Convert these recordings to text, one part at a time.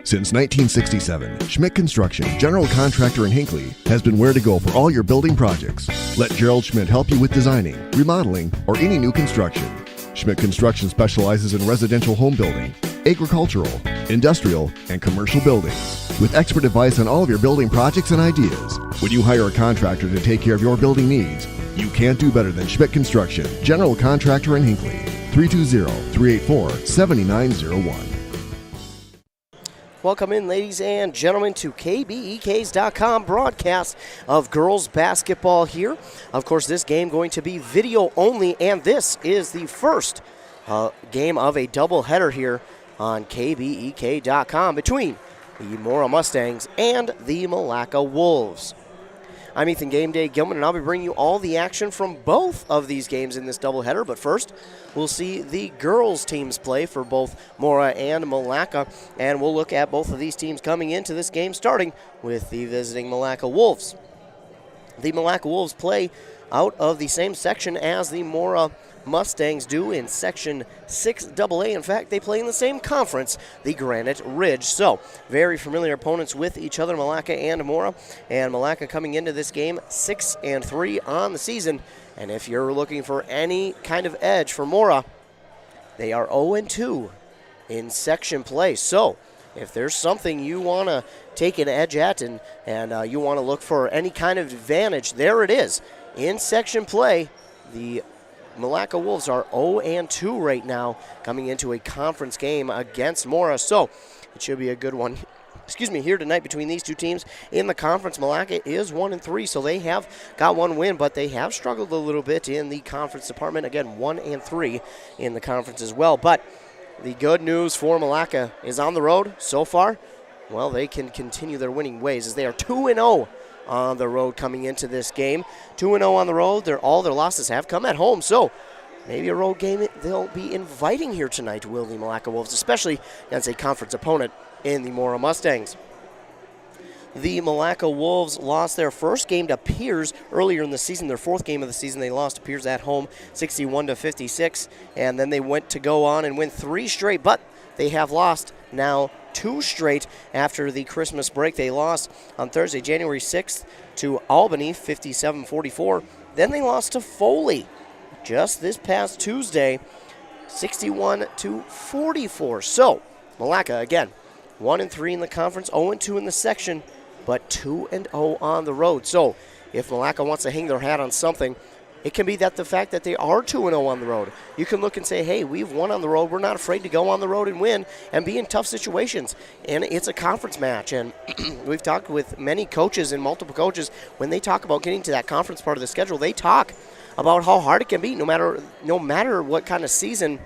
Since 1967, Schmidt Construction, general contractor in Hinckley, has been where to go for all your building projects. Let Gerald Schmidt help you with designing, remodeling, or any new construction. Schmidt Construction specializes in residential home building, agricultural, industrial, and commercial buildings. With expert advice on all of your building projects and ideas, when you hire a contractor to take care of your building needs, you can't do better than Schmidt Construction, general contractor in Hinckley. 320-384-7901. Welcome in, ladies and gentlemen, to KBEKs.com broadcast of girls basketball here. Of course, this game going to be video only, and this is the first game of a doubleheader here on KBEK.com between the Mora Mustangs and the Malacca Wolves. I'm Ethan Game Day Gilman, and I'll be bringing you all the action from both of these games in this doubleheader. But first, we'll see the girls' teams play for both Mora and Malacca, and we'll look at both of these teams coming into this game, starting with the visiting Malacca Wolves. The Malacca Wolves play out of the same section as the Mora Mustangs do in Section 6AA. In fact, they play in the same conference, the Granite Ridge. So, very familiar opponents with each other, Malacca and Mora. And Malacca coming into this game 6-3 on the season. And if you're looking for any kind of edge for Mora, they are 0-2 in section play. So, if there's something you want to take an edge at and you want to look for any kind of advantage, there it is. In section play, the Malacca Wolves are 0-2 right now coming into a conference game against Mora. So it should be a good one here tonight between these two teams. In the conference, Malacca is 1-3, so they have got one win, but they have struggled a little bit in the conference department. Again, 1-3 in the conference as well. But the good news for Malacca is on the road so far. Well, they can continue their winning ways as they are 2-0 on the road coming into this game. 2-0 on the road. All their losses have come at home, so maybe a road game they'll be inviting here tonight, will the Malacca Wolves, especially against a conference opponent in the Mora Mustangs. The Malacca Wolves lost their first game to Piers earlier in the season. Their fourth game of the season, they lost to Piers at home 61-56, and then they went to go on and win 3 straight, but they have lost now 2 straight after the Christmas break. They lost on Thursday, January 6th to Albany, 57-44. Then they lost to Foley just this past Tuesday, 61-44. So, Malacca, again, 1-3 in the conference, 0-2 in the section, but 2-0 on the road. So, if Malacca wants to hang their hat on something, it can be that the fact that they are 2-0 on the road. You can look and say, hey, we've won on the road. We're not afraid to go on the road and win and be in tough situations. And it's a conference match. And we've talked with many coaches and multiple coaches. When they talk about getting to that conference part of the schedule, they talk about how hard it can be no matter what kind of season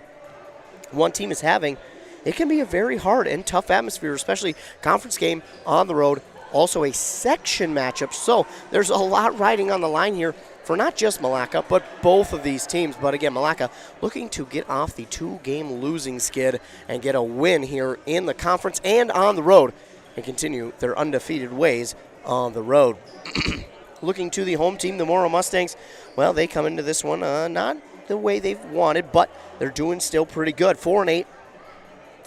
one team is having. It can be a very hard and tough atmosphere, especially conference game on the road. Also a section matchup. So there's a lot riding on the line here for not just Malacca, but both of these teams. But again, Malacca looking to get off the 2-game losing skid and get a win here in the conference and on the road and continue their undefeated ways on the road. Looking to the home team, the Mora Mustangs, well, they come into this one not the way they've wanted, but they're doing still pretty good. 4-8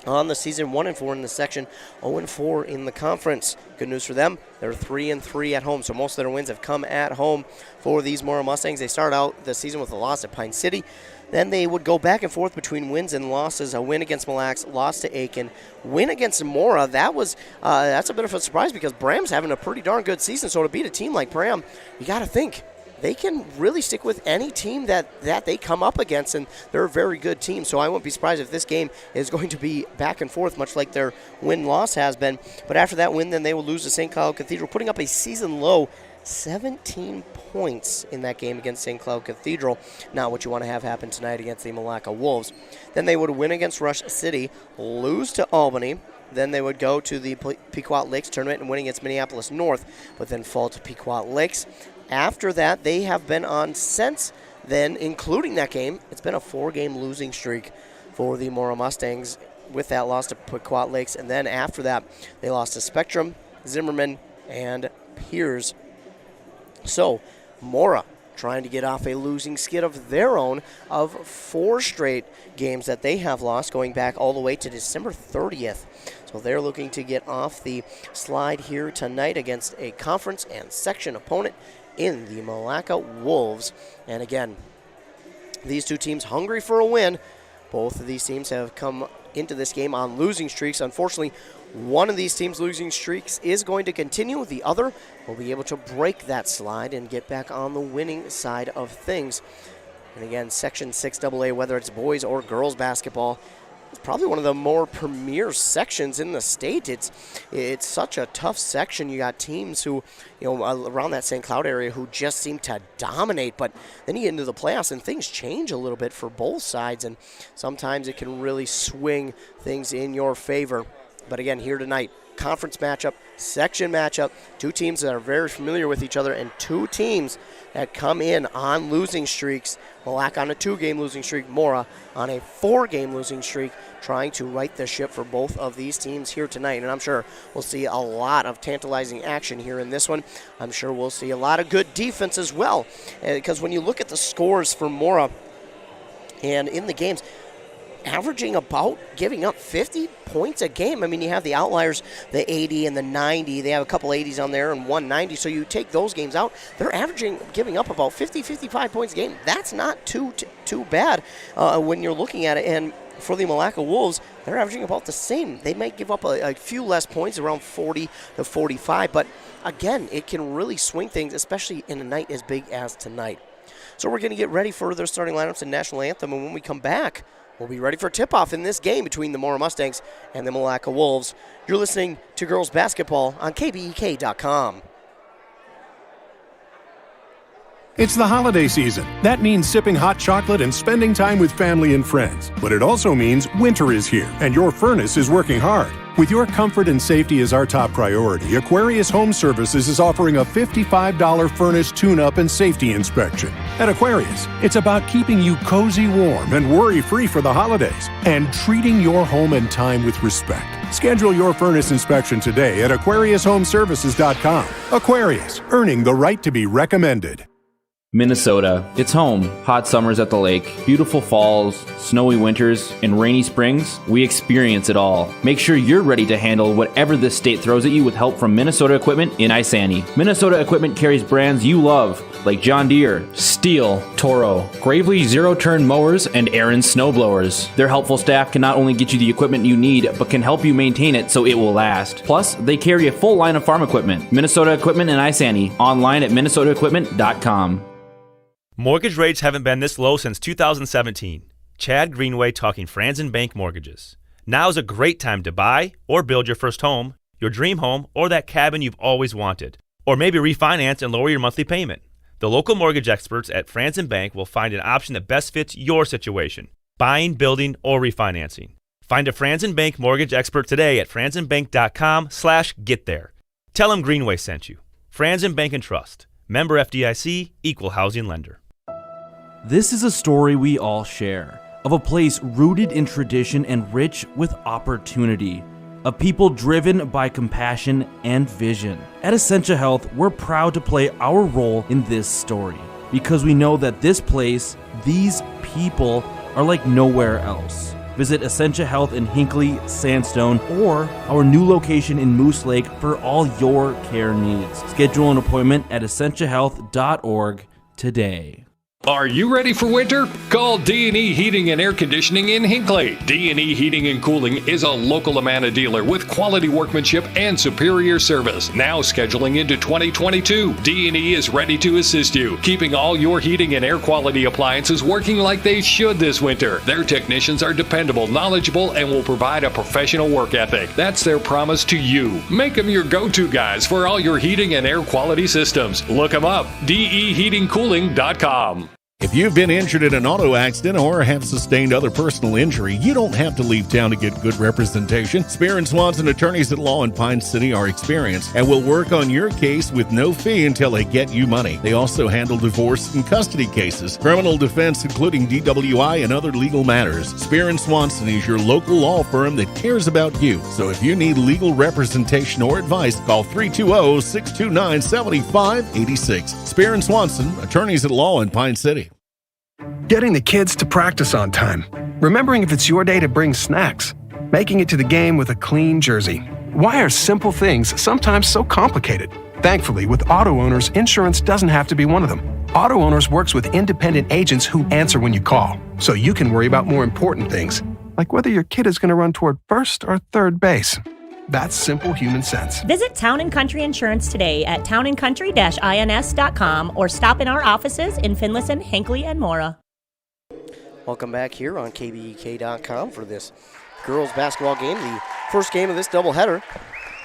on the season, 1-4 in the section, 0-4 in the conference. Good news for them, they're 3-3 at home, so most of their wins have come at home for these Mora Mustangs. They start out the season with a loss at Pine City. Then they would go back and forth between wins and losses. A win against Mille Lacs, loss to Aiken, win against Mora. That's a bit of a surprise because Bram's having a pretty darn good season, so to beat a team like Bram, you got to think they can really stick with any team that they come up against, and they're a very good team. So I won't be surprised if this game is going to be back and forth, much like their win-loss has been. But after that win, then they will lose to St. Cloud Cathedral, putting up a season-low 17 points in that game against St. Cloud Cathedral. Not what you want to have happen tonight against the Malacca Wolves. Then they would win against Rush City, lose to Albany. Then they would go to the Pequot Lakes tournament and win against Minneapolis North, but then fall to Pequot Lakes. After that, they have been on since then, including that game. It's been a 4-game losing streak for the Mora Mustangs with that loss to Pequot Lakes. And then after that, they lost to Spectrum, Zimmerman, and Piers. So Mora trying to get off a losing skid of their own of 4 straight games that they have lost, going back all the way to December 30th. So they're looking to get off the slide here tonight against a conference and section opponent in the Malacca Wolves. And again, these two teams hungry for a win. Both of these teams have come into this game on losing streaks. Unfortunately, one of these teams' losing streaks is going to continue. The other will be able to break that slide and get back on the winning side of things. And again, Section 6AA, whether it's boys or girls basketball, it's probably one of the more premier sections in the state. It's such a tough section. You got teams who, around that St. Cloud area who just seem to dominate, but then you get into the playoffs and things change a little bit for both sides, and sometimes it can really swing things in your favor. But again, here tonight, conference matchup, section matchup, two teams that are very familiar with each other and two teams that come in on losing streaks. Malacca on a 2-game losing streak, Mora on a 4-game losing streak, trying to right the ship for both of these teams here tonight. And I'm sure we'll see a lot of tantalizing action here in this one. I'm sure we'll see a lot of good defense as well, because when you look at the scores for Mora and in the games, averaging about giving up 50 points a game. I mean, you have the outliers, the 80 and the 90. They have a couple 80s on there and 190. So you take those games out, they're averaging, giving up about 50, 55 points a game. That's not too bad when you're looking at it. And for the Malacca Wolves, they're averaging about the same. They might give up a few less points, around 40 to 45. But again, it can really swing things, especially in a night as big as tonight. So we're going to get ready for their starting lineups and national anthem. And when we come back, we'll be ready for tip-off in this game between the Mora Mustangs and the Malacca Wolves. You're listening to Girls Basketball on KBEK.com. It's the holiday season. That means sipping hot chocolate and spending time with family and friends. But it also means winter is here, and your furnace is working hard. With your comfort and safety as our top priority, Aquarius Home Services is offering a $55 furnace tune-up and safety inspection. At Aquarius, it's about keeping you cozy warm and worry-free for the holidays, and treating your home and time with respect. Schedule your furnace inspection today at AquariusHomeservices.com. Aquarius, earning the right to be recommended. Minnesota, it's home. Hot summers at the lake, beautiful falls, snowy winters, and rainy springs. We experience it all. Make sure you're ready to handle whatever this state throws at you with help from Minnesota Equipment in Isani. Minnesota Equipment carries brands you love, like John Deere, Steel, Toro, Gravely zero-turn mowers, and Aaron snowblowers. Their helpful staff can not only get you the equipment you need, but can help you maintain it so it will last. Plus, they carry a full line of farm equipment. Minnesota Equipment in Isani. Online at minnesotaequipment.com. Mortgage rates haven't been this low since 2017. Chad Greenway talking Franzen Bank Mortgages. Now is a great time to buy or build your first home, your dream home, or that cabin you've always wanted. Or maybe refinance and lower your monthly payment. The local mortgage experts at Franzen Bank will find an option that best fits your situation. Buying, building, or refinancing. Find a Franzen Bank mortgage expert today at franzenbank.com/getthere. Tell them Greenway sent you. Franzen Bank and Trust. Member FDIC, Equal Housing Lender. This is a story we all share, of a place rooted in tradition and rich with opportunity, of people driven by compassion and vision. At Essentia Health, we're proud to play our role in this story, because we know that this place, these people, are like nowhere else. Visit Essentia Health in Hinckley, Sandstone, or our new location in Moose Lake for all your care needs. Schedule an appointment at essentiahealth.org today. Are you ready for winter? Call D&E Heating and Air Conditioning in Hinckley. D&E Heating and Cooling is a local Amana dealer with quality workmanship and superior service. Now scheduling into 2022, D&E is ready to assist you, keeping all your heating and air quality appliances working like they should this winter. Their technicians are dependable, knowledgeable, and will provide a professional work ethic. That's their promise to you. Make them your go-to guys for all your heating and air quality systems. Look them up, deheatingcooling.com. If you've been injured in an auto accident or have sustained other personal injury, you don't have to leave town to get good representation. Spear and Swanson attorneys at law in Pine City are experienced and will work on your case with no fee until they get you money. They also handle divorce and custody cases, criminal defense, including DWI and other legal matters. Spear and Swanson is your local law firm that cares about you. So if you need legal representation or advice, call 320-629-7586. Spear and Swanson, attorneys at law in Pine City. Getting the kids to practice on time. Remembering if it's your day to bring snacks. Making it to the game with a clean jersey. Why are simple things sometimes so complicated? Thankfully, with Auto Owners, insurance doesn't have to be one of them. Auto Owners works with independent agents who answer when you call, so you can worry about more important things, like whether your kid is going to run toward first or third base. That's simple human sense. Visit Town & Country Insurance today at townandcountry-ins.com or stop in our offices in Finlayson, Hinckley, and Mora. Welcome back here on KBEK.com for this girls basketball game, the first game of this doubleheader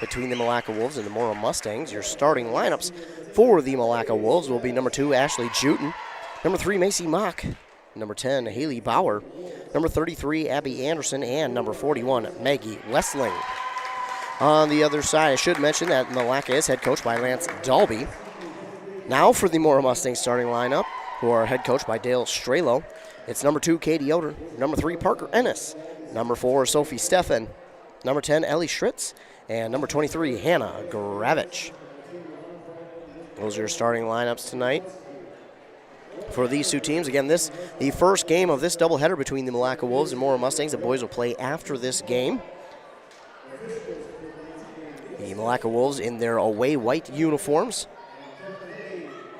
between the Malacca Wolves and the Mora Mustangs. Your starting lineups for the Malacca Wolves will be number 2, Ashley Juten, number 3, Macy Mock, number 10, Haley Bauer, number 33, Abby Anderson, and number 41, Maggie Westling. On the other side, I should mention that Malacca is head coached by Lance Dalby. Now for the Mora Mustangs starting lineup, who are head coached by Dale Strelo. It's number 2, Katie Yoder, number 3, Parker Ennis, number 4, Sophie Steffen, number 10, Ellie Schritz, and number 23, Hannah Gravich. Those are your starting lineups tonight for these two teams. Again, the first game of this doubleheader between the Malacca Wolves and Mora Mustangs. The boys will play after this game. The Malacca Wolves in their away white uniforms.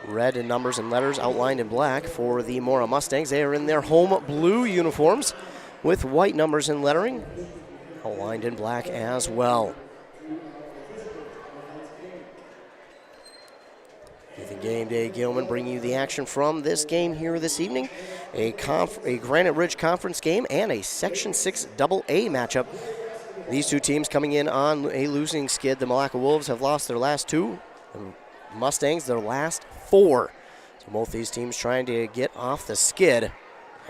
Red in numbers and letters outlined in black for the Mora Mustangs. They are in their home blue uniforms with white numbers and lettering outlined in black as well. The Game Day Gilman bringing you the action from this game here this evening. A Granite Ridge Conference game and a Section 6 AA matchup. These two teams coming in on a losing skid. The Malacca Wolves have lost their last 2. The Mustangs their last 4. So both these teams trying to get off the skid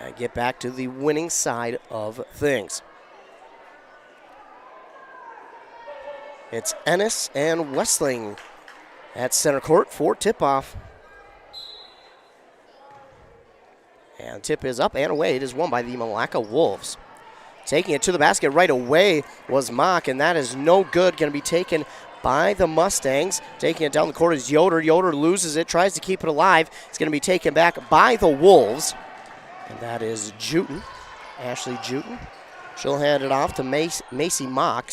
and get back to the winning side of things. It's Ennis and Westling at center court for tip-off. And tip is up and away. It is won by the Malacca Wolves. Taking it to the basket right away was Mock, and that is no good. Going to be taken by the Mustangs. Taking it down the court is Yoder. Yoder loses it, tries to keep it alive. It's going to be taken back by the Wolves. And that is Juten, Ashley Juten. She'll hand it off to Macy Mock,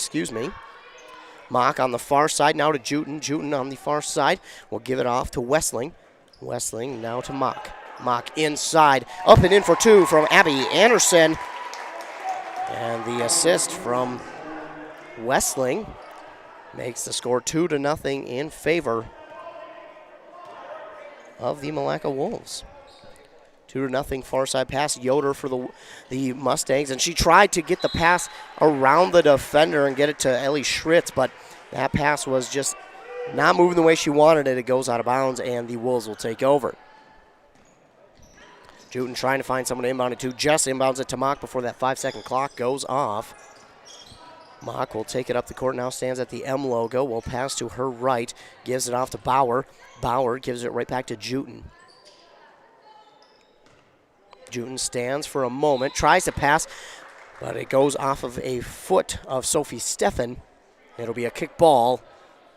Mock on the far side, now to Juten. Juten on the far side will give it off to Westling. Westling now to Mock. Mock inside, up and in for 2 from Abby Anderson. And the assist from Westling makes the score 2-0 in favor of the Malacca Wolves. 2-0 far side pass, Yoder for the Mustangs, and she tried to get the pass around the defender and get it to Ellie Schritz, but that pass was just not moving the way she wanted it. It goes out of bounds, and the Wolves will take over. Juten trying to find someone to inbound it to. Just inbounds it to Mock before that 5-second clock goes off. Mock will take it up the court, now stands at the M logo, will pass to her right, gives it off to Bauer. Bauer gives it right back to Juten. Juten stands for a moment, tries to pass, but it goes off of a foot of Sophie Steffen. It'll be a kick ball,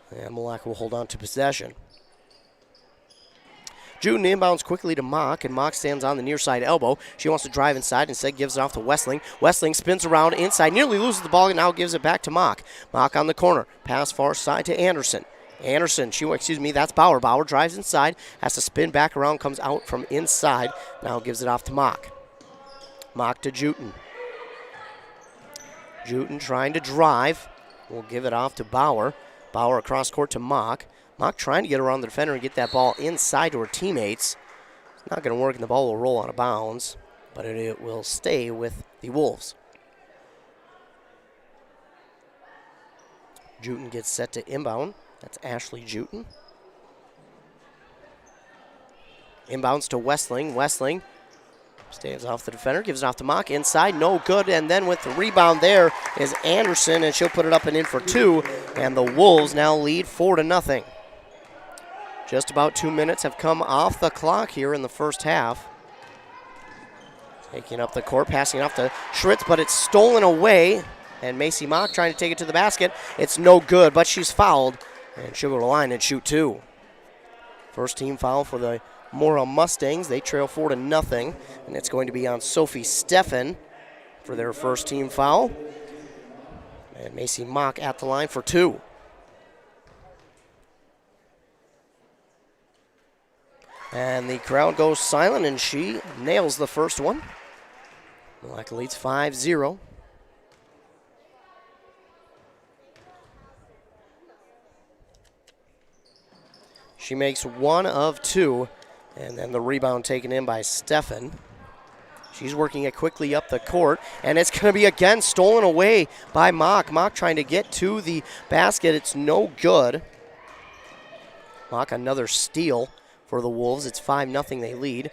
and Malacca will hold on to possession. Juten inbounds quickly to Mock, and Mock stands on the near side elbow. She wants to drive inside, instead gives it off to Westling. Westling spins around inside, nearly loses the ball, and now gives it back to Mock. Mock on the corner, pass far side to Anderson. That's Bauer. Bauer drives inside, has to spin back around, comes out from inside. Now gives it off to Mock. Mock to Juten. Juten trying to drive. Will give it off to Bauer. Bauer across court to Mock. Mock trying to get around the defender and get that ball inside to her teammates. It's not going to work, and the ball will roll out of bounds, but it will stay with the Wolves. Juten gets set to inbound. That's Ashley Juten. Inbounds to Westling. Westling Stays off the defender, gives it off to Mock. Inside, no good. And then with the rebound there is Anderson, and she'll put it up and in for 2. And the Wolves now lead 4-0. Just about 2 minutes have come off the clock here in the first half. Taking up the court, passing it off to Schritz, but it's stolen away. And Macy Mock trying to take it to the basket. It's no good, but she's fouled. And she'll go to the line and shoot 2. First team foul for the Mora Mustangs. They trail 4-0, and it's going to be on Sophie Steffen for their first team foul. And Macy Mock at the line for 2. And the crowd goes silent, and she nails the first one. Malacca leads 5-0. She makes 1 of 2, and then the rebound taken in by Steffen. She's working it quickly up the court, and it's going to be again stolen away by Mock. Mock trying to get to the basket. It's no good. Mock another steal for the Wolves. It's 5-0 they lead.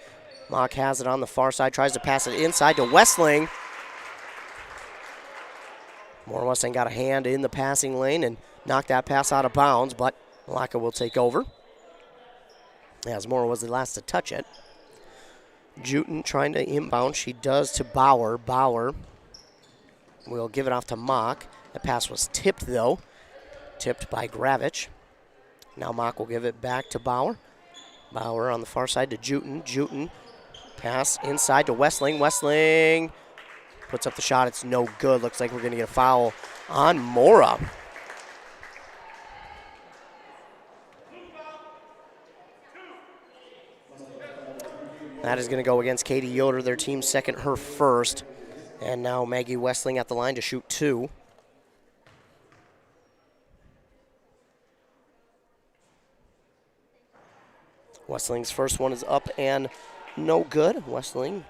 Mock has it on the far side, tries to pass it inside to Westling. Mora Westling got a hand in the passing lane and knocked that pass out of bounds, but Malacca will take over, as Mora was the last to touch it. Juten trying to inbound. She does to Bauer. Bauer will give it off to Mock. The pass was tipped, though. Tipped by Gravich. Now Mock will give it back to Bauer. Bauer on the far side to Juten. Juten pass inside to Westling. Westling puts up the shot. It's no good. Looks like we're going to get a foul on Mora. That is going to go against Katie Yoder, their team's second, her first. And now Maggie Westling at the line to shoot 2. Westling's first one is up and no good. Westling,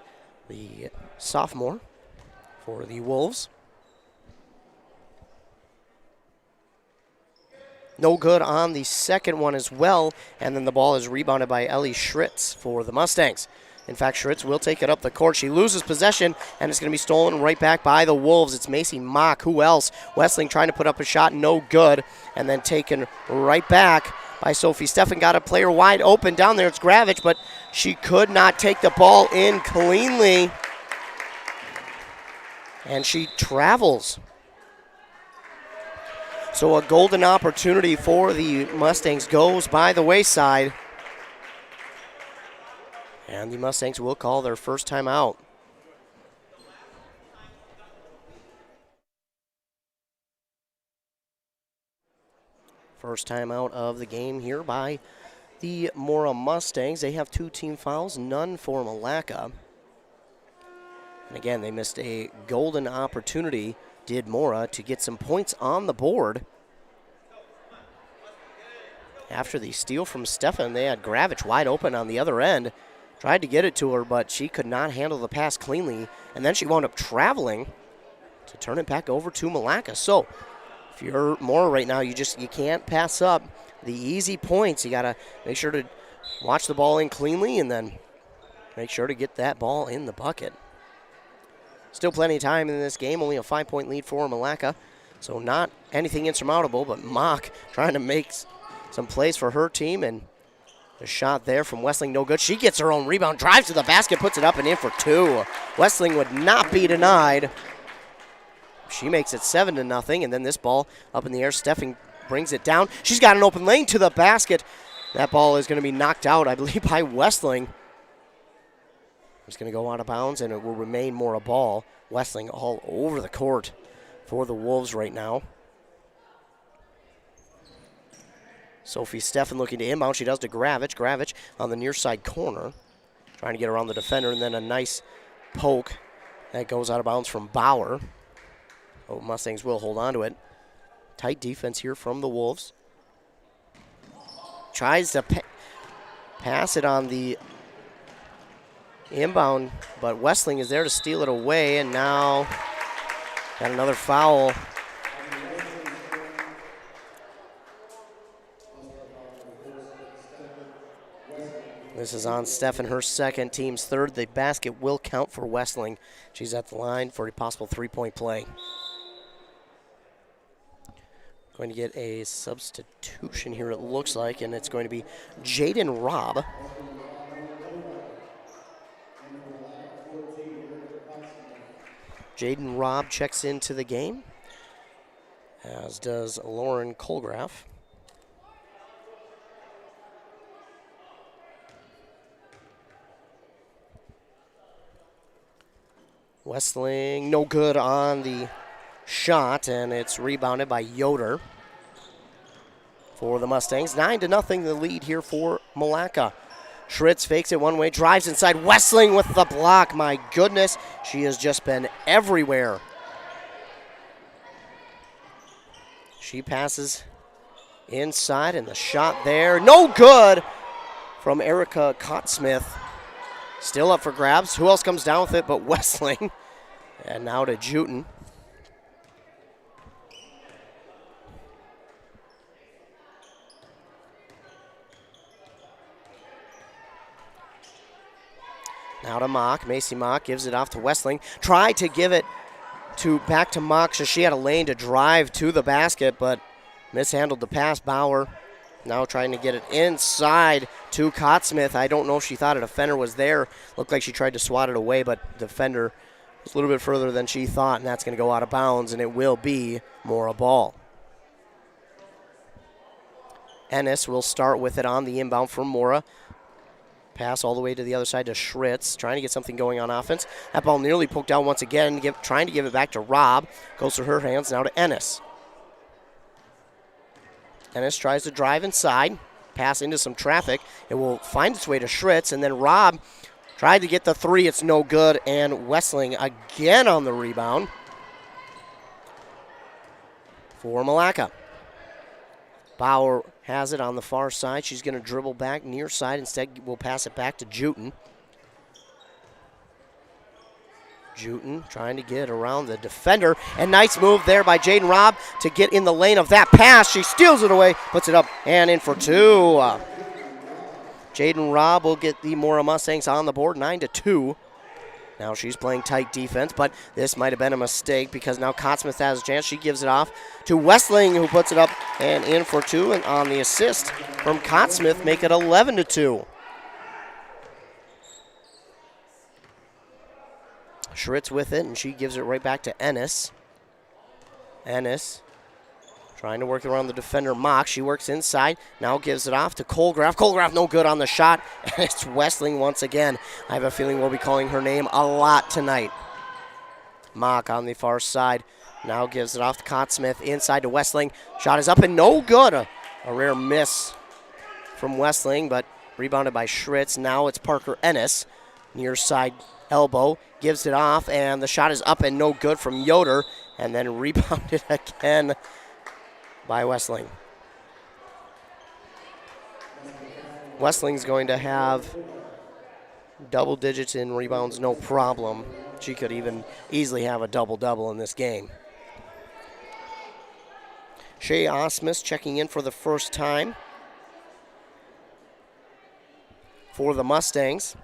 the sophomore for the Wolves. No good on the second one as well, and then the ball is rebounded by Ellie Schritz for the Mustangs. In fact, Schritz will take it up the court. She loses possession, and it's going to be stolen right back by the Wolves. It's Macy Mock. Who else? Westling trying to put up a shot, no good, and then taken right back by Sophie Steffen. Got a player wide open down there. It's Gravich, but she could not take the ball in cleanly, and she travels. So a golden opportunity for the Mustangs goes by the wayside. And the Mustangs will call their first time out. First time out of the game here by the Mora Mustangs. They have 2 team fouls, none for Malacca. And again, they missed a golden opportunity, did Mora, to get some points on the board. After the steal from Steffen, they had Gravich wide open on the other end. Tried to get it to her, but she could not handle the pass cleanly. And then she wound up traveling to turn it back over to Malacca. So if you're Mora right now, you can't pass up the easy points. You got to make sure to watch the ball in cleanly and then make sure to get that ball in the bucket. Still plenty of time in this game, only a 5-point lead for Malacca. So not anything insurmountable, but Mock trying to make some plays for her team, and the shot there from Westling, no good. She gets her own rebound, drives to the basket, puts it up and in for 2. Westling would not be denied. She makes it 7-0, and then this ball up in the air. Steffen brings it down. She's got an open lane to the basket. That ball is going to be knocked out, I believe, by Westling. It's going to go out of bounds, and it will remain more a ball. Westling all over the court for the Wolves right now. Sophie Steffen looking to inbound. She does to Gravich. Gravich on the near side corner, trying to get around the defender, and then a nice poke that goes out of bounds from Bauer. Oh, Mustangs will hold on to it. Tight defense here from the Wolves. Tries to pass it on the inbound, but Westling is there to steal it away, and now got another foul. This is on Stefan, her second, team's third. The basket will count for Westling. She's at the line for a possible three-point play. Going to get a substitution here, it looks like, and it's going to be Jaden Robb. Jaden Robb checks into the game, as does Lauren Colgraff. Westling, no good on the shot, and it's rebounded by Yoder for the Mustangs. 9-0 the lead here for Malacca. Schritz fakes it one way, drives inside. Westling with the block. My goodness, she has just been everywhere. She passes inside, and the shot there, no good from Erica Cottsmith. Still up for grabs. Who else comes down with it but Westling? And now to Juten. Now to Mock. Macy Mock gives it off to Westling. Tried to give it back to Mock, so she had a lane to drive to the basket, but mishandled the pass. Bauer now trying to get it inside to Cottsmith. I don't know if she thought a defender was there. Looked like she tried to swat it away, but defender was a little bit further than she thought, and that's going to go out of bounds, and it will be Mora ball. Ennis will start with it on the inbound from Mora. Pass all the way to the other side to Schritz, trying to get something going on offense. That ball nearly poked out once again, trying to give it back to Robb. Goes to her hands, now to Ennis. Ennis tries to drive inside, pass into some traffic. It will find its way to Schritz, and then Robb tried to get the three. It's no good, and Westling again on the rebound for Malacca. Bauer has it on the far side. She's going to dribble back near side. Instead, we'll pass it back to Juten. Juten trying to get around the defender. And nice move there by Jaden Robb to get in the lane of that pass. She steals it away, puts it up and in for two. Jaden Robb will get the Mora Mustangs on the board, 9-2. Now she's playing tight defense, but this might have been a mistake because now Cottsmith has a chance. She gives it off to Westling, who puts it up and in for two. And on the assist from Cottsmith, make it 11-2. Schritz with it, and she gives it right back to Ennis. Ennis trying to work around the defender, Mock. She works inside, now gives it off to Colgraff. Colgraff no good on the shot, and it's Westling once again. I have a feeling we'll be calling her name a lot tonight. Mock on the far side, now gives it off to Cottsmith, inside to Westling. Shot is up and no good. A rare miss from Westling, but rebounded by Schritz. Now it's Parker Ennis, near side elbow, gives it off, and the shot is up and no good from Yoder, and then rebounded again by Westling. Westling's going to have double digits in rebounds, no problem. She could even easily have a double-double in this game. Shea Osmus checking in for the first time for the Mustangs.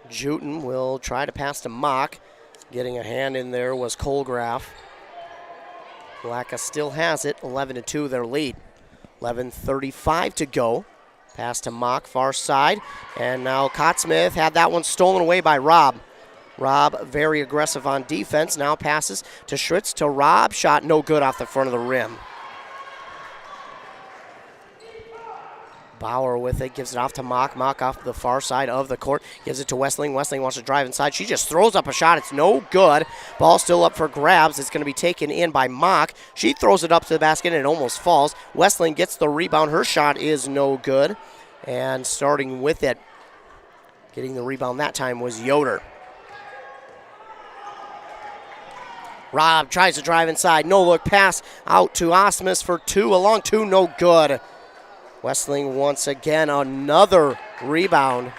Juten will try to pass to Mock. Getting a hand in there was Colgraff. Malacca still has it, 11-2 their lead. 11:35 to go. Pass to Mock, far side. And now Cottsmith had that one stolen away by Robb. Robb very aggressive on defense. Now passes to Schritz to Robb. Shot no good off the front of the rim. Bauer with it, gives it off to Mock. Mock off the far side of the court, gives it to Westling. Westling wants to drive inside. She just throws up a shot. It's no good. Ball still up for grabs. It's going to be taken in by Mock. She throws it up to the basket and it almost falls. Westling gets the rebound. Her shot is no good. And starting with it, getting the rebound that time was Yoder. Robb tries to drive inside. No look pass out to Osmus for two. A long two, no good. Westling once again, another rebound.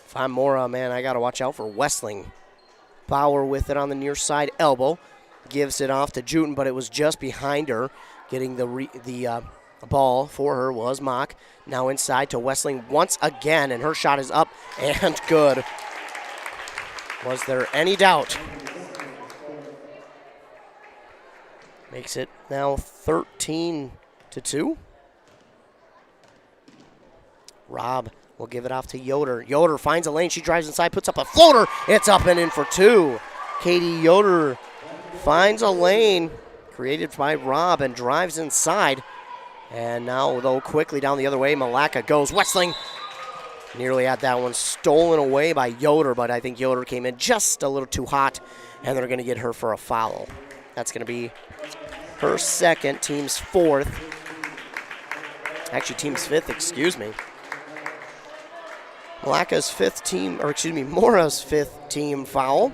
If I'm Mora, man, I got to watch out for Westling. Bauer with it on the near side elbow. Gives it off to Juten, but it was just behind her. Getting the The ball for her was Mock. Now inside to Wessling once again, and her shot is up and good. Was there any doubt? Makes it now 13-2. Robb will give it off to Yoder. Yoder finds a lane. She drives inside, puts up a floater. It's up and in for two. Katie Yoder finds a lane created by Robb and drives inside. And now, though, quickly down the other way, Malacca goes. Wessling nearly had that one stolen away by Yoder, but I think Yoder came in just a little too hot, and they're going to get her for a foul. That's going to be her second, team's fourth. Actually, team's fifth, excuse me. Mora's fifth team foul.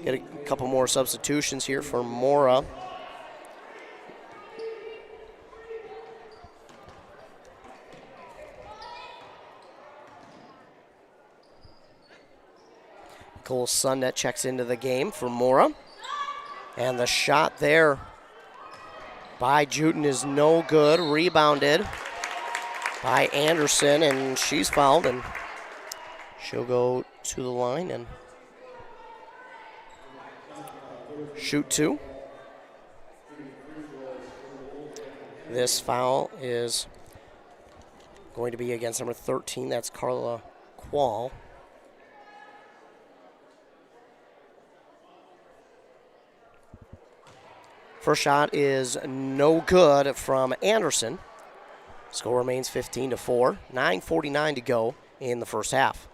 Get a couple more substitutions here for Mora. Cole Sundet checks into the game for Mora. And the shot there by Juten is no good. Rebounded by Anderson, and she's fouled, and she'll go to the line and shoot two. This foul is going to be against number 13. That's Carla Quall. First shot is no good from Anderson. Score remains 15-4. 9:49 to go in the first half.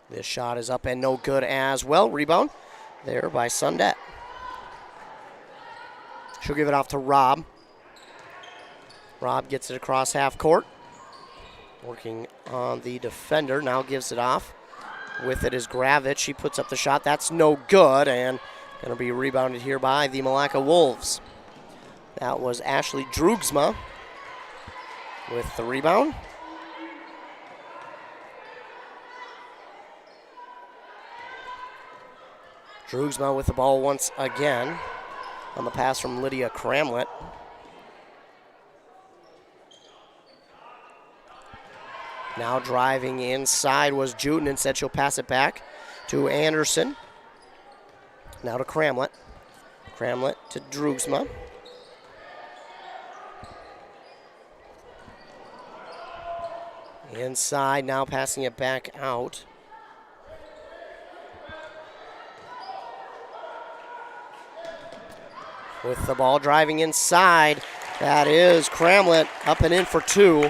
This shot is up and no good as well. Rebound there by Sundet. She'll give it off to Robb. Robb gets it across half court. Working on the defender. Now gives it off. With it is Gravich. She puts up the shot. That's no good, and going to be rebounded here by the Malacca Wolves. That was Ashley Drugsma with the rebound. Drugsma with the ball once again on the pass from Lydia Cramlett. Now driving inside was Juten. Instead, she'll pass it back to Anderson. Now to Cramlett. Cramlett to Drugsma. Inside, now passing it back out. With the ball driving inside, that is Cramlett up and in for two.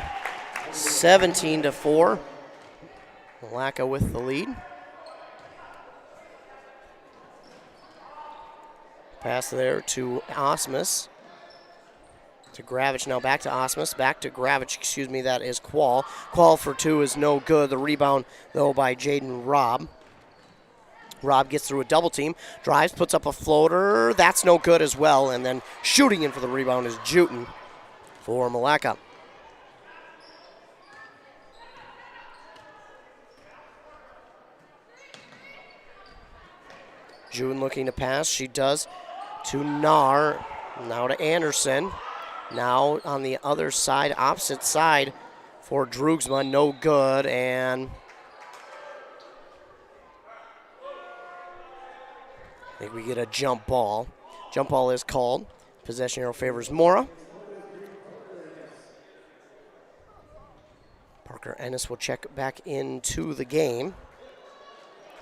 17-4. Malacca with the lead. Pass there to Osmus. To Gravich, now back to Osmus. Back to Gravich, excuse me, that is Quall. Quall for two is no good. The rebound, though, by Jaden Robb. Robb gets through a double team. Drives, puts up a floater. That's no good as well. And then shooting in for the rebound is Juten for Malacca. June looking to pass. She does to Nar. Now to Anderson. Now on the other side, opposite side for Drugsma. No good. And I think we get a jump ball. Jump ball is called. Possession arrow favors Mora. Parker Ennis will check back into the game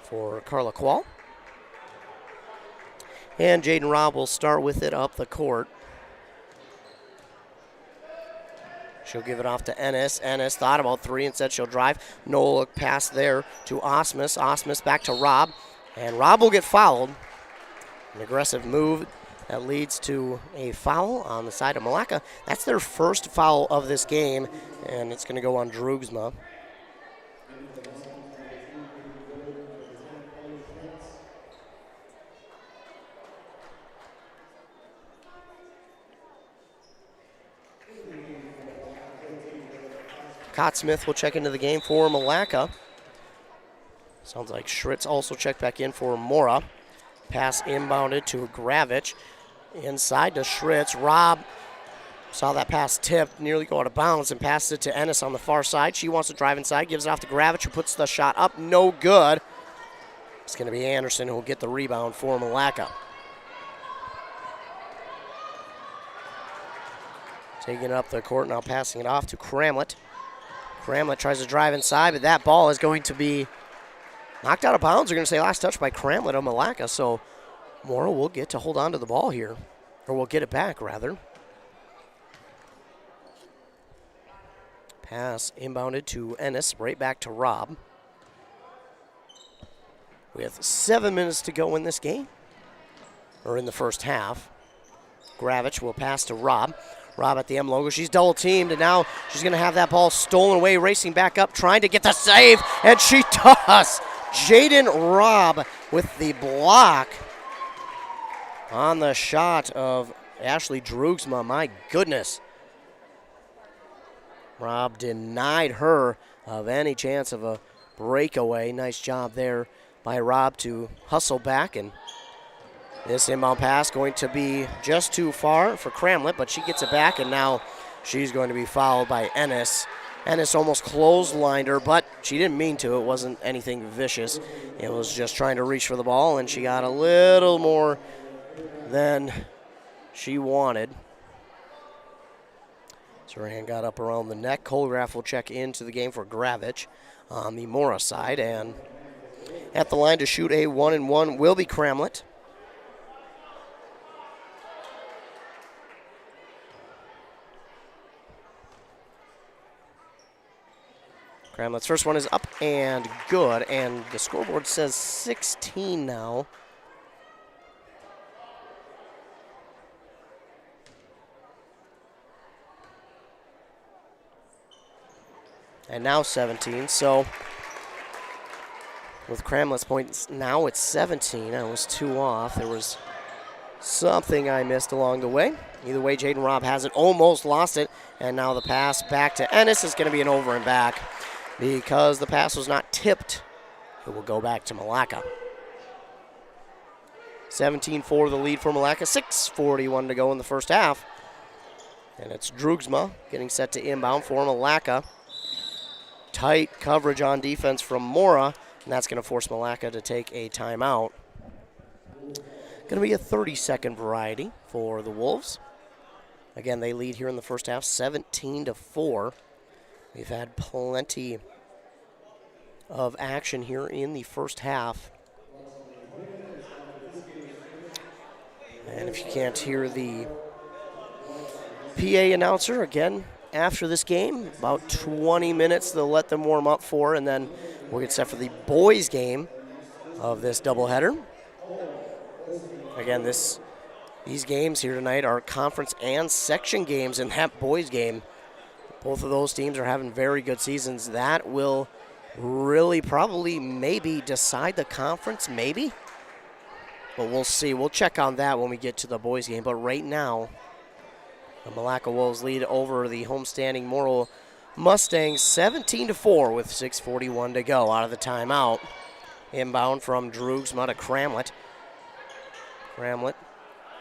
for Carla Quall. And Jaden Robb will start with it up the court. She'll give it off to Ennis. Ennis thought about three. Instead, she'll drive. No look pass there to Osmus. Osmus back to Robb. And Robb will get fouled. An aggressive move that leads to a foul on the side of Malacca. That's their first foul of this game, and it's going to go on Drugsma. Cott Smith will check into the game for Malacca. Sounds like Schritz also checked back in for Mora. Pass inbounded to Gravich. Inside to Schritz. Rob saw that pass tipped, nearly go out of bounds, and passes it to Ennis on the far side. She wants to drive inside, gives it off to Gravich, who puts the shot up. No good. It's going to be Anderson who will get the rebound for Malacca. Taking up the court, now passing it off to Cramlett. Cramlett tries to drive inside, but that ball is going to be knocked out of bounds. They're going to say last touch by Cramlett of Malacca, so Mora will get to hold on to the ball here, or will get it back, rather. Pass inbounded to Ennis, right back to Rob. With 7 minutes to go in this game, or in the first half. Gravich will pass to Rob. Rob at the M logo. She's double teamed, and now she's going to have that ball stolen away, racing back up, trying to get the save, and she does. Jaden Robb with the block on the shot of Ashley Drugsma. My goodness. Robb denied her of any chance of a breakaway. Nice job there by Robb to hustle back, and this inbound pass going to be just too far for Cramlett, but she gets it back, and now she's going to be fouled by Ennis. Ennis almost clotheslined her, but she didn't mean to. It wasn't anything vicious. It was just trying to reach for the ball, and she got a little more than she wanted. So her hand got up around the neck. Colgraf will check into the game for Gravich on the Mora side, and at the line to shoot a 1-and-1 will be Cramlett. Cramlett's first one is up and good, and the scoreboard says 16 now. And now 17, so with Cramlett's points, now it's 17. I was 2 off. There was something I missed along the way. Either way, Jaden Robb has it, almost lost it, and now the pass back to Ennis is going to be an over and back. Because the pass was not tipped, it will go back to Malacca. 17-4 the lead for Malacca. 6:41 to go in the first half. And it's Drugsma getting set to inbound for Malacca. Tight coverage on defense from Mora, and that's going to force Malacca to take a timeout. Going to be a 30-second variety for the Wolves. Again, they lead here in the first half, 17-4. We've had plenty of action here in the first half. And if you can't hear the PA announcer, again, after this game, about 20 minutes they'll let them warm up for, and then we'll get set for the boys' game of this doubleheader. Again, these games here tonight are conference and section games, and that boys' game, both of those teams are having very good seasons. That will really probably maybe decide the conference, maybe. But we'll see. We'll check on that when we get to the boys' game. But right now, the Malacca Wolves lead over the homestanding Mora Mustangs 17-4 with 6:41 to go out of the timeout. Inbound from Drugsma to Cramlett. Cramlett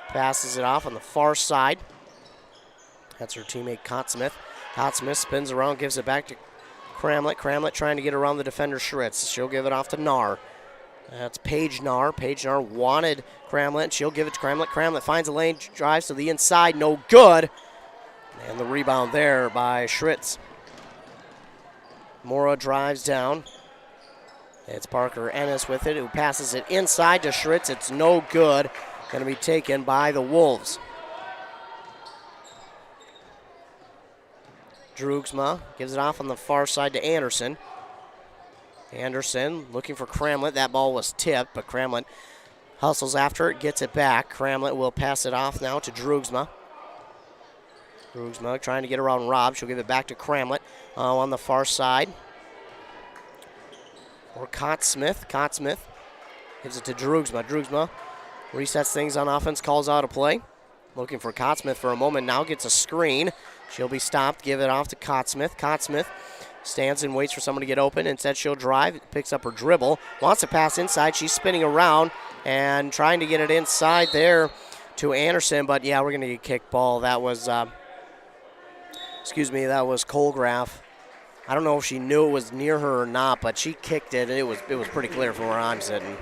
passes it off on the far side. That's her teammate Cottsmith. Cottsmith spins around, gives it back to Cramlett. Cramlett trying to get around the defender Schritz. She'll give it off to Nar. That's Paige Nar. Paige Nar wanted Cramlett. She'll give it to Cramlett. Cramlett finds a lane, drives to the inside, no good. And the rebound there by Schritz. Mora drives down. It's Parker Ennis with it, who passes it inside to Schritz. It's no good. Going to be taken by the Wolves. Drugsma gives it off on the far side to Anderson. Anderson looking for Cramlett. That ball was tipped, but Cramlett hustles after it, gets it back. Cramlett will pass it off now to Drugsma. Drugsma trying to get around Robb. She'll give it back to Cramlett on the far side. Or Cottsmith. Cottsmith gives it to Drugsma. Drugsma resets things on offense, calls out a play. Looking for Cottsmith for a moment, now gets a screen. She'll be stopped, give it off to Cottsmith. Cottsmith Stands and waits for someone to get open. Instead, she'll drive, picks up her dribble, wants to pass inside. She's spinning around and trying to get it inside there to Anderson. But, yeah, we're going to get kicked ball. That was, that was Colgraf. I don't know if she knew it was near her or not, but she kicked it. It was pretty clear from where I'm sitting.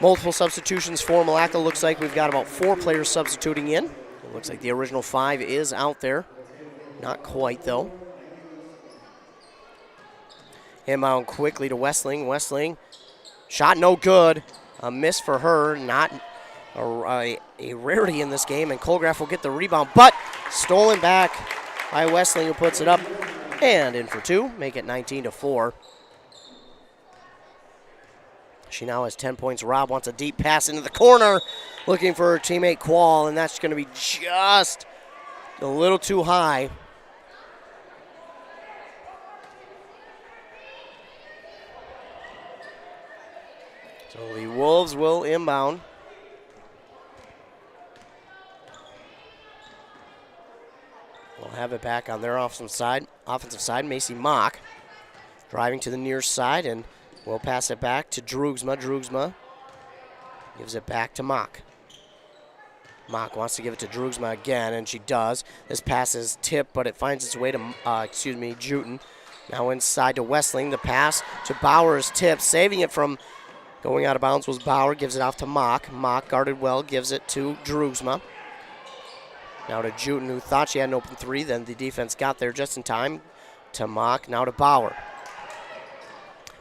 Multiple substitutions for Malacca. Looks like we've got about 4 players substituting in. It looks like the original 5 is out there. Not quite, though. Inbound quickly to Westling. Westling, shot no good. A miss for her. Not a rarity in this game, and Colgraf will get the rebound, but stolen back by Westling, who puts it up and in for 2. Make it 19-4. She now has 10 points. Robb wants a deep pass into the corner, looking for her teammate Quall, and that's going to be just a little too high. So the Wolves will inbound. We'll have it back on their offensive side. Macy Mock driving to the near side, and we'll pass it back to Drugsma. Drugsma gives it back to Mock. Mock wants to give it to Drugsma again, and she does. This pass is tipped, but it finds its way to, Juten. Now inside to Westling. The pass to Bauer is tipped. Saving it from going out of bounds was Bauer. Gives it off to Mock. Mock guarded well. Gives it to Drugsma. Now to Juten, who thought she had an open 3. Then the defense got there just in time to Mock. Now to Bauer.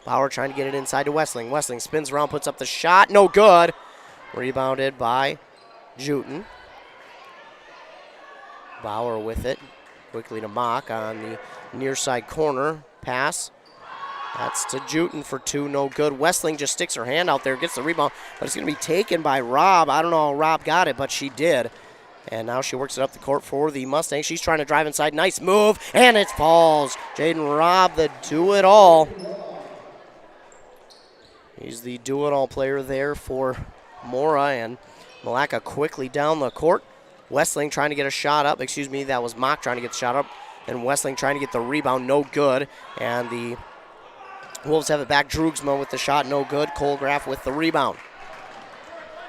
Bauer trying to get it inside to Westling. Westling spins around, puts up the shot. No good. Rebounded by Juten. Bauer with it. Quickly to Mock on the near side corner. Pass. That's to Juten for 2. No good. Westling just sticks her hand out there, gets the rebound, but it's going to be taken by Robb. I don't know how Robb got it, but she did. And now she works it up the court for the Mustangs. She's trying to drive inside. Nice move, and it falls. Jaden Robb, the do-it-all. He's the do-it-all player there for Mora, and Malacca quickly down the court. Westling trying to get a shot up. That was Mock trying to get the shot up. And Westling trying to get the rebound. No good. And the Wolves have it back. Drugsma with the shot. No good. Colgraf with the rebound.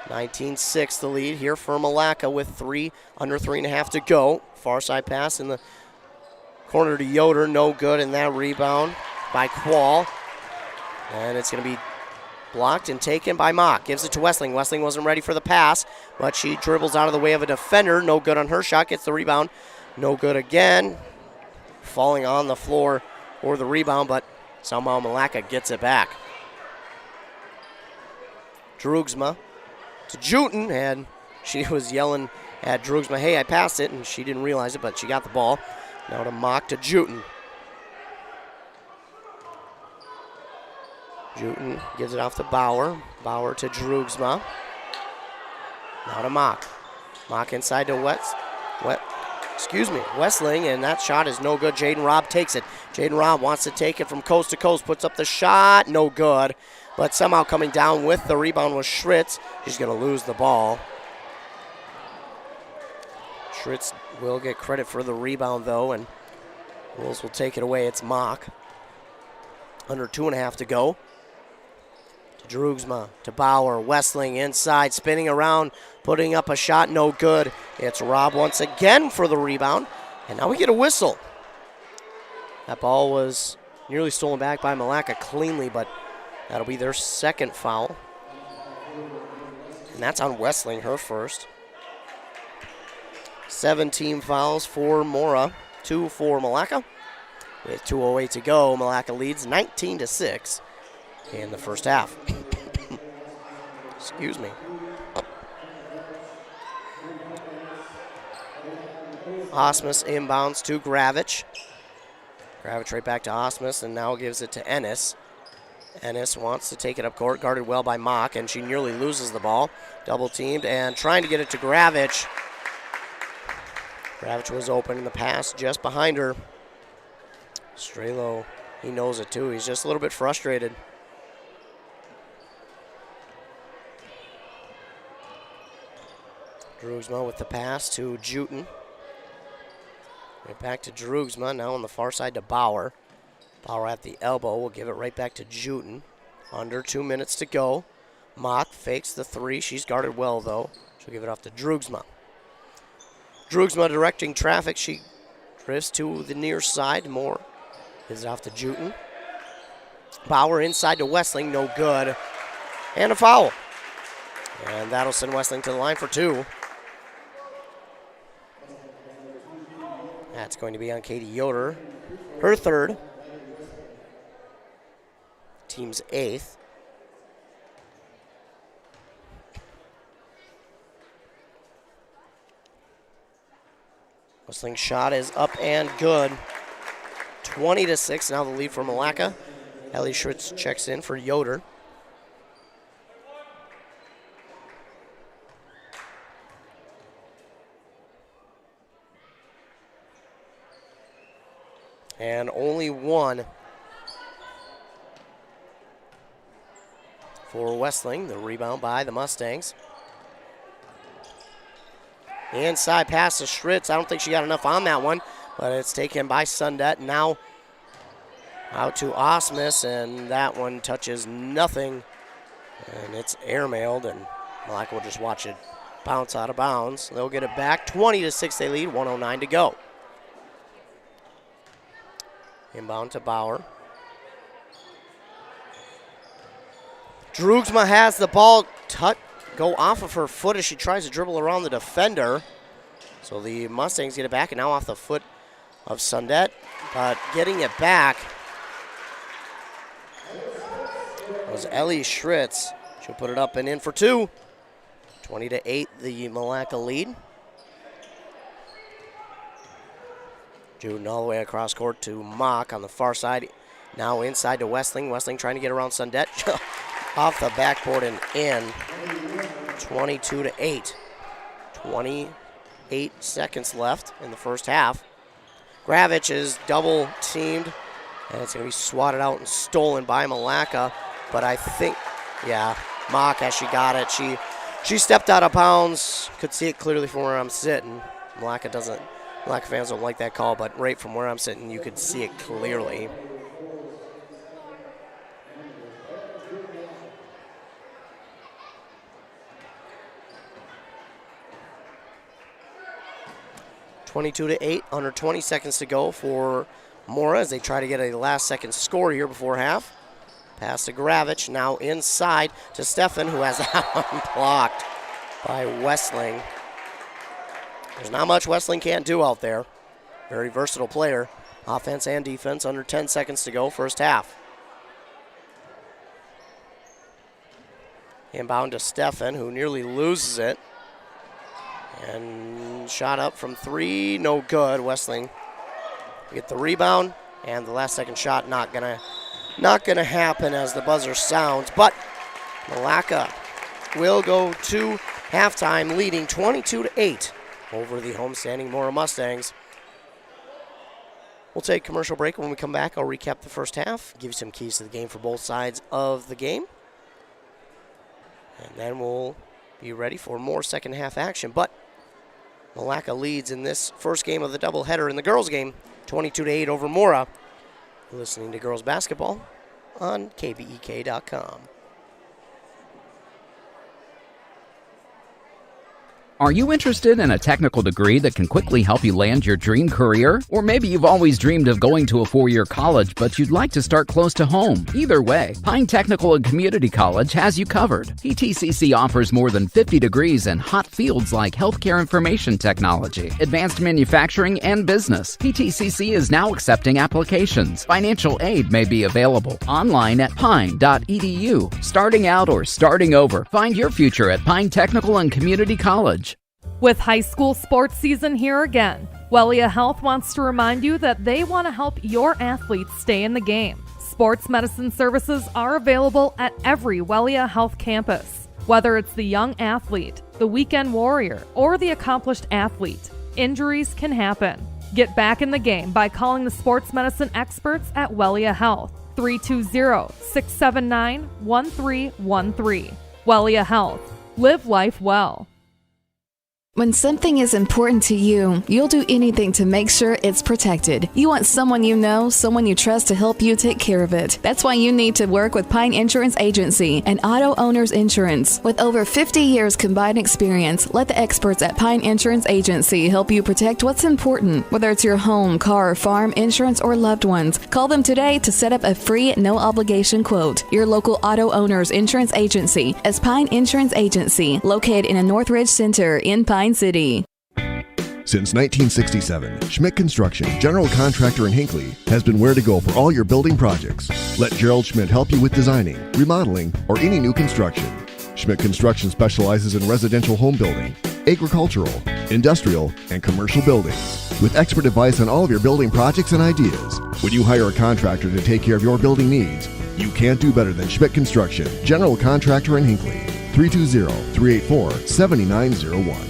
19-6 the lead here for Malacca with under 3.5 to go. Far side pass in the corner to Yoder. No good. And that rebound by Quall. And it's going to be blocked and taken by Mock. Gives it to Westling. Westling wasn't ready for the pass, but she dribbles out of the way of a defender. No good on her shot. Gets the rebound. No good again. Falling on the floor for the rebound, but somehow Malacca gets it back. Drugsma to Juten, and she was yelling at Drugsma, hey, I passed it, and she didn't realize it, but she got the ball. Now to Mock to Juten. Juten gives it off to Bauer. Bauer to Drugsma. Now to Mock. Mock inside to Westling, and that shot is no good. Jaden Robb takes it. Jaden Robb wants to take it from coast to coast, puts up the shot, no good. But somehow coming down with the rebound was Schritz. She's going to lose the ball. Schritz will get credit for the rebound, though, and Wolves will take it away. It's Mock. Under 2.5 to go. To Drugsma, to Bauer. Westling inside, spinning around, putting up a shot, no good. It's Robb once again for the rebound, and now we get a whistle. That ball was nearly stolen back by Malacca cleanly, but that'll be their second foul. And that's on Westling, her first. 17 fouls for Mora, 2 for Malacca. With 2:08 to go, Malacca leads 19-6 in the first half. Excuse me. Osmus inbounds to Gravich. Gravich right back to Osmus, and now gives it to Ennis. Ennis wants to take it up court, guarded well by Mock, and she nearly loses the ball. Double teamed and trying to get it to Gravich. Gravich was open in the pass just behind her. Strelo, he knows it too. He's just a little bit frustrated. Drugsma with the pass to Juten. Right back to Drugsma, now on the far side to Bauer. Bauer at the elbow will give it right back to Juten. Under 2 minutes to go. Mock fakes the three. She's guarded well, though. She'll give it off to Drugsma. Drugsma directing traffic. She drifts to the near side. Moore gives it off to Juten. Bauer inside to Westling. No good. And a foul. And that'll send Westling to the line for two. That's going to be on Katie Yoder. Her third. Team's eighth. Westling's shot is up and good. 20-6, now the lead for Malacca. Ellie Schritz checks in for Yoder. And only one for Westling. The rebound by the Mustangs. The inside pass to Schritz. I don't think she got enough on that one, but it's taken by Sundet. Now out to Osmus, and that one touches nothing. And it's airmailed, and Malacca will just watch it bounce out of bounds. They'll get it back. 20-6 they lead, 1:09 to go. Inbound to Bauer. Drugsma has the ball go off of her foot as she tries to dribble around the defender. So the Mustangs get it back, and now off the foot of Sundet. But getting it back was Ellie Schritz. She'll put it up and in for two. 20-8, the Malacca lead. Juden all the way across court to Mock on the far side. Now inside to Westling. Westling trying to get around Sundet. Off the backboard and in. 22-8. 28 seconds left in the first half. Gravich is double teamed, and it's going to be swatted out and stolen by Malacca. But I think, yeah, Mock, as she got it, she stepped out of bounds. Could see it clearly from where I'm sitting. Malacca fans don't like that call, but right from where I'm sitting, you could see it clearly. (22-8), under 20 seconds to go for Mora as they try to get a last-second score here before half. Pass to Gravich, now inside to Stefan, who has that one blocked by Westling. There's not much Westling can't do out there. Very versatile player, offense and defense, under 10 seconds to go, first half. Inbound to Stefan, who nearly loses it. And shot up from three, no good. Westling get the rebound, and the last second shot not gonna happen as the buzzer sounds. But Malacca will go to halftime, leading 22-8 over the homestanding Mora Mustangs. We'll take a commercial break. When we come back, I'll recap the first half, give you some keys to the game for both sides of the game, and then we'll be ready for more second half action. But Malacca leads in this first game of the doubleheader in the girls' game, 22-8 over Mora. You're listening to girls basketball on KBEK.com. Are you interested in a technical degree that can quickly help you land your dream career? Or maybe you've always dreamed of going to a four-year college, but you'd like to start close to home. Either way, Pine Technical and Community College has you covered. PTCC offers more than 50 degrees in hot fields like healthcare information technology, advanced manufacturing, and business. PTCC is now accepting applications. Financial aid may be available. Online at pine.edu. Starting out or starting over, find your future at Pine Technical and Community College. With high school sports season here again, Wellia Health wants to remind you that they want to help your athletes stay in the game. Sports medicine services are available at every Wellia Health campus. Whether it's the young athlete, the weekend warrior, or the accomplished athlete, injuries can happen. Get back in the game by calling the sports medicine experts at Wellia Health, 320-679-1313. Wellia Health. Live life well. When something is important to you, you'll do anything to make sure it's protected. You want someone you know, someone you trust to help you take care of it. That's why you need to work with Pine Insurance Agency and Auto Owners Insurance. With over 50 years combined experience, let the experts at Pine Insurance Agency help you protect what's important. Whether it's your home, car, farm, insurance, or loved ones, call them today to set up a free, no-obligation quote. Your local Auto Owners Insurance Agency is Pine Insurance Agency, located in a Northridge Center in Pine City. Since 1967, Schmidt Construction, general contractor in Hinckley, has been where to go for all your building projects. Let Gerald Schmidt help you with designing, remodeling, or any new construction. Schmidt Construction specializes in residential home building, agricultural, industrial, and commercial buildings. With expert advice on all of your building projects and ideas, when you hire a contractor to take care of your building needs, you can't do better than Schmidt Construction, general contractor in Hinckley. 320-384-7901.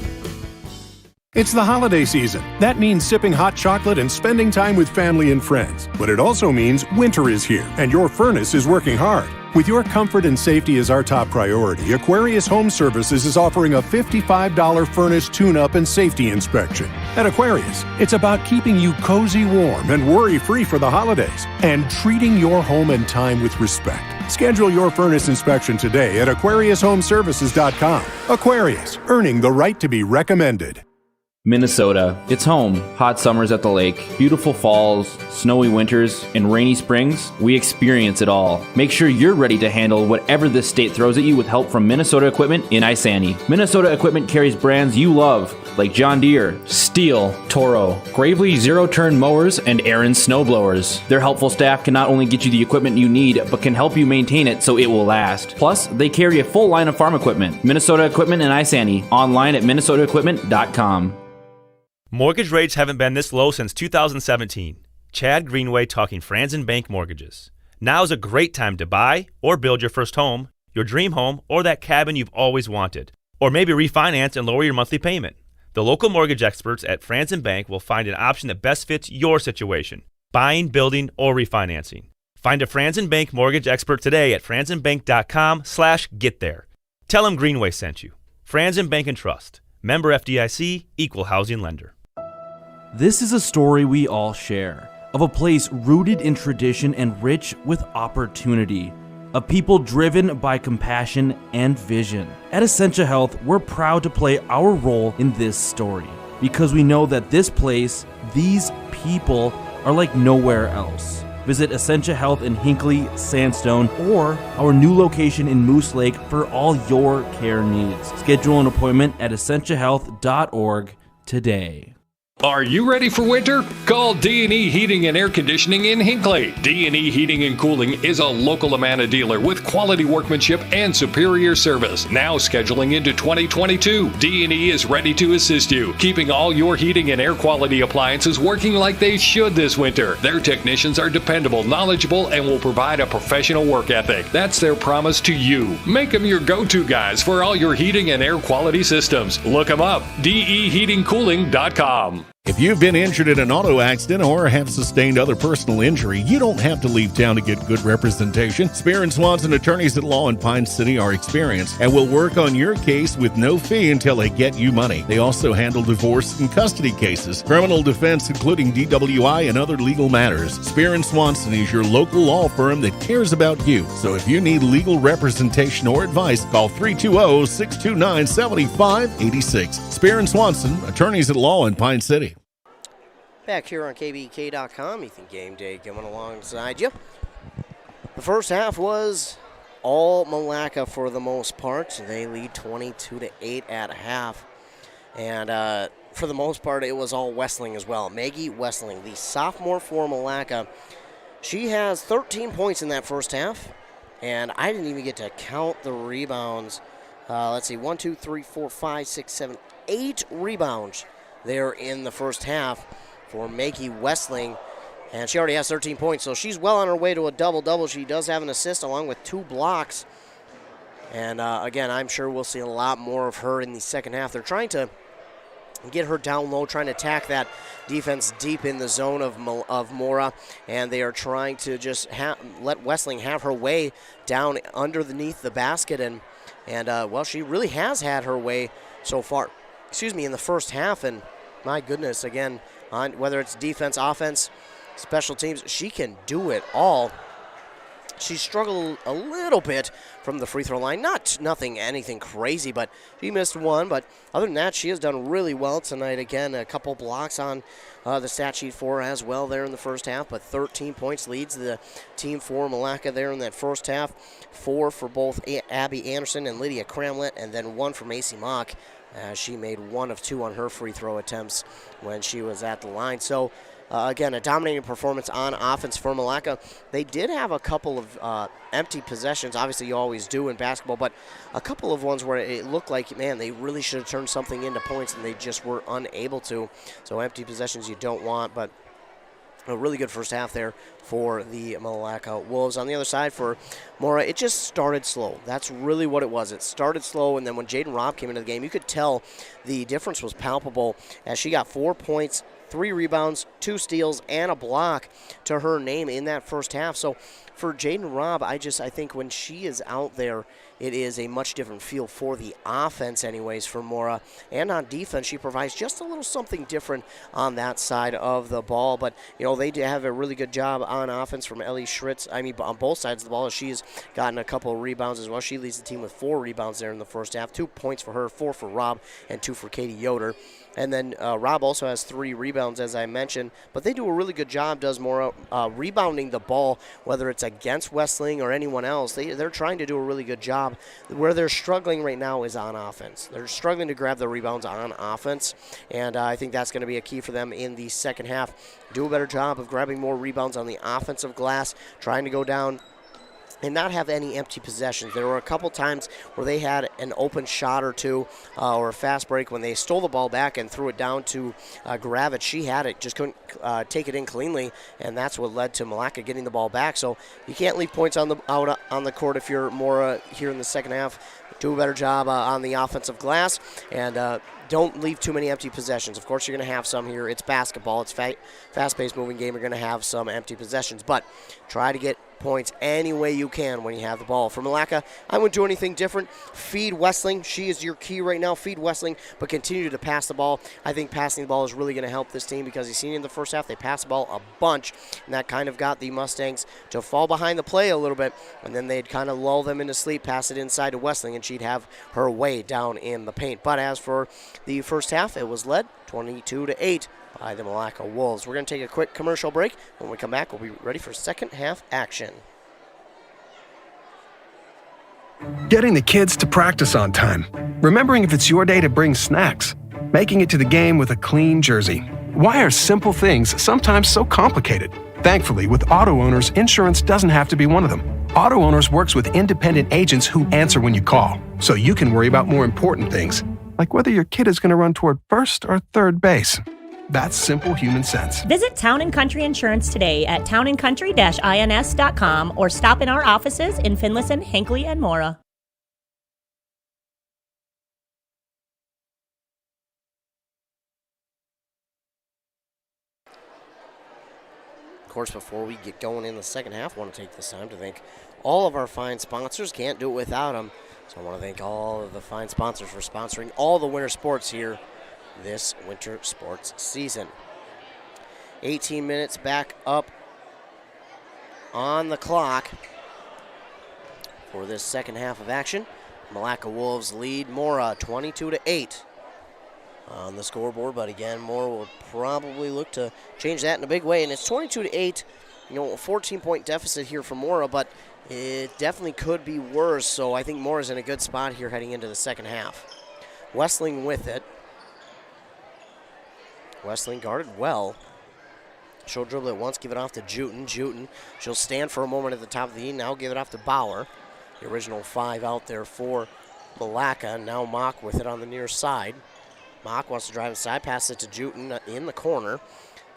It's the holiday season. That means sipping hot chocolate and spending time with family and friends. But it also means winter is here, and your furnace is working hard. With your comfort and safety as our top priority, Aquarius Home Services is offering a $55 furnace tune-up and safety inspection. At Aquarius, it's about keeping you cozy warm and worry-free for the holidays, and treating your home and time with respect. Schedule your furnace inspection today at AquariusHomeservices.com. Aquarius, earning the right to be recommended. Minnesota. It's home. Hot summers at the lake, beautiful falls, snowy winters, and rainy springs. We experience it all. Make sure you're ready to handle whatever this state throws at you with help from Minnesota Equipment in Isani. Minnesota Equipment carries brands you love, like John Deere, Steel, Toro, Gravely zero-turn mowers, and Aaron snowblowers. Their helpful staff can not only get you the equipment you need, but can help you maintain it so it will last. Plus, they carry a full line of farm equipment. Minnesota Equipment in Isani. Online at minnesotaequipment.com. Mortgage rates haven't been this low since 2017. Chad Greenway talking Franzen Bank Mortgages. Now is a great time to buy or build your first home, your dream home, or that cabin you've always wanted. Or maybe refinance and lower your monthly payment. The local mortgage experts at Franzen Bank will find an option that best fits your situation, buying, building, or refinancing. Find a Franzen Bank mortgage expert today at franzenbank.com/getthere. Tell them Greenway sent you. Franzen Bank and Trust. Member FDIC, Equal Housing Lender. This is a story we all share, of a place rooted in tradition and rich with opportunity, of people driven by compassion and vision. At Essentia Health, we're proud to play our role in this story, because we know that this place, these people, are like nowhere else. Visit Essentia Health in Hinckley, Sandstone, or our new location in Moose Lake for all your care needs. Schedule an appointment at essentiahealth.org today. Are you ready for winter? Call D&E Heating and Air Conditioning in Hinckley. D&E Heating and Cooling is a local Amana dealer with quality workmanship and superior service. Now scheduling into 2022, D&E is ready to assist you, keeping all your heating and air quality appliances working like they should this winter. Their technicians are dependable, knowledgeable, and will provide a professional work ethic. That's their promise to you. Make them your go-to guys for all your heating and air quality systems. Look them up, deheatingcooling.com. If you've been injured in an auto accident or have sustained other personal injury, you don't have to leave town to get good representation. Spear & Swanson attorneys at law in Pine City are experienced and will work on your case with no fee until they get you money. They also handle divorce and custody cases, criminal defense, including DWI and other legal matters. Spear & Swanson is your local law firm that cares about you. So if you need legal representation or advice, call 320-629-7586. Spear & Swanson, attorneys at law in Pine City. Back here on KBEK.com, Ethan Game Day coming alongside you. The first half was all Malacca for the most part. They lead 22-8 at half. And for the most part, it was all Wessling as well. Maggie Wessling, the sophomore for Malacca, she has 13 points in that first half. And I didn't even get to count the rebounds. Let's see, 1, 2, 3, 4, 5, 6, 7, 8 rebounds there in the first half for Maggie Wessling, and she already has 13 points, so she's well on her way to a double-double. She does have an assist along with 2 blocks, and again, I'm sure we'll see a lot more of her in the second half. They're trying to get her down low, trying to attack that defense deep in the zone of Mora, and they are trying to just let Wessling have her way down underneath the basket, and well, she really has had her way so far. in the first half, and my goodness, again, on whether it's defense, offense, special teams, she can do it all. She struggled a little bit from the free throw line. Anything crazy, but she missed one. But other than that, she has done really well tonight. Again, a couple blocks on the stat sheet for her as well there in the first half. But 13 points leads the team for Malacca there in that first half. 4 for both Abby Anderson and Lydia Cramlett, and then 1 for Macy Mock. She made 1 of 2 on her free throw attempts when she was at the line. So, again, a dominating performance on offense for Malacca. They did have a couple of empty possessions. Obviously, you always do in basketball, but a couple of ones where it looked like, man, they really should have turned something into points, and they just were unable to. So empty possessions you don't want, but a really good first half there for the Malacca Wolves. On the other side for Mora, it just started slow. That's really what it was. It started slow, and then when Jaden Robb came into the game, you could tell the difference was palpable as she got 4 points, 3 rebounds, 2 steals, and a block to her name in that first half. So for Jaden Robb, I think when she is out there, it is a much different feel for the offense anyways for Mora. And on defense, she provides just a little something different on that side of the ball. But, they do have a really good job on offense from Ellie Schritz. On both sides of the ball, as she's gotten a couple of rebounds as well. She leads the team with 4 rebounds there in the first half. 2 points for her, 4 for Robb, and 2 for Katie Yoder. And then Robb also has 3 rebounds, as I mentioned. But they do a really good job, does Mora, rebounding the ball, whether it's against Westling or anyone else. They're trying to do a really good job. Where they're struggling right now is on offense. They're struggling to grab the rebounds on offense, and I think that's going to be a key for them in the second half. Do a better job of grabbing more rebounds on the offensive glass, trying to go down and not have any empty possessions. There were a couple times where they had an open shot or two or a fast break when they stole the ball back and threw it down to Gravett. She had it, just couldn't take it in cleanly, and that's what led to Malacca getting the ball back. So you can't leave points out on the court if you're Mora here in the second half. Do a better job on the offensive glass, and don't leave too many empty possessions. Of course, you're going to have some here. It's basketball. It's fast-paced moving game. You're going to have some empty possessions, but try to get points any way you can when you have the ball. For Malacca, I wouldn't do anything different. Feed Westling. She is your key right now. Feed Westling, but continue to pass the ball. I think passing the ball is really going to help this team because you've seen in the first half they passed the ball a bunch, and that kind of got the Mustangs to fall behind the play a little bit, and then they'd kind of lull them into sleep, pass it inside to Westling, and she'd have her way down in the paint. But as for the first half, it was led 22-8 by the Malacca Wolves. We're going to take a quick commercial break. When we come back, we'll be ready for second half action. Getting the kids to practice on time. Remembering if it's your day to bring snacks. Making it to the game with a clean jersey. Why are simple things sometimes so complicated? Thankfully, with auto owners, insurance doesn't have to be one of them. Auto Owners works with independent agents who answer when you call, so you can worry about more important things, like whether your kid is going to run toward first or third base. That's simple human sense. Visit Town & Country Insurance today at townandcountry-ins.com or stop in our offices in Finlayson, Hinckley, and Mora. Of course, before we get going in the second half, I want to take this time to thank all of our fine sponsors. Can't do it without them. So I want to thank all of the fine sponsors for sponsoring all the winter sports here this winter sports season. 18 minutes back up on the clock for this second half of action. Malacca Wolves lead Mora 22-8 on the scoreboard, but again, Mora will probably look to change that in a big way, and it's 22-8. A 14-point deficit here for Mora, but it definitely could be worse, so I think Mora's in a good spot here heading into the second half. Westling with it. Westling guarded well. She'll dribble it once, give it off to Juten. Juten, she'll stand for a moment at the top of the key, now give it off to Bauer. The original 5 out there for Malacca. Now Mock with it on the near side. Mock wants to drive inside, pass it to Juten in the corner.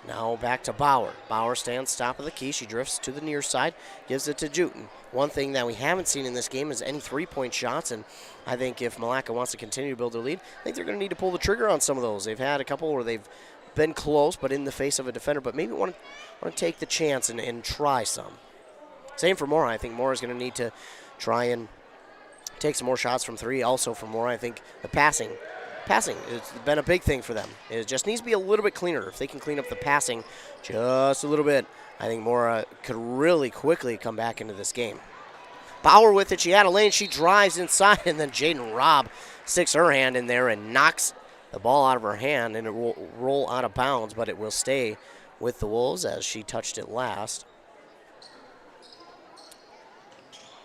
Now back to Bauer. Bauer stands top of the key. She drifts to the near side, gives it to Juten. One thing that we haven't seen in this game is any three-point shots, and I think if Malacca wants to continue to build their lead, I think they're going to need to pull the trigger on some of those. They've had a couple where they've been close, but in the face of a defender, but maybe want to take the chance and try some. Same for Mora. I think Mora's going to need to try and take some more shots from three. Also for Mora, I think the passing Passing, it's been a big thing for them. It just needs to be a little bit cleaner. If they can clean up the passing just a little bit, I think Mora could really quickly come back into this game. Bauer with it. She had a lane. She drives inside, and then Jaden Robb sticks her hand in there and knocks the ball out of her hand, and it will roll out of bounds, but it will stay with the Wolves as she touched it last.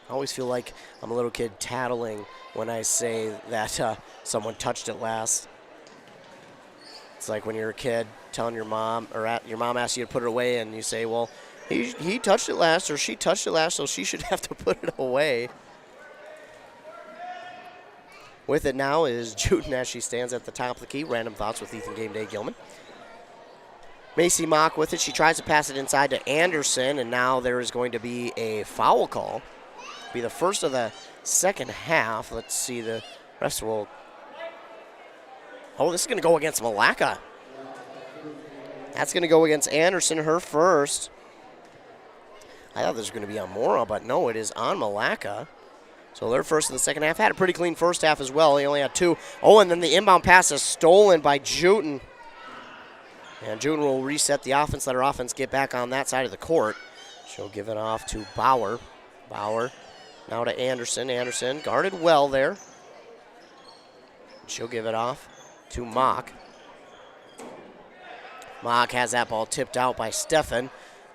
I always feel like I'm a little kid tattling when I say that someone touched it last. It's like when you're a kid telling your mom, or your mom asks you to put it away, and you say, well, he touched it last, or she touched it last, so she should have to put it away. With it now is Juden as she stands at the top of the key. Random Thoughts with Ethan Game Day Gilman. Macy Mock with it. She tries to pass it inside to Anderson, and now there is going to be a foul call. Be the first of the second half. Let's see, the refs will. Oh, this is going to go against Malacca. That's going to go against Anderson, her first. I thought this was going to be on Mora, but no, it is on Malacca. So their first of the second half. Had a pretty clean first half as well. He only had 2. Oh, and then the inbound pass is stolen by Juden. And Juden will reset the offense, let her offense get back on that side of the court. She'll give it off to Bauer. Bauer now to Anderson. Anderson guarded well there. She'll give it off to Mock. Mock has that ball tipped out by Steffen,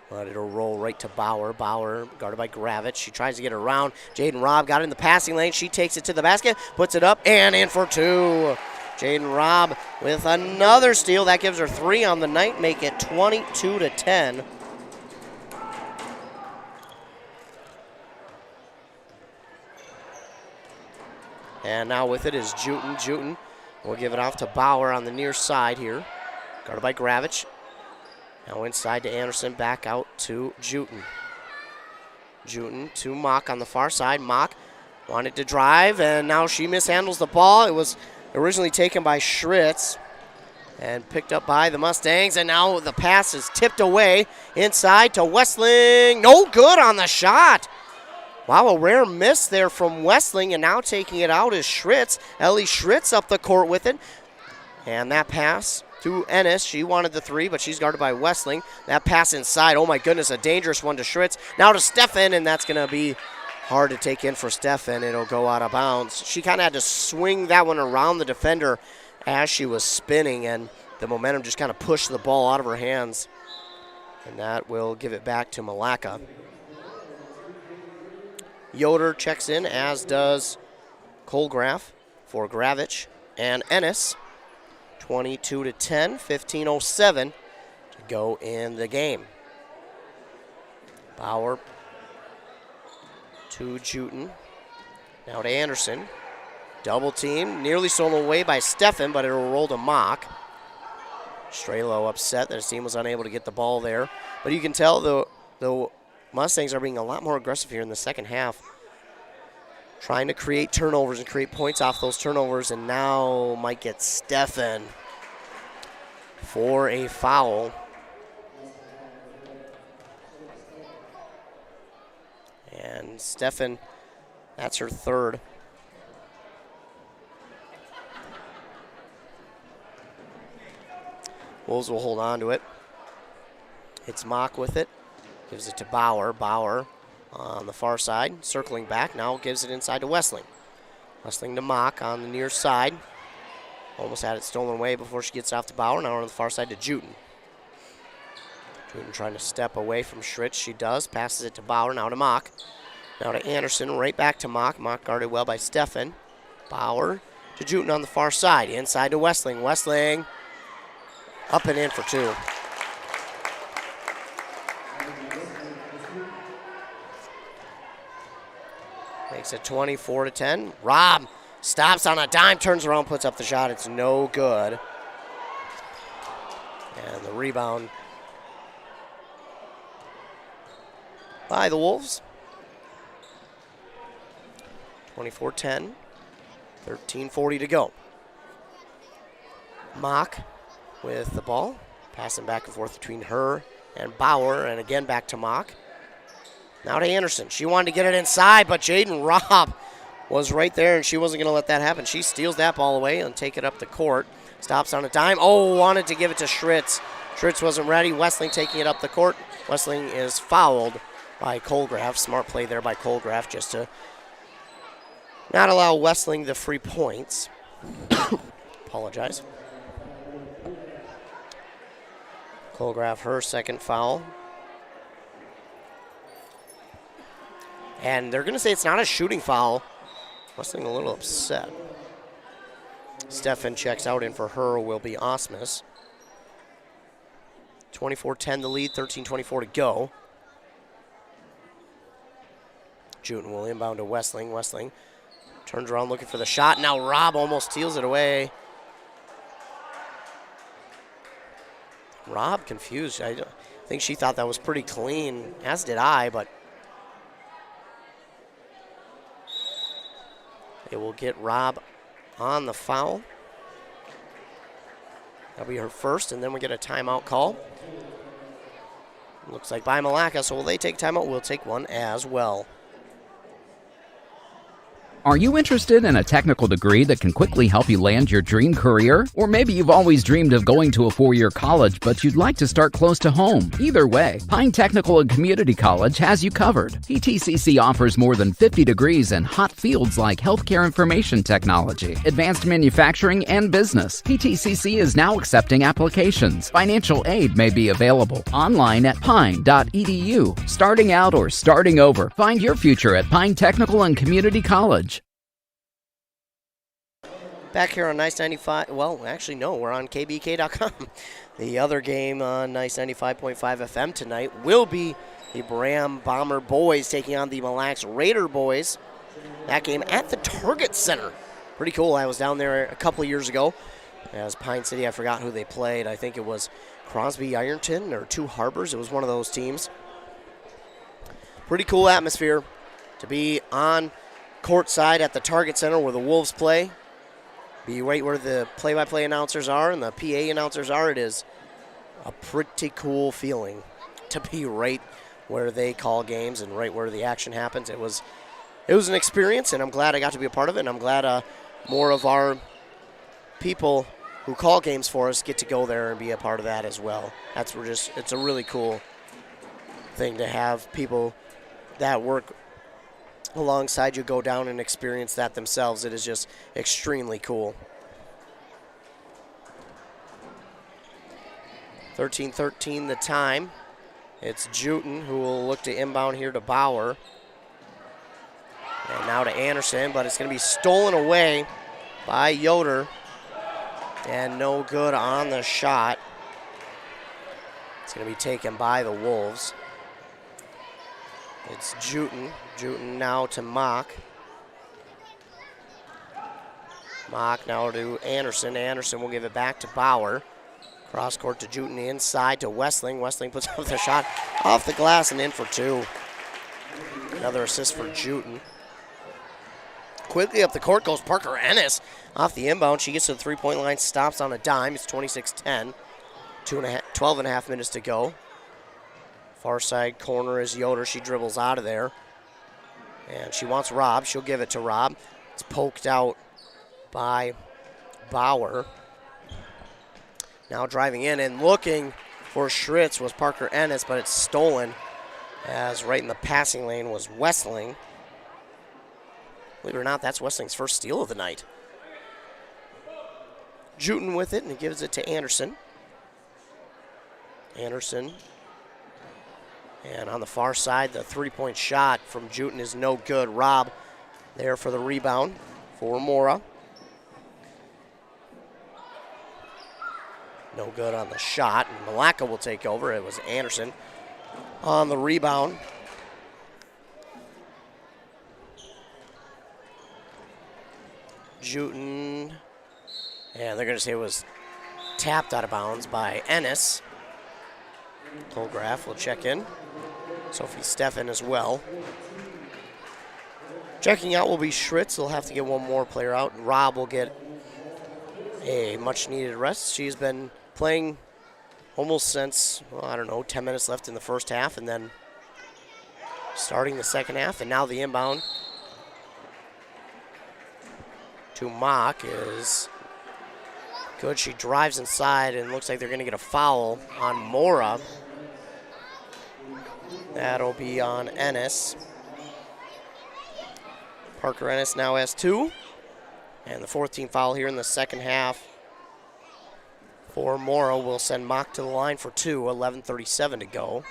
but it'll roll right to Bauer. Bauer guarded by Gravitz. She tries to get it around. Jaden Robb got it in the passing lane. She takes it to the basket, puts it up, and in for 2. Jaden Robb with another steal. That gives her 3 on the night, make it 22-10. And now with it is Juden. Juden will give it off to Bauer on the near side here. Guarded by Gravitz. Now inside to Anderson, back out to Juden. Juden to Mock on the far side. Mock wanted to drive, and now she mishandles the ball. It was originally taken by Schritz and picked up by the Mustangs, and now the pass is tipped away inside to Westling. No good on the shot. Wow, a rare miss there from Westling, and now taking it out is Schritz. Ellie Schritz up the court with it. And that pass to Ennis. She wanted the 3, but she's guarded by Westling. That pass inside, oh my goodness, a dangerous one to Schritz. Now to Steffen, and that's going to be hard to take in for Steffen. It'll go out of bounds. She kind of had to swing that one around the defender as she was spinning, and the momentum just kind of pushed the ball out of her hands. And that will give it back to Malacca. Yoder checks in, as does Colgraf for Gravitz and Ennis. 22-10, 15:07 to go in the game. Bauer to Juden. Now to Anderson. Double team, nearly stolen away by Steffen, but it'll roll to Mock. Strelo upset that his team was unable to get the ball there. But you can tell the Mustangs are being a lot more aggressive here in the second half, trying to create turnovers and create points off those turnovers, and now might get Steffen for a foul. And Steffen, that's her 3rd. Wolves will hold on to it. It's Mock with it. Gives it to Bauer. Bauer on the far side, circling back. Now gives it inside to Westling. Westling to Mock on the near side. Almost had it stolen away before she gets off to Bauer. Now on the far side to Juden. Juden trying to step away from Schritz. She does. Passes it to Bauer. Now to Mock. Now to Anderson. Right back to Mock. Mock guarded well by Steffen. Bauer to Juden on the far side. Inside to Westling. Westling up and in for 2. Makes it 24-10. Robb stops on a dime, turns around, puts up the shot. It's no good. And the rebound by the Wolves. 24-10. 13:40 to go. Mock with the ball. Passing back and forth between her and Bauer, and again back to Mock. Now to Anderson. She wanted to get it inside, but Jaden Robb was right there, and she wasn't going to let that happen. She steals that ball away and take it up the court. Stops on a dime. Oh, wanted to give it to Schritz. Schritz wasn't ready. Westling taking it up the court. Westling is fouled by Colgraf. Smart play there by Colgraf just to not allow Westling the free points. Apologize. Colgraf, her second foul. And they're going to say it's not a shooting foul. Westling a little upset. Stefan checks out, in for her will be Osmus. 24-10 the lead, 13:24 to go. Juten will inbound to Westling. Westling turns around looking for the shot. Now Robb almost steals it away. Robb confused. I think she thought that was pretty clean, as did I, but they will get Robb on the foul. That'll be her first, and then we get a timeout call. Looks like by Malacca, so will they take timeout? We'll take one as well. Are you interested in a technical degree that can quickly help you land your dream career? Or maybe you've always dreamed of going to a 4-year college, but you'd like to start close to home. Either way, Pine Technical and Community College has you covered. PTCC offers more than 50 degrees in hot fields like healthcare information technology, advanced manufacturing, and business. PTCC is now accepting applications. Financial aid may be available. Online at pine.edu. Starting out or starting over, find your future at Pine Technical and Community College. Back here on Nice 95, well, actually, no, we're on kbk.com. The other game on Nice 95.5 FM tonight will be the Bram Bomber boys taking on the Mille Lacs Raider boys. That game at the Target Center. Pretty cool. I was down there a couple of years ago. As Pine City, I forgot who they played. I think it was Crosby Ironton or Two Harbors. It was one of those teams. Pretty cool atmosphere to be on courtside at the Target Center where the Wolves play. Be right where the play-by-play announcers are and the PA announcers are. It is a pretty cool feeling to be right where they call games and right where the action happens. It was an experience, and I'm glad I got to be a part of it, and I'm glad more of our people who call games for us get to go there and be a part of that as well. It's a really cool thing to have people that work alongside you go down and experience that themselves. It is just extremely cool. 13:13 the time. It's Juten who will look to inbound here to Bauer. And now to Anderson, but it's going to be stolen away by Yoder. And no good on the shot. It's going to be taken by the Wolves. It's Juten. Juten now to Mock. Mock now to Anderson. Anderson will give it back to Bauer. Cross court to Juten, inside to Westling. Westling puts up the shot off the glass and in for two. Another assist for Juten. Quickly up the court goes Parker Ennis off the inbound. She gets to the three-point line, stops on a dime. It's 26-10. 12 and a half minutes to go. Far side corner is Yoder. She dribbles out of there. And she wants Robb. She'll give it to Robb. It's poked out by Bauer. Now driving in and looking for Schritz was Parker Ennis, but it's stolen as right in the passing lane was Westling. Believe it or not, that's Westling's first steal of the night. Juten with it, and he gives it to Anderson. Anderson. And on the far side, the three-point shot from Juten is no good. Robb there for the rebound for Mora. No good on the shot. And Malacca will take over. It was Anderson on the rebound. Juten. And they're going to say it was tapped out of bounds by Ennis. Colgraf will check in. Sophie Stefan as well. Checking out will be Schritz. They'll have to get one more player out. Robb will get a much-needed rest. She's been playing almost since, 10 minutes left in the first half, and then starting the second half, and now the inbound to Mock is good. She drives inside and looks like they're going to get a foul on Mora. That'll be on Ennis. Parker Ennis now has 2. And the 14th foul here in the second half for Mora will send Mock to the line for 2, 11:37 to go.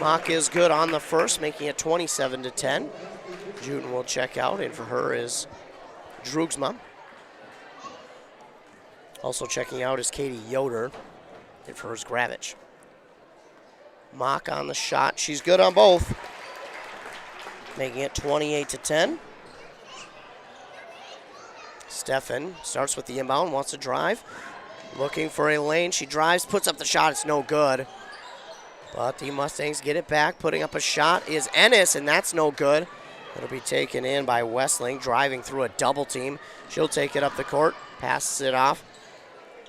Mock is good on the first, making it 27-10. Juden will check out, and for her is Drugsma. Also checking out is Katie Yoder, and for her is Gravich. Mock on the shot. She's good on both, making it 28-10. Steffen starts with the inbound, wants to drive. Looking for a lane. She drives, puts up the shot. It's no good. But the Mustangs get it back. Putting up a shot is Ennis, and that's no good. It'll be taken in by Westling, driving through a double team. She'll take it up the court, passes it off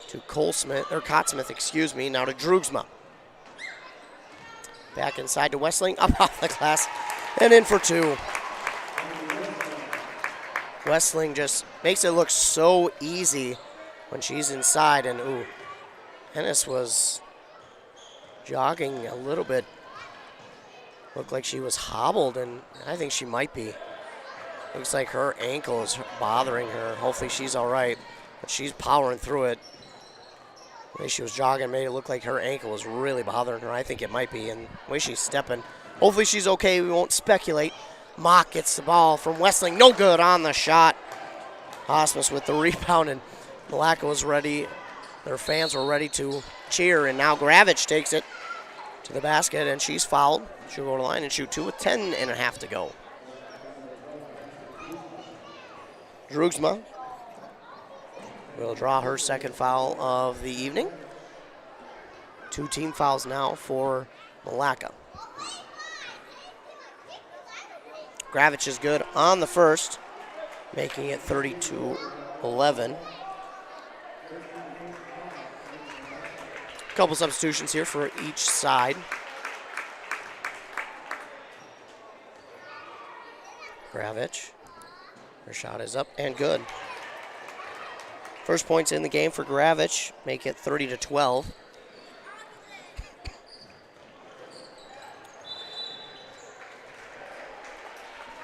to Cotsmith, excuse me, now to Drugsma. Back inside to Westling, up off the glass, and in for 2. Westling just makes it look so easy when she's inside, and ooh, Ennis was jogging a little bit. Looked like she was hobbled, and I think she might be. Looks like her ankle is bothering her. Hopefully she's all right, but she's powering through it. The way she was jogging made it look like her ankle was really bothering her. I think it might be, and the way she's stepping. Hopefully she's okay. We won't speculate. Mock gets the ball from Westling. No good on the shot. Osmus with the rebound, and Malacca was ready. Their fans were ready to cheer, and now Gravich takes it to the basket, and she's fouled. She'll go to the line and shoot 2 with 10.5 to go. Drugsma will draw her second foul of the evening. 2 team fouls now for Malacca. Gravich is good on the first, making it 32-11. Couple substitutions here for each side. Gravich, her shot is up and good. First points in the game for Gravich, make it 30-12.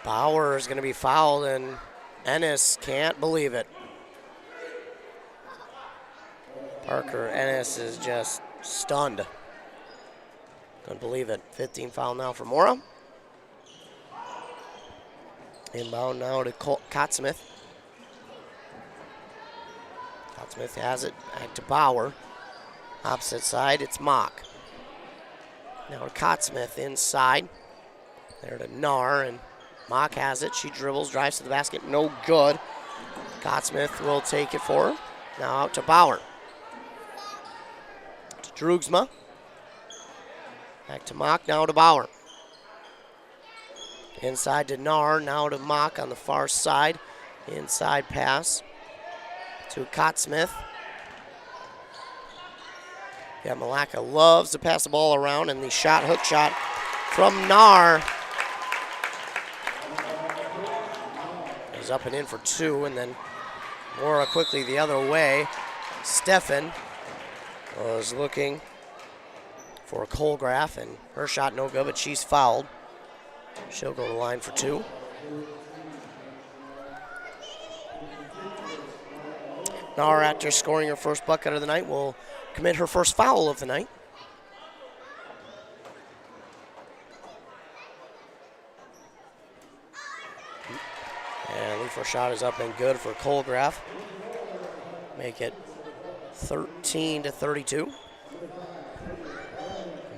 Bauer is going to be fouled, and Ennis can't believe it. Parker Ennis is just stunned. Couldn't believe it. 15 foul now for Mora. Inbound now to Cotsmith. Cotsmith has it back to Bauer. Opposite side, it's Mock. Now to Cotsmith inside. There to Nar, and Mock has it. She dribbles, drives to the basket. No good. Cotsmith will take it for her. Now out to Bauer. To Drugsma. Back to Mock, now to Bauer. Inside to Nar, now to Mock on the far side. Inside pass to Cotsmith. Yeah, Malacca loves to pass the ball around, and the hook shot from Nar is up and in for 2, and then Mora quickly the other way. Steffen was looking for Colgraf, and her shot no good, but she's fouled. She'll go to the line for 2. Nar, after scoring her first bucket of the night, will commit her first foul of the night. And the first shot is up and good for Colgraf. Make it 13-32.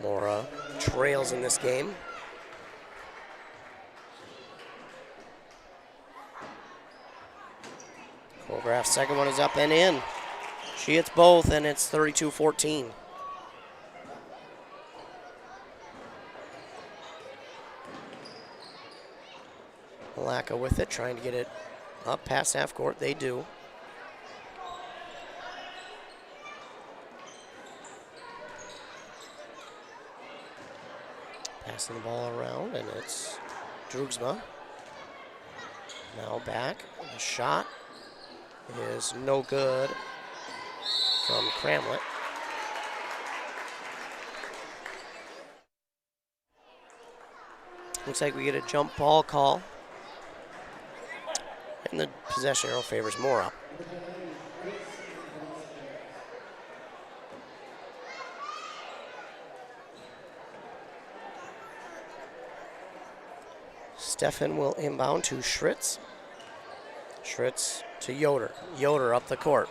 Mora trails in this game. Colgraf's second one is up and in. She hits both, and it's 32-14. Malacca with it, trying to get it up past half court. They do. Passing the ball around, and it's Drugsma. Now back. The shot is no good from Cramlett. Looks like we get a jump ball call. And the possession arrow favors Mora. Stefan will inbound to Schritz. Schritz to Yoder. Yoder up the court.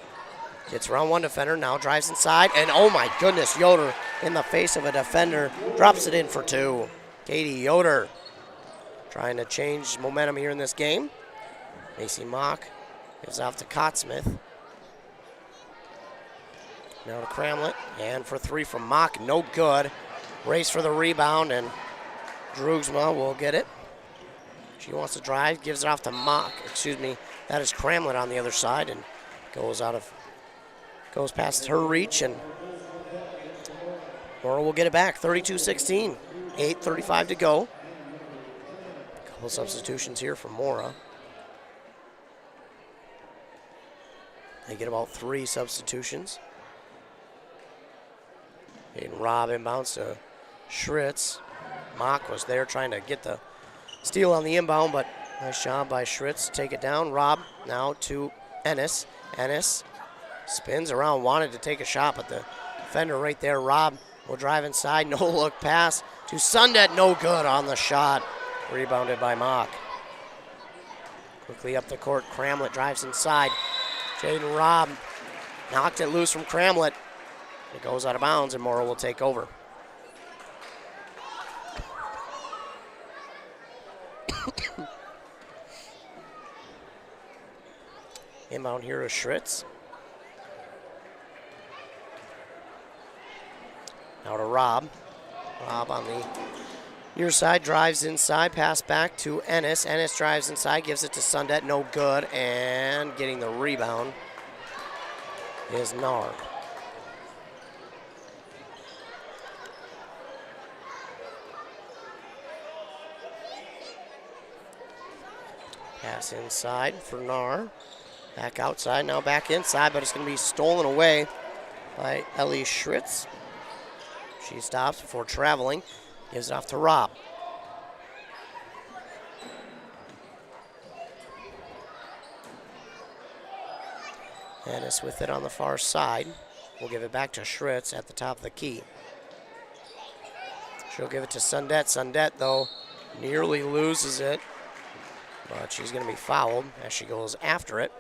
Gets around one defender, now drives inside, and oh my goodness, Yoder in the face of a defender, drops it in for two. Katie Yoder trying to change momentum here in this game. Macy Mock gives off to Cottsmith. Now to Cramlett, and for three from Mock, no good. Race for the rebound, and Droogsma will get it. She wants to drive, gives it off to Mock. Excuse me, that is Cramlett on the other side, and goes past her reach, and Mora will get it back. 32-16, 8:35 to go. Couple substitutions here for Mora. They get about 3 substitutions. And Rob inbounds to Schritz. Mock was there trying to get the steal on the inbound, but nice job by Schritz to take it down. Rob now to Ennis. Ennis spins around, wanted to take a shot, but the defender right there, Rob, will drive inside. No look pass to Sundet, no good on the shot. Rebounded by Mock. Quickly up the court, Cramlett drives inside. Jaden Robb knocked it loose from Cramlett. It goes out of bounds, and Mora will take over. Inbound here is Schritz. Now to Rob. Rob on the near side, drives inside, pass back to Ennis. Ennis drives inside, gives it to Sundet, no good, and getting the rebound is Nard. Pass inside for Nar. Back outside, now back inside, but it's going to be stolen away by Ellie Schritz. She stops before traveling, gives it off to Rob. Ennis with it on the far side. We'll give it back to Schritz at the top of the key. She'll give it to Sundet. Sundet, though, nearly loses it, but she's going to be fouled as she goes after it.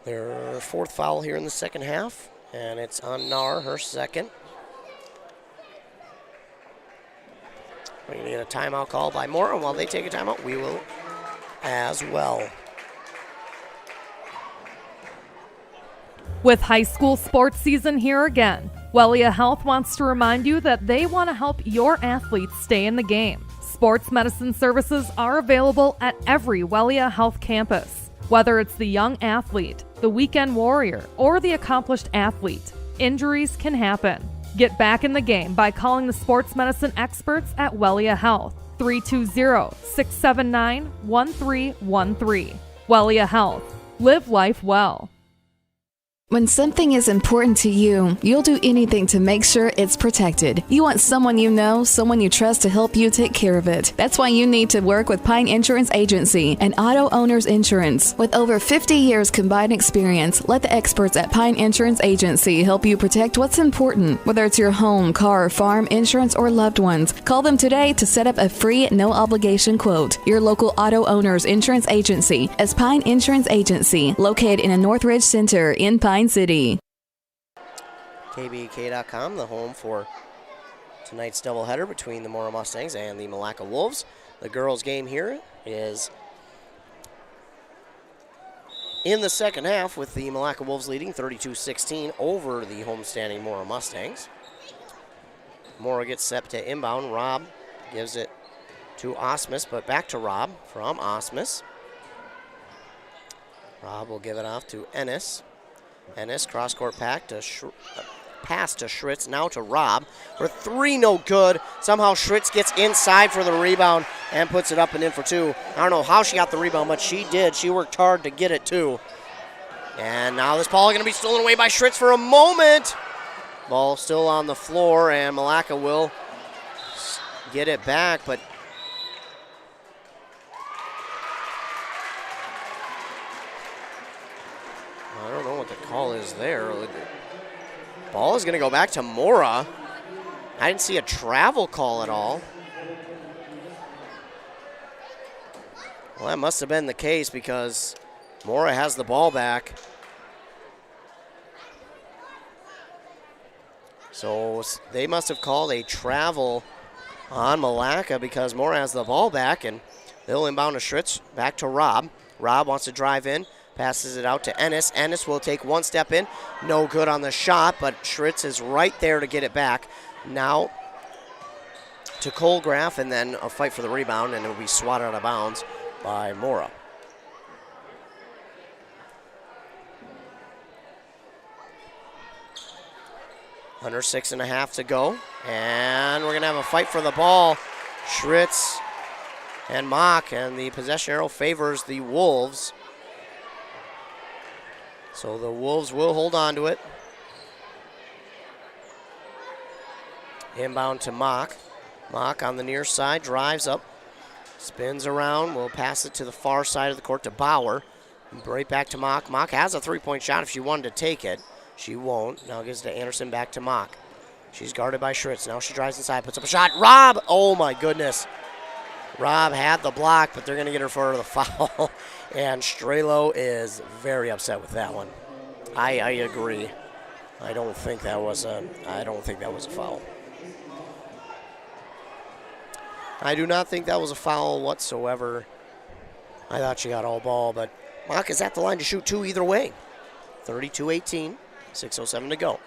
Their 4th foul here in the second half, and it's on Nar, her second. We're going to get a timeout call by Mora, and while they take a timeout, we will as well. With high school sports season here again, Wellia Health wants to remind you that they want to help your athletes stay in the game. Sports medicine services are available at every Wellia Health campus. Whether it's the young athlete, the weekend warrior, or the accomplished athlete, injuries can happen. Get back in the game by calling the sports medicine experts at Wellia Health, 320-679-1313. Wellia Health. Live life well. When something is important to you, you'll do anything to make sure it's protected. You want someone you know, someone you trust to help you take care of it. That's why you need to work with Pine Insurance Agency and Auto Owners Insurance. With over 50 years combined experience, let the experts at Pine Insurance Agency help you protect what's important, whether it's your home, car, farm, insurance, or loved ones. Call them today to set up a free, no-obligation quote. Your local Auto Owners Insurance Agency is Pine Insurance Agency, located in a Northridge Center in Pine City. KBEK.com, the home for tonight's doubleheader between the Mora Mustangs and the Malacca Wolves. The girls' game here is in the second half with the Malacca Wolves leading 32-16 over the homestanding Mora Mustangs. Mora gets set to inbound. Rob gives it to Osmus, but back to Rob from Osmus. Rob will give it off to Ennis. Ennis, cross-court pack to pass to Schritz, now to Robb. For 3, no good. Somehow Schritz gets inside for the rebound and puts it up and in for 2. I don't know how she got the rebound, but she did. She worked hard to get it too. And now this ball is going to be stolen away by Schritz for a moment. Ball still on the floor, and Malacca will get it back, but I don't know what the call is there. Ball is going to go back to Mora. I didn't see a travel call at all. Well, that must have been the case because Mora has the ball back. So they must have called a travel on Malacca because Mora has the ball back, and they'll inbound to Schritz, back to Robb. Robb wants to drive in, passes it out to Ennis. Ennis will take one step in. No good on the shot, but Schritz is right there to get it back. Now to Colgraf, and then a fight for the rebound, and it will be swatted out of bounds by Mora. Under 6.5 to go, and we're going to have a fight for the ball. Schritz and Mock, and the possession arrow favors the Wolves. So the Wolves will hold on to it. Inbound to Mock. Mock on the near side, drives up, spins around, will pass it to the far side of the court to Bauer. Right back to Mock. Mock has a three-point shot if she wanted to take it. She won't. Now gives it to Anderson, back to Mock. She's guarded by Schritz. Now she drives inside, puts up a shot. Robb! Oh my goodness. Robb had the block, but they're going to get her for the foul. And Strelo is very upset with that one. I agree. I don't think that was a foul. I do not think that was a foul whatsoever. I thought she got all ball, but Mock is at the line to shoot 2 either way. 32-18. 6:07 to go.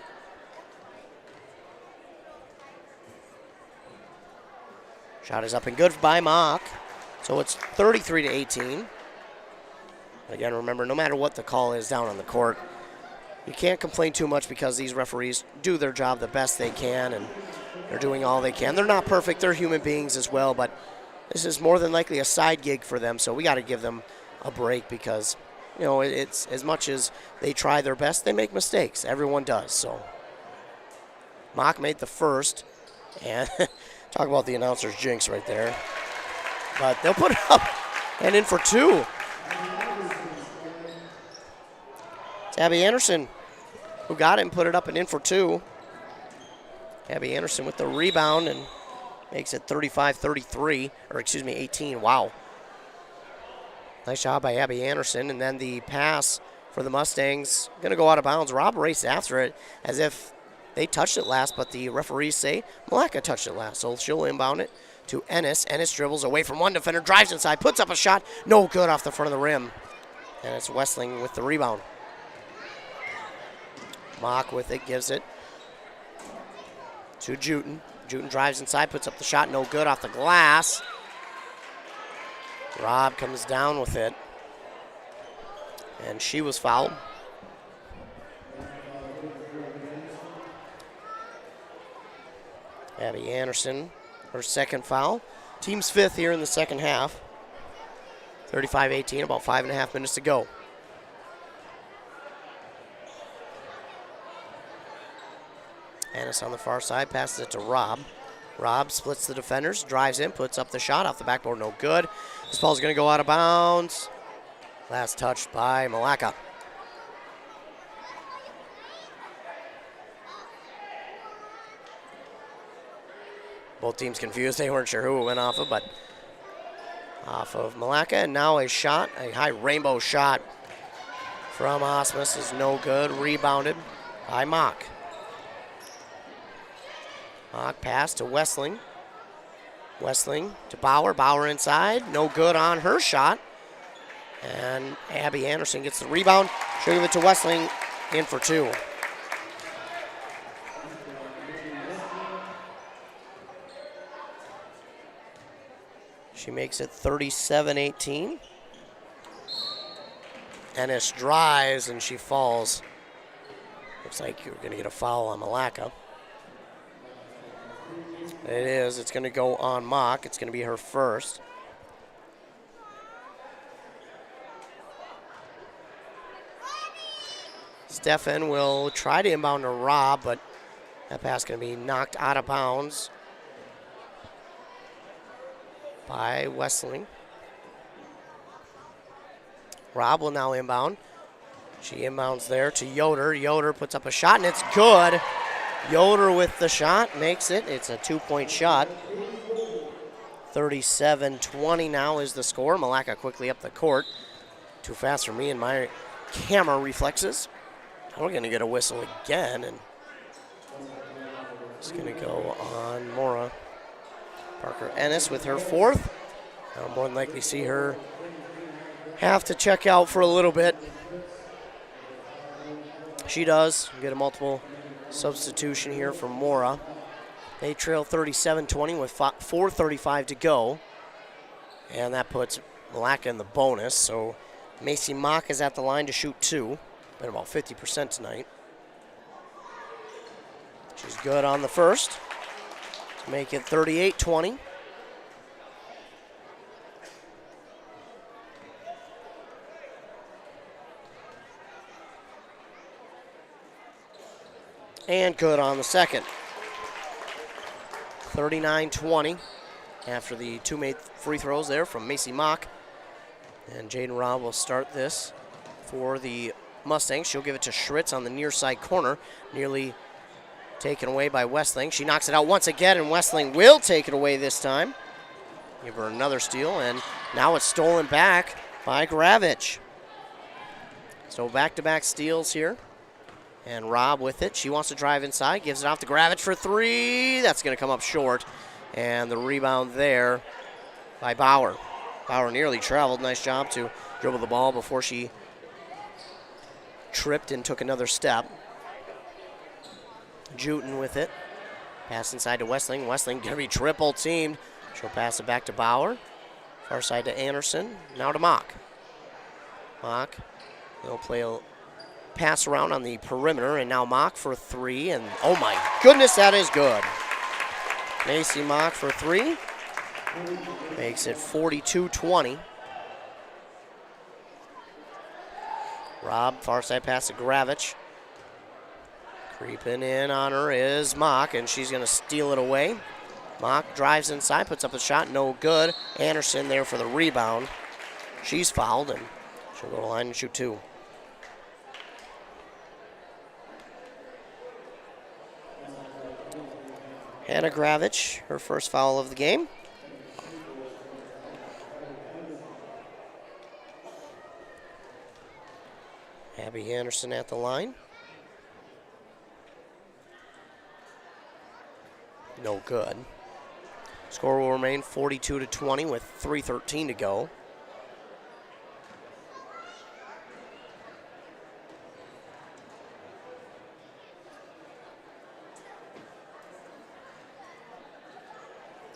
Shot is up and good by Mock. So it's 33-18. Again, remember, no matter what the call is down on the court, you can't complain too much because these referees do their job the best they can, and they're doing all they can. They're not perfect. They're human beings as well, but this is more than likely a side gig for them, so we got to give them a break because, you know, it's as much as they try their best, they make mistakes. Everyone does. So Mock made the first, and talk about the announcer's jinx right there. But they'll put it up and in for 2. It's Abby Anderson who got it and put it up and in for 2. Abby Anderson with the rebound and makes it 35-33, or excuse me, 18. Wow. Nice job by Abby Anderson, and then the pass for the Mustangs going to go out of bounds. Robb raced after it as if they touched it last, but the referees say Malacca touched it last, so she'll inbound it to Ennis. Ennis dribbles away from one defender, drives inside, puts up a shot, no good off the front of the rim, and it's Wessling with the rebound. Mock with it, gives it to Juten. Juten drives inside, puts up the shot, no good off the glass. Robb comes down with it, and she was fouled. Abby Anderson, her second foul. Team's 5th here in the second half. 35-18, about 5.5 minutes to go. Ennis on the far side, passes it to Robb. Robb splits the defenders, drives in, puts up the shot off the backboard, no good. This ball's going to go out of bounds. Last touch by Malacca. Both teams confused. They weren't sure who it went off of, but off of Malacca. And now a shot, a high rainbow shot from Osmus is no good. Rebounded by Mock. Mock pass to Wessling. Wessling to Bauer. Bauer inside. No good on her shot. And Abby Anderson gets the rebound. She'll give it to Wessling, in for 2. She makes it 37-18. Ennis drives and she falls. Looks like you're going to get a foul on Malacca. It is. It's going to go on Mock. It's going to be her first. Stefan will try to inbound to Rob, but that pass is going to be knocked out of bounds by Westling. Rob will now inbound. She inbounds there to Yoder. Yoder puts up a shot, and it's good. Yoder with the shot makes it. It's a 2-point shot. 37-20 now is the score. Malacca quickly up the court. Too fast for me and my camera reflexes. We're going to get a whistle again, and it's going to go on Mora. Parker Ennis with her fourth. I'll more than likely see her have to check out for a little bit. She does get a multiple substitution here for Mora. They trail 37-20 with 4:35 to go. And that puts Malacca in the bonus. So Macy Mock is at the line to shoot 2. Been about 50% tonight. She's good on the first. Make it 38-20. And good on the second. 39-20 after the two made free throws there from Macy Mock. And Jaden Robb will start this for the Mustangs. She'll give it to Schritz on the near side corner. Nearly taken away by Westling. She knocks it out once again, and Westling will take it away this time. Give her another steal, and now it's stolen back by Gravich. So back-to-back steals here. And Robb with it. She wants to drive inside. Gives it off to Gravich for 3. That's going to come up short. And the rebound there by Bauer. Bauer nearly traveled. Nice job to dribble the ball before she tripped and took another step. Juten with it. Pass inside to Westling. Westling going to be triple teamed. She'll pass it back to Bauer. Far side to Anderson. Now to Mock. Mock. They'll play a pass around on the perimeter, and now Mock for 3, and oh my goodness, that is good. Macy Mock for 3. Makes it 42-20. Robb, far side pass to Gravich. Creeping in on her is Mock, and she's going to steal it away. Mock drives inside, puts up a shot, no good. Anderson there for the rebound. She's fouled, and she'll go to the line and shoot 2. Hannah Gravich, her first foul of the game. Abby Anderson at the line. No good. Score will remain 42-20 with 3:13 to go.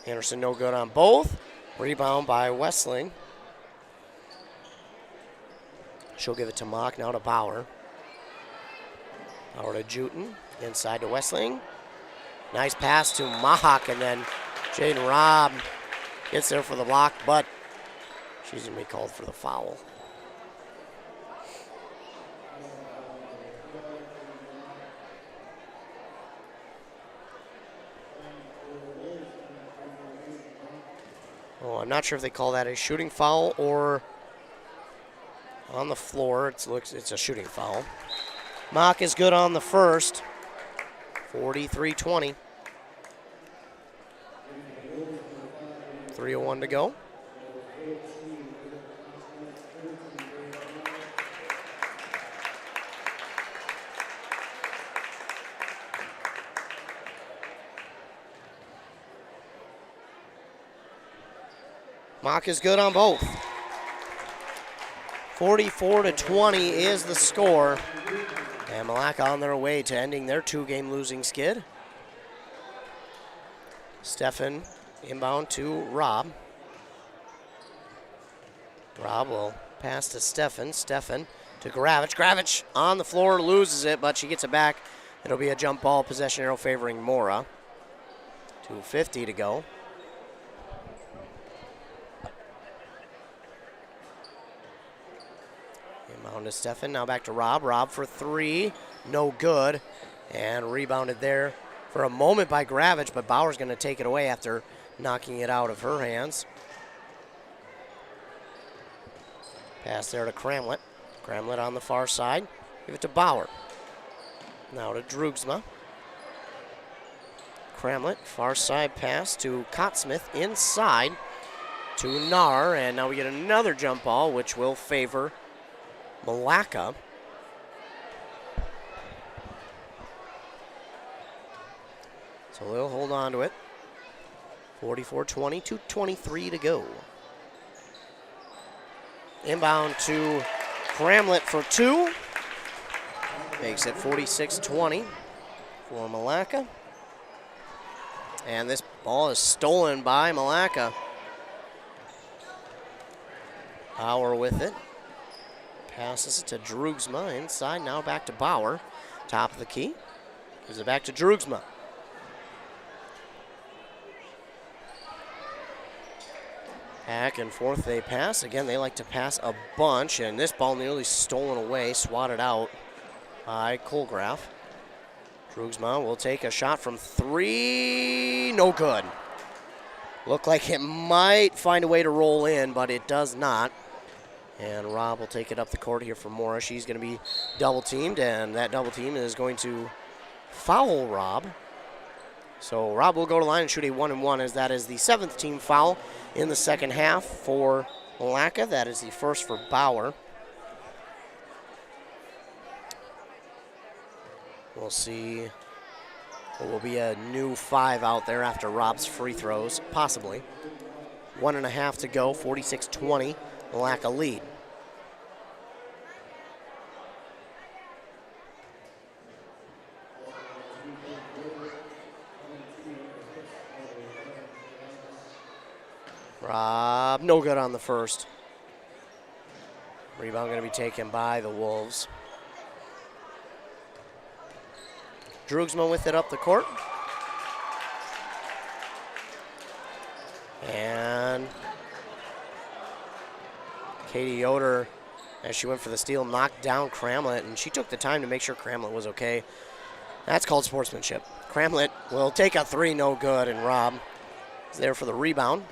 Anderson no good on both. Rebound by Westling. She'll give it to Mock, now to Bauer. Bauer to Juten, inside to Westling. Nice pass to Mock, and then Jaden Robb gets there for the block, but she's going to be called for the foul. Oh, I'm not sure if they call that a shooting foul or on the floor. It's a shooting foul. Mock is good on the first. 43-20. 3:01 to go. Mock is good on both. 44-20 is the score. And Malacca on their way to ending their 2-game losing skid. Stefan inbound to Robb. Robb will pass to Stefan. Stefan to Gravich. Gravich on the floor, loses it, but she gets it back. It'll be a jump ball, possession arrow favoring Mora. 2:50 to go. Inbound to Stefan, now back to Rob. Rob for three, no good. And rebounded there for a moment by Gravich, but Bauer's going to take it away after knocking it out of her hands. Pass there to Kramlet. Kramlet on the far side. Give it to Bauer. Now to Drugsma. Kramlet, far side pass to Cottsmith inside to Nar. And now we get another jump ball, which will favor Malacca. So they'll hold on to it. 44-20, 2:23 to go. Inbound to Kramlet for two. Makes it 46-20 for Malacca. And this ball is stolen by Malacca. Bauer with it. Passes it to Drugsma inside. Now back to Bauer. Top of the key. Gives it back to Drugsma. Back and forth they pass. Again, they like to pass a bunch, and this ball nearly stolen away, swatted out by Colgraf. Drugsma will take a shot from three. No good. Looked like it might find a way to roll in, but it does not. And Rob will take it up the court here for Mora. She's going to be double teamed, and that double team is going to foul Rob. So Rob will go to line and shoot a 1-and-1, as that is the 7th team foul in the second half for Malacca. That is the first for Bauer. We'll see. It will be a new 5 out there after Rob's free throws, possibly. 1.5 to go, 46-20, Malacca lead. Rob, no good on the first. Rebound going to be taken by the Wolves. Drugsma with it up the court. And Katie Yoder, as she went for the steal, knocked down Kramlet, and she took the time to make sure Kramlet was okay. That's called sportsmanship. Kramlet will take a three, no good, and Rob is there for the rebound.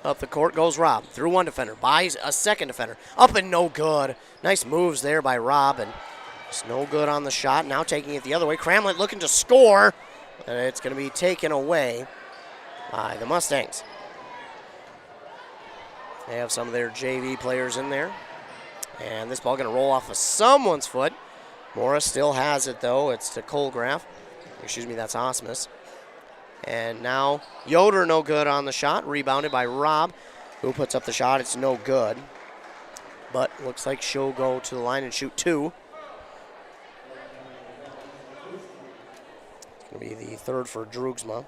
Up the court goes Rob, through one defender, buys a second defender, up and no good. Nice moves there by Rob, and it's no good on the shot. Now taking it the other way, Kramlet looking to score, and it's going to be taken away by the Mustangs. They have some of their JV players in there, and this ball going to roll off of someone's foot. Mora still has it, though. It's to Colgraf. Excuse me, that's Osmus. And now Yoder no good on the shot, rebounded by Rob, who puts up the shot. It's no good, but looks like she'll go to the line and shoot two. It's going to be the third for Drugsma.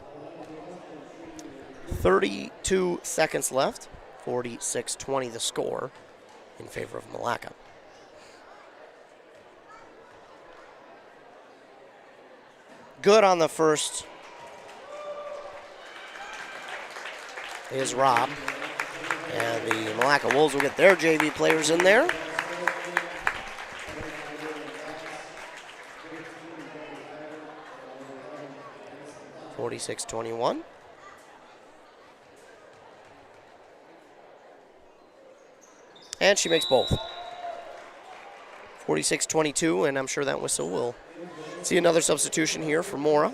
32 seconds left, 46-20 the score in favor of Malacca. Good on the first is Rob. And the Malacca Wolves will get their JV players in there. (46-21). And she makes both. 46-22, and I'm sure that whistle will see another substitution here for Mora.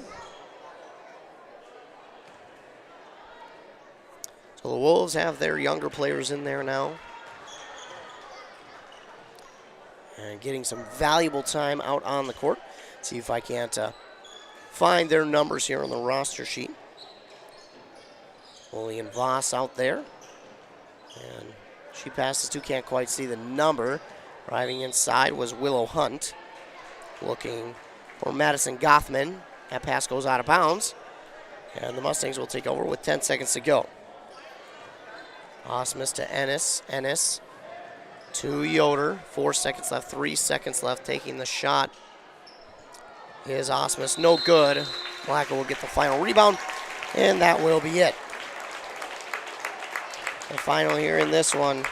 So the Wolves have their younger players in there now. And getting some valuable time out on the court. See if I can't find their numbers here on the roster sheet. Lillian Voss out there. And she passes to, can't quite see the number. Driving inside was Willow Hunt. Looking for Madison Gothman. That pass goes out of bounds. And the Mustangs will take over with 10 seconds to go. Osmus to Ennis. Ennis to Yoder. 4 seconds left, 3 seconds left. Taking the shot is Osmus. No good. Malacca will get the final rebound, and that will be it. The final here in this one,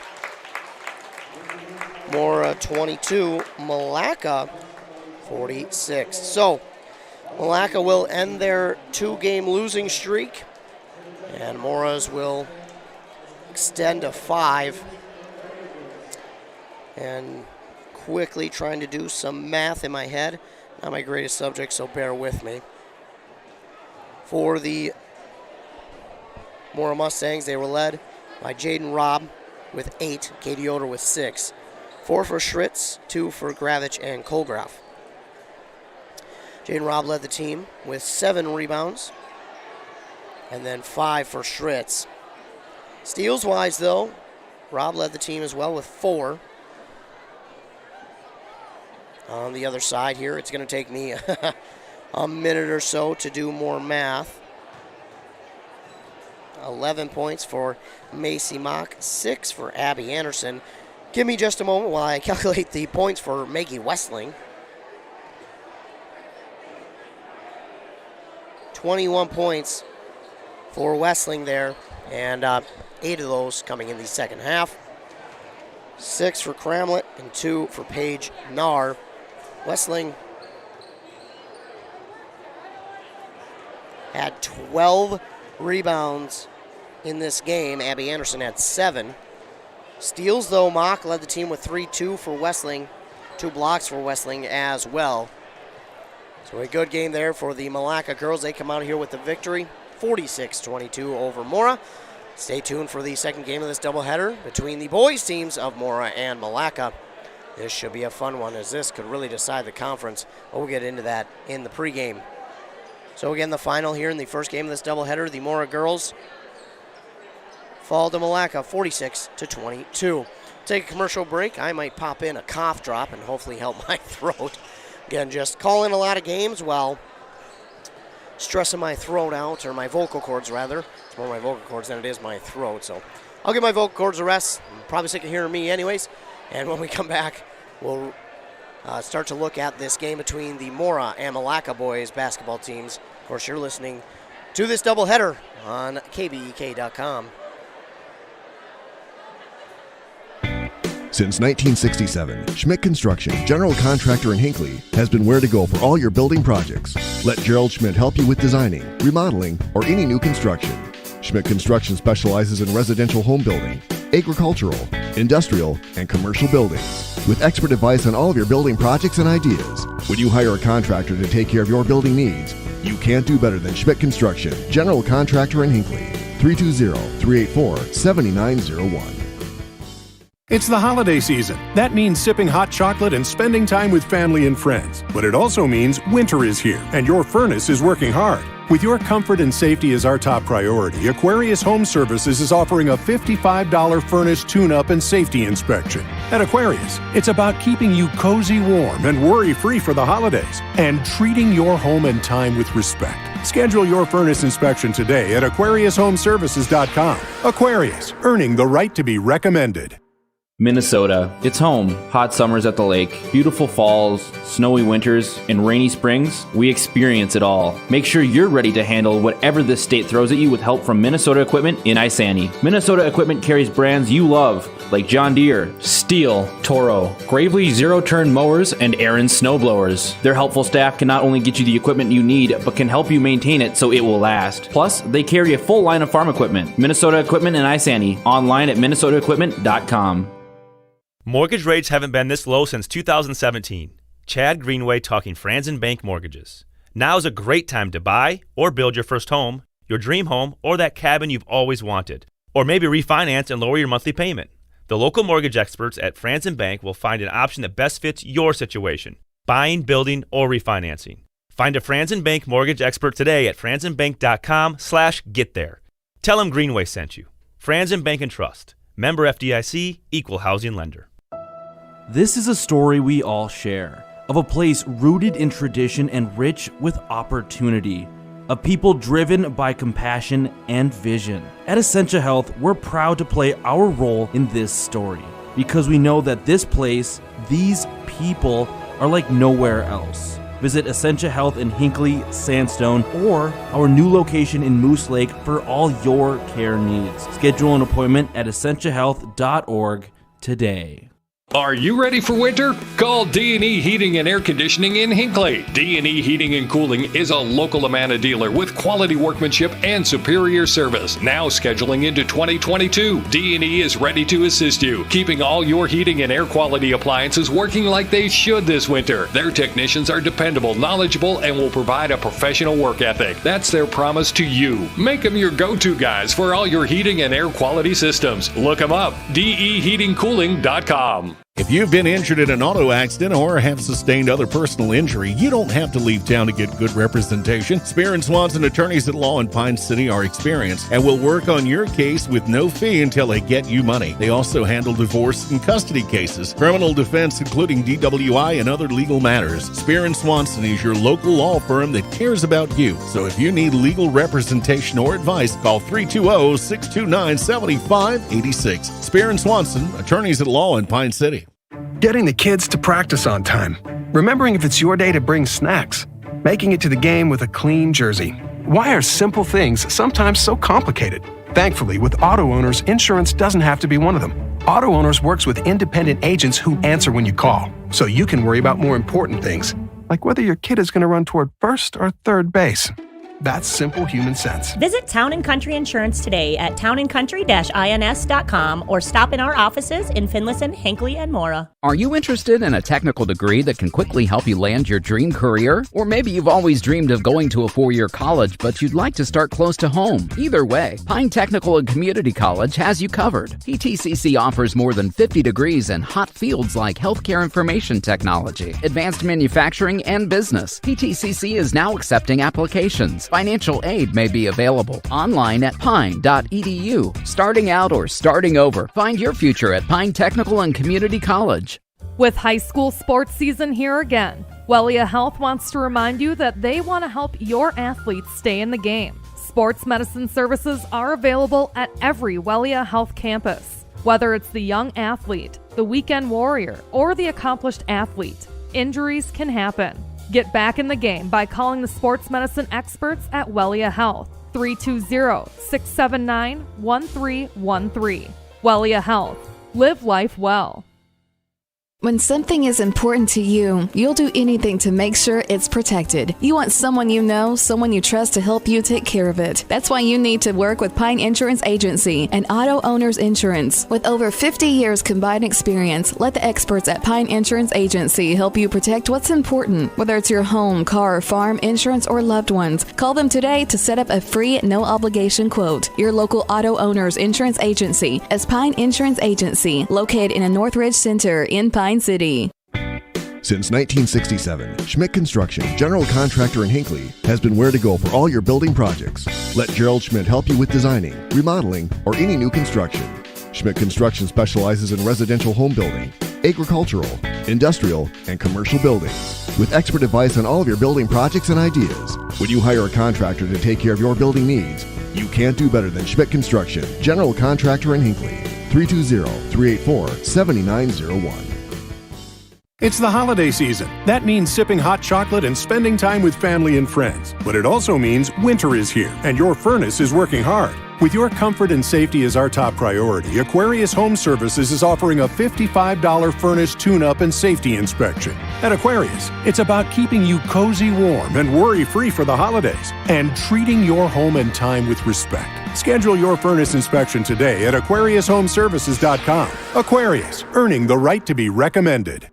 Mora 22, Malacca 46. So Malacca will end their 2-game losing streak, and Mora's will extend to 5. And quickly trying to do some math in my head. Not my greatest subject, so bear with me. For the Mora Mustangs, they were led by Jaden Robb with 8, Katie Yoder with 6. 4 for Schritz, 2 for Gravich and Kolgraf. Jaden Robb led the team with 7 rebounds, and then 5 for Schritz. Steals-wise, though, Robb led the team as well with 4. On the other side here, it's going to take me a minute or so to do more math. 11 points for Macy Mock, 6 for Abby Anderson. Give me just a moment while I calculate the points for Maggie Westling. 21 points for Westling there, and 8 of those coming in the second half. 6 for Cramlett and 2 for Paige Narr. Westling had 12 rebounds in this game. Abby Anderson had 7. Steals, though, Mock led the team with 3, 2 for Westling, 2 blocks for Westling as well. So a good game there for the Malacca girls. They come out here with the victory, 46-22 over Mora. Stay tuned for the second game of this doubleheader between the boys teams of Mora and Malacca. This should be a fun one, as this could really decide the conference. But we'll get into that in the pregame. So again, the final here in the first game of this doubleheader, the Mora girls fall to Malacca 46-22. Take a commercial break. I might pop in a cough drop and hopefully help my throat. Again, just calling a lot of games while stressing my throat out, or my vocal cords rather. It's more my vocal cords than it is my throat, so I'll give my vocal cords a rest. I'm probably sick of hearing me anyways. And when we come back, we'll start to look at this game between the Mora and Malacca boys basketball teams. Of course, you're listening to this doubleheader on KBEK.com. Since 1967, Schmidt Construction, general contractor in Hinckley, has been where to go for all your building projects. Let Gerald Schmidt help you with designing, remodeling, or any new construction. Schmidt Construction specializes in residential home building, agricultural, industrial, and commercial buildings, with expert advice on all of your building projects and ideas. When you hire a contractor to take care of your building needs, you can't do better than Schmidt Construction, general contractor in Hinckley. 320-384-7901. It's the holiday season. That means sipping hot chocolate and spending time with family and friends. But it also means winter is here, and your furnace is working hard. With your comfort and safety as our top priority, Aquarius Home Services is offering a $55 furnace tune-up and safety inspection. At Aquarius, it's about keeping you cozy warm and worry-free for the holidays, and treating your home and time with respect. Schedule your furnace inspection today at AquariusHomeservices.com. Aquarius, earning the right to be recommended. Minnesota. It's home. Hot summers at the lake, beautiful falls, snowy winters, and rainy springs. We experience it all. Make sure you're ready to handle whatever this state throws at you with help from Minnesota Equipment in Isani. Minnesota Equipment carries brands you love, like John Deere, Steel, Toro, Gravely zero-turn mowers, and Aaron snowblowers. Their helpful staff can not only get you the equipment you need, but can help you maintain it so it will last. Plus, they carry a full line of farm equipment. Minnesota Equipment in Isani. Online at minnesotaequipment.com. Mortgage rates haven't been this low since 2017. Chad Greenway talking Franzen Bank Mortgages. Now is a great time to buy or build your first home, your dream home, or that cabin you've always wanted. Or maybe refinance and lower your monthly payment. The local mortgage experts at Franzen Bank will find an option that best fits your situation. Buying, building, or refinancing. Find a Franzen Bank mortgage expert today at franzenbank.com/getthere. Tell them Greenway sent you. Franzen Bank and Trust. Member FDIC, Equal Housing Lender. This is a story we all share, of a place rooted in tradition and rich with opportunity, a people driven by compassion and vision. At Essentia Health, we're proud to play our role in this story. because we know that this place, these people, are like nowhere else. Visit Essentia Health in Hinckley, Sandstone, or our new location in Moose Lake for all your care needs. Schedule an appointment at essentiahealth.org today. Are you ready for winter? Call D&E Heating and Air Conditioning in Hinckley. D&E Heating and Cooling is a local Amana dealer with quality workmanship and superior service. Now scheduling into 2022, D&E is ready to assist you, keeping all your heating and air quality appliances working like they should this winter. Their technicians are dependable, knowledgeable, and will provide a professional work ethic. That's their promise to you. Make them your go-to guys for all your heating and air quality systems. Look them up, deheatingcooling.com. If you've been injured in an auto accident or have sustained other personal injury, you don't have to leave town to get good representation. Spear & Swanson attorneys at law in Pine City are experienced and will work on your case with no fee until they get you money. They also handle divorce and custody cases, criminal defense, including DWI and other legal matters. Spear & Swanson is your local law firm that cares about you. So if you need legal representation or advice, call 320-629-7586. Spear & Swanson, attorneys at law in Pine City. Getting the kids to practice on time. Remembering if it's your day to bring snacks. Making it to the game with a clean jersey. Why are simple things sometimes so complicated? Thankfully, with auto owners, insurance doesn't have to be one of them. Auto Owners works with independent agents who answer when you call, so you can worry about more important things, like whether your kid is going to run toward first or third base. That's simple human sense. Visit Town & Country Insurance today at townandcountry-ins.com or stop in our offices in Finlayson, Hinckley, and Mora. Are you interested in a technical degree that can quickly help you land your dream career? Or maybe you've always dreamed of going to a 4-year college, but you'd like to start close to home. Either way, Pine Technical and Community College has you covered. PTCC offers more than 50 degrees in hot fields like healthcare information technology, advanced manufacturing, and business. PTCC is now accepting applications. Financial aid may be available online at pine.edu. Starting out or starting over, find your future at Pine Technical and Community College. With high school sports season here again, Wellia Health wants to remind you that they want to help your athletes stay in the game. Sports medicine services are available at every Wellia Health campus. Whether it's the young athlete, the weekend warrior, or the accomplished athlete, injuries can happen. Get back in the game by calling the sports medicine experts at Wellia Health, 320-679-1313. Wellia Health. Live life well. When something is important to you, you'll do anything to make sure it's protected. You want someone you know, someone you trust to help you take care of it. That's why you need to work with Pine Insurance Agency and Auto Owners Insurance. With over 50 years combined experience, let the experts at Pine Insurance Agency help you protect what's important, whether it's your home, car, farm, insurance, or loved ones. Call them today to set up a free, no-obligation quote. Your local Auto Owners Insurance Agency is Pine Insurance Agency, located in a Northridge Center in Pine City. Since 1967, Schmidt Construction, general contractor in Hinckley, has been where to go for all your building projects. Let Gerald Schmidt help you with designing, remodeling, or any new construction. Schmidt Construction specializes in residential home building, agricultural, industrial, and commercial buildings. With expert advice on all of your building projects and ideas, when you hire a contractor to take care of your building needs, you can't do better than Schmidt Construction, general contractor in Hinckley. 320-384-7901. It's the holiday season. That means sipping hot chocolate and spending time with family and friends. But it also means winter is here, and your furnace is working hard. With your comfort and safety as our top priority, Aquarius Home Services is offering a $55 furnace tune-up and safety inspection. At Aquarius, it's about keeping you cozy warm and worry-free for the holidays, and treating your home and time with respect. Schedule your furnace inspection today at AquariusHomeservices.com. Aquarius, earning the right to be recommended.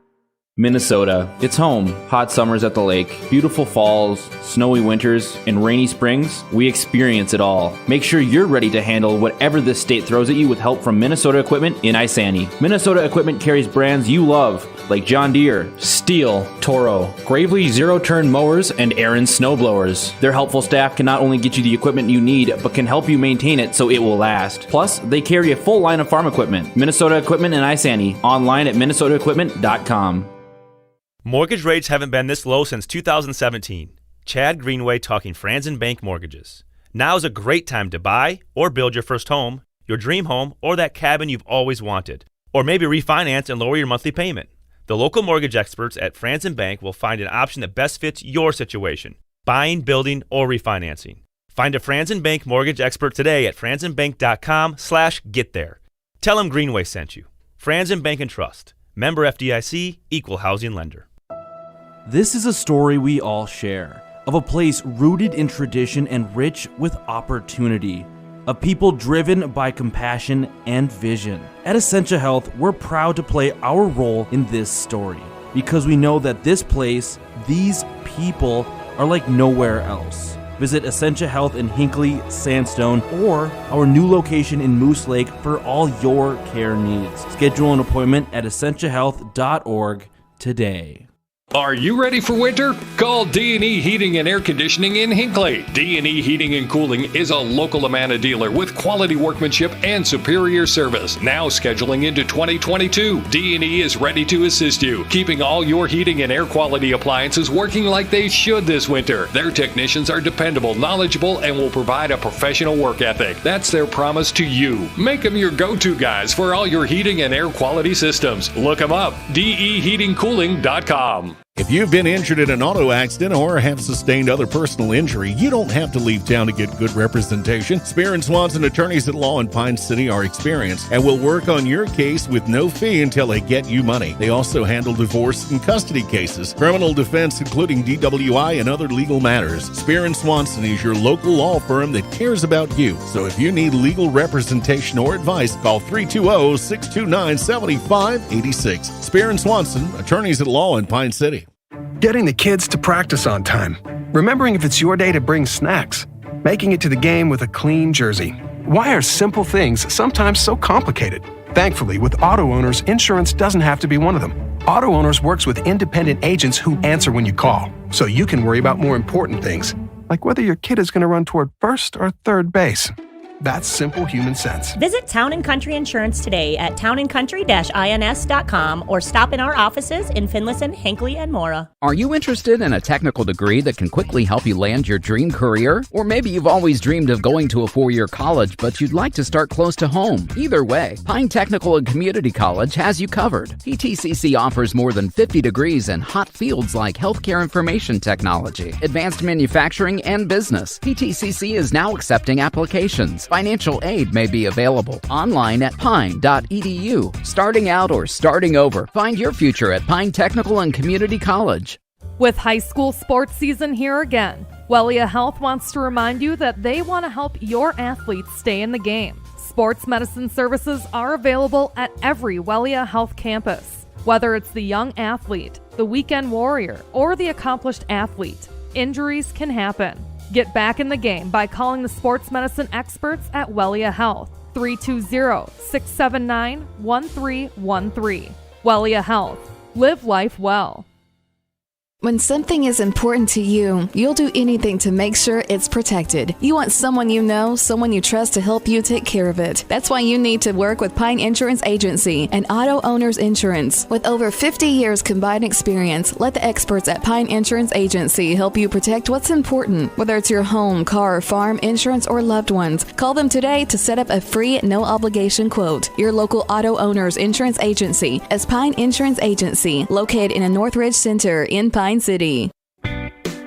Minnesota. It's home. Hot summers at the lake, beautiful falls, snowy winters, and rainy springs. We experience it all. Make sure you're ready to handle whatever this state throws at you with help from Minnesota Equipment in Isani. Minnesota Equipment carries brands you love, like John Deere, Steel, Toro, Gravely zero-turn mowers, and Aaron snowblowers. Their helpful staff can not only get you the equipment you need, but can help you maintain it so it will last. Plus, they carry a full line of farm equipment. Minnesota Equipment in Isani. Online at minnesotaequipment.com. Mortgage rates haven't been this low since 2017. Chad Greenway talking Franzen Bank Mortgages. Now is a great time to buy or build your first home, your dream home, or that cabin you've always wanted. Or maybe refinance and lower your monthly payment. The local mortgage experts at Franzen Bank will find an option that best fits your situation: buying, building, or refinancing. Find a Franzen Bank mortgage expert today at franzenbank.com/getthere. Tell them Greenway sent you. Franzen Bank and Trust. Member FDIC, Equal Housing Lender. This is a story we all share, of a place rooted in tradition and rich with opportunity, of people driven by compassion and vision. At Essentia Health, we're proud to play our role in this story because we know that this place, these people, are like nowhere else. Visit Essentia Health in Hinckley, Sandstone, or our new location in Moose Lake for all your care needs. Schedule an appointment at essentiahealth.org today. Are you ready for winter? Call D&E Heating and Air Conditioning in Hinckley. D&E Heating and Cooling is a local Amana dealer with quality workmanship and superior service. Now scheduling into 2022, D&E is ready to assist you, keeping all your heating and air quality appliances working like they should this winter. Their technicians are dependable, knowledgeable, and will provide a professional work ethic. That's their promise to you. Make them your go-to guys for all your heating and air quality systems. Look them up, deheatingcooling.com. If you've been injured in an auto accident or have sustained other personal injury, you don't have to leave town to get good representation. Spear and Swanson attorneys at law in Pine City are experienced and will work on your case with no fee until they get you money. They also handle divorce and custody cases, criminal defense, including DWI and other legal matters. Spear and Swanson is your local law firm that cares about you. So if you need legal representation or advice, call 320-629-7586. Spear and Swanson, attorneys at law in Pine City. Getting the kids to practice on time. Remembering if it's your day to bring snacks. Making it to the game with a clean jersey. Why are simple things sometimes so complicated? Thankfully, with Auto Owners, insurance doesn't have to be one of them. Auto Owners works with independent agents who answer when you call, so you can worry about more important things, like whether your kid is going to run toward first or third base. That's simple human sense. Visit Town & Country Insurance today at townandcountry-ins.com or stop in our offices in Finlayson, Hinckley, and Mora. Are you interested in a technical degree that can quickly help you land your dream career? Or maybe you've always dreamed of going to a four-year college, but you'd like to start close to home. Either way, Pine Technical and Community College has you covered. PTCC offers more than 50 degrees in hot fields like healthcare information technology, advanced manufacturing, and business. PTCC is now accepting applications. Financial aid may be available online at pine.edu. Starting out or starting over, find your future at Pine Technical and Community College. With high school sports season here again, Wellia Health wants to remind you that they want to help your athletes stay in the game. Sports medicine services are available at every Wellia Health campus. Whether it's the young athlete, the weekend warrior, or the accomplished athlete, injuries can happen. Get back in the game by calling the sports medicine experts at Wellia Health, 320-679-1313. Wellia Health. Live life well. When something is important to you, you'll do anything to make sure it's protected. You want someone you know, someone you trust to help you take care of it. That's why you need to work with Pine Insurance Agency and Auto Owners Insurance. With over 50 years combined experience, let the experts at Pine Insurance Agency help you protect what's important. Whether it's your home, car, farm, insurance, or loved ones, call them today to set up a free, no-obligation quote. Your local Auto Owners Insurance Agency is Pine Insurance Agency, located in a Northridge Center in Pine City.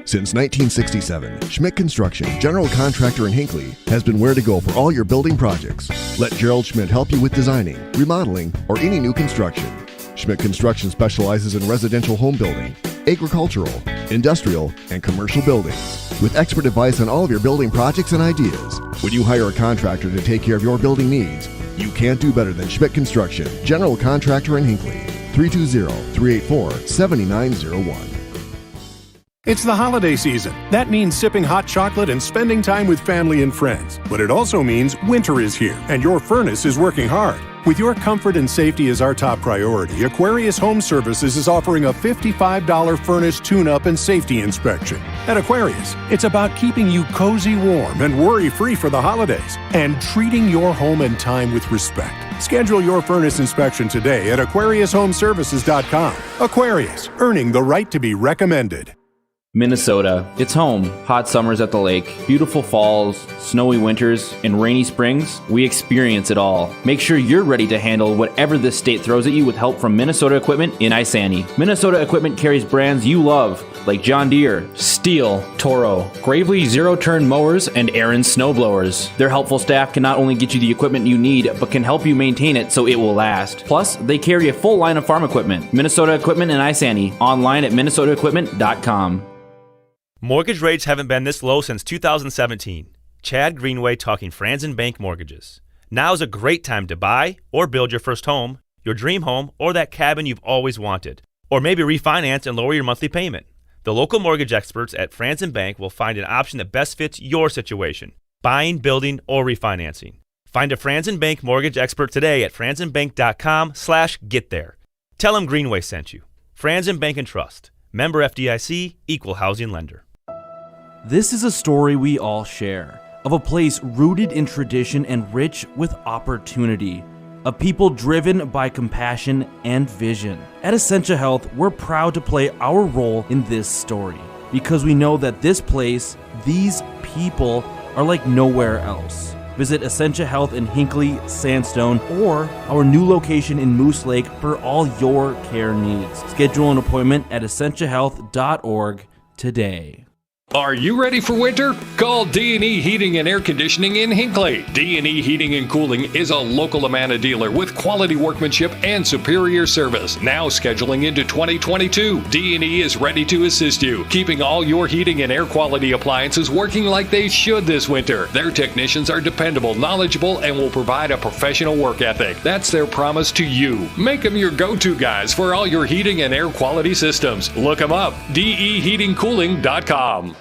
Since 1967, Schmidt Construction, general contractor in Hinckley, has been where to go for all your building projects. Let Gerald Schmidt help you with designing, remodeling, or any new construction. Schmidt Construction specializes in residential home building, agricultural, industrial, and commercial buildings. With expert advice on all of your building projects and ideas, when you hire a contractor to take care of your building needs, you can't do better than Schmidt Construction, general contractor in Hinckley. 320-384-7901. It's the holiday season. That means sipping hot chocolate and spending time with family and friends. But it also means winter is here, and your furnace is working hard. With your comfort and safety as our top priority, Aquarius Home Services is offering a $55 furnace tune-up and safety inspection. At Aquarius, it's about keeping you cozy warm and worry-free for the holidays, and treating your home and time with respect. Schedule your furnace inspection today at AquariusHomeservices.com. Aquarius, earning the right to be recommended. Minnesota. It's home. Hot summers at the lake, beautiful falls, snowy winters, and rainy springs. We experience it all. Make sure you're ready to handle whatever this state throws at you with help from Minnesota Equipment in Isani. Minnesota Equipment carries brands you love, like John Deere, Steel, Toro, Gravely zero-turn mowers, and Aaron snowblowers. Their helpful staff can not only get you the equipment you need, but can help you maintain it so it will last. Plus, they carry a full line of farm equipment. Minnesota Equipment in Isani. Online at minnesotaequipment.com. Mortgage rates haven't been this low since 2017. Chad Greenway talking Franzen Bank Mortgages. Now is a great time to buy or build your first home, your dream home, or that cabin you've always wanted. Or maybe refinance and lower your monthly payment. The local mortgage experts at Franzen Bank will find an option that best fits your situation, buying, building, or refinancing. Find a Franzen Bank mortgage expert today at franzenbank.com/getThere. Tell them Greenway sent you. Franzen Bank and Trust. Member FDIC, Equal Housing Lender. This is a story we all share, of a place rooted in tradition and rich with opportunity, of people driven by compassion and vision. At Essentia Health, we're proud to play our role in this story, because we know that this place, these people, are like nowhere else. Visit Essentia Health in Hinckley, Sandstone, or our new location in Moose Lake for all your care needs. Schedule an appointment at essentiahealth.org today. Are you ready for winter? Call D&E Heating and Air Conditioning in Hinckley. D&E Heating and Cooling is a local Amana dealer with quality workmanship and superior service. Now scheduling into 2022, D&E is ready to assist you, keeping all your heating and air quality appliances working like they should this winter. Their technicians are dependable, knowledgeable, and will provide a professional work ethic. That's their promise to you. Make them your go-to guys for all your heating and air quality systems. Look them up, deheatingcooling.com.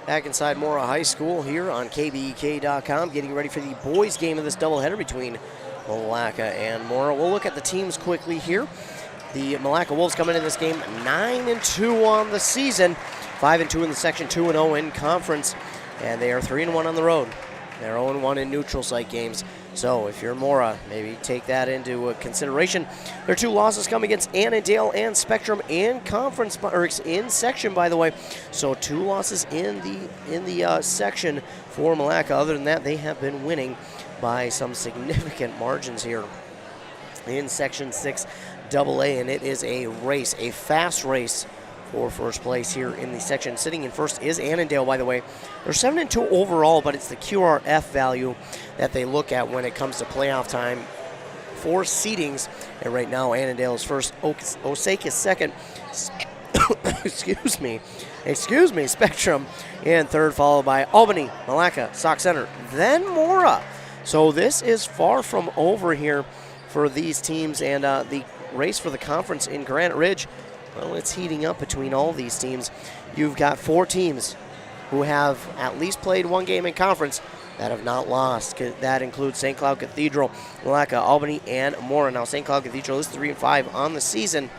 Back inside Mora High School here on KBEK.com, getting ready for the boys' game of this doubleheader between Malacca and Mora. We'll look at the teams quickly here. The Malacca Wolves coming in this game 9-2 on the season, 5-2 in the section, 2-0 in conference, and they are 3-1 on the road. They're 0-1 in neutral site games. So if you're Mora, maybe take that into consideration. Their two losses come against Annandale and Spectrum in conference, or in section, by the way. So two losses in the section for Malacca. Other than that, they have been winning by some significant margins here in Section 6 AA, and it is a race, a fast race for first place here in the section. Sitting in first is Annandale, by the way. They're 7-2 overall, but it's the QRF value that they look at when it comes to playoff time for seedings. And right now, Annandale is first, Osake is second. Excuse me, Spectrum in third, followed by Albany, Malacca, Sauk Center, then Mora. So this is far from over here for these teams, and the race for the conference in Granite Ridge, well, it's heating up between all these teams. You've got four teams who have at least played one game in conference that have not lost. That includes St. Cloud Cathedral, Malacca, Albany, and Mora. Now, St. Cloud Cathedral is 3-5 on the season.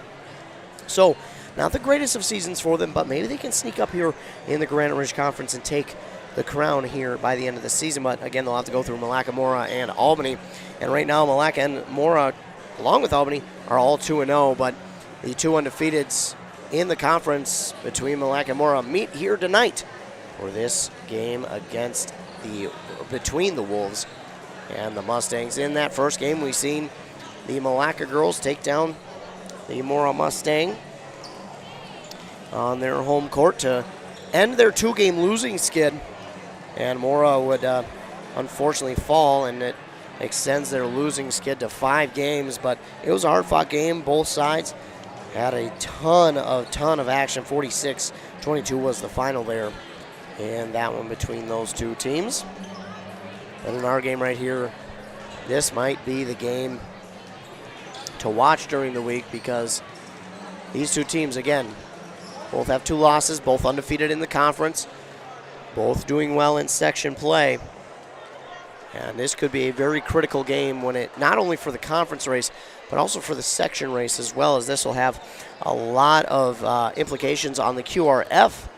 So, not the greatest of seasons for them, but maybe they can sneak up here in the Granite Ridge Conference and take the crown here by the end of the season. But again, they'll have to go through Malacca, Mora, and Albany. And right now, Malacca and Mora, along with Albany, are all 2-0, but the two undefeateds in the conference between Malacca and Mora meet here tonight for this game between the Wolves and the Mustangs. In that first game, we've seen the Malacca girls take down the Mora Mustang on their home court to end their two-game losing skid. And Mora would unfortunately fall, and it extends their losing skid to 5 games. But it was a hard-fought game, both sides. Had a ton of action. 46-22 was the final there. And that one between those two teams. But in our game right here, this might be the game to watch during the week, because these two teams, again, both have 2 losses, both undefeated in the conference, both doing well in section play. And this could be a very critical game when it, not only for the conference race, but also for the section race as well, as this will have a lot of implications on the QRF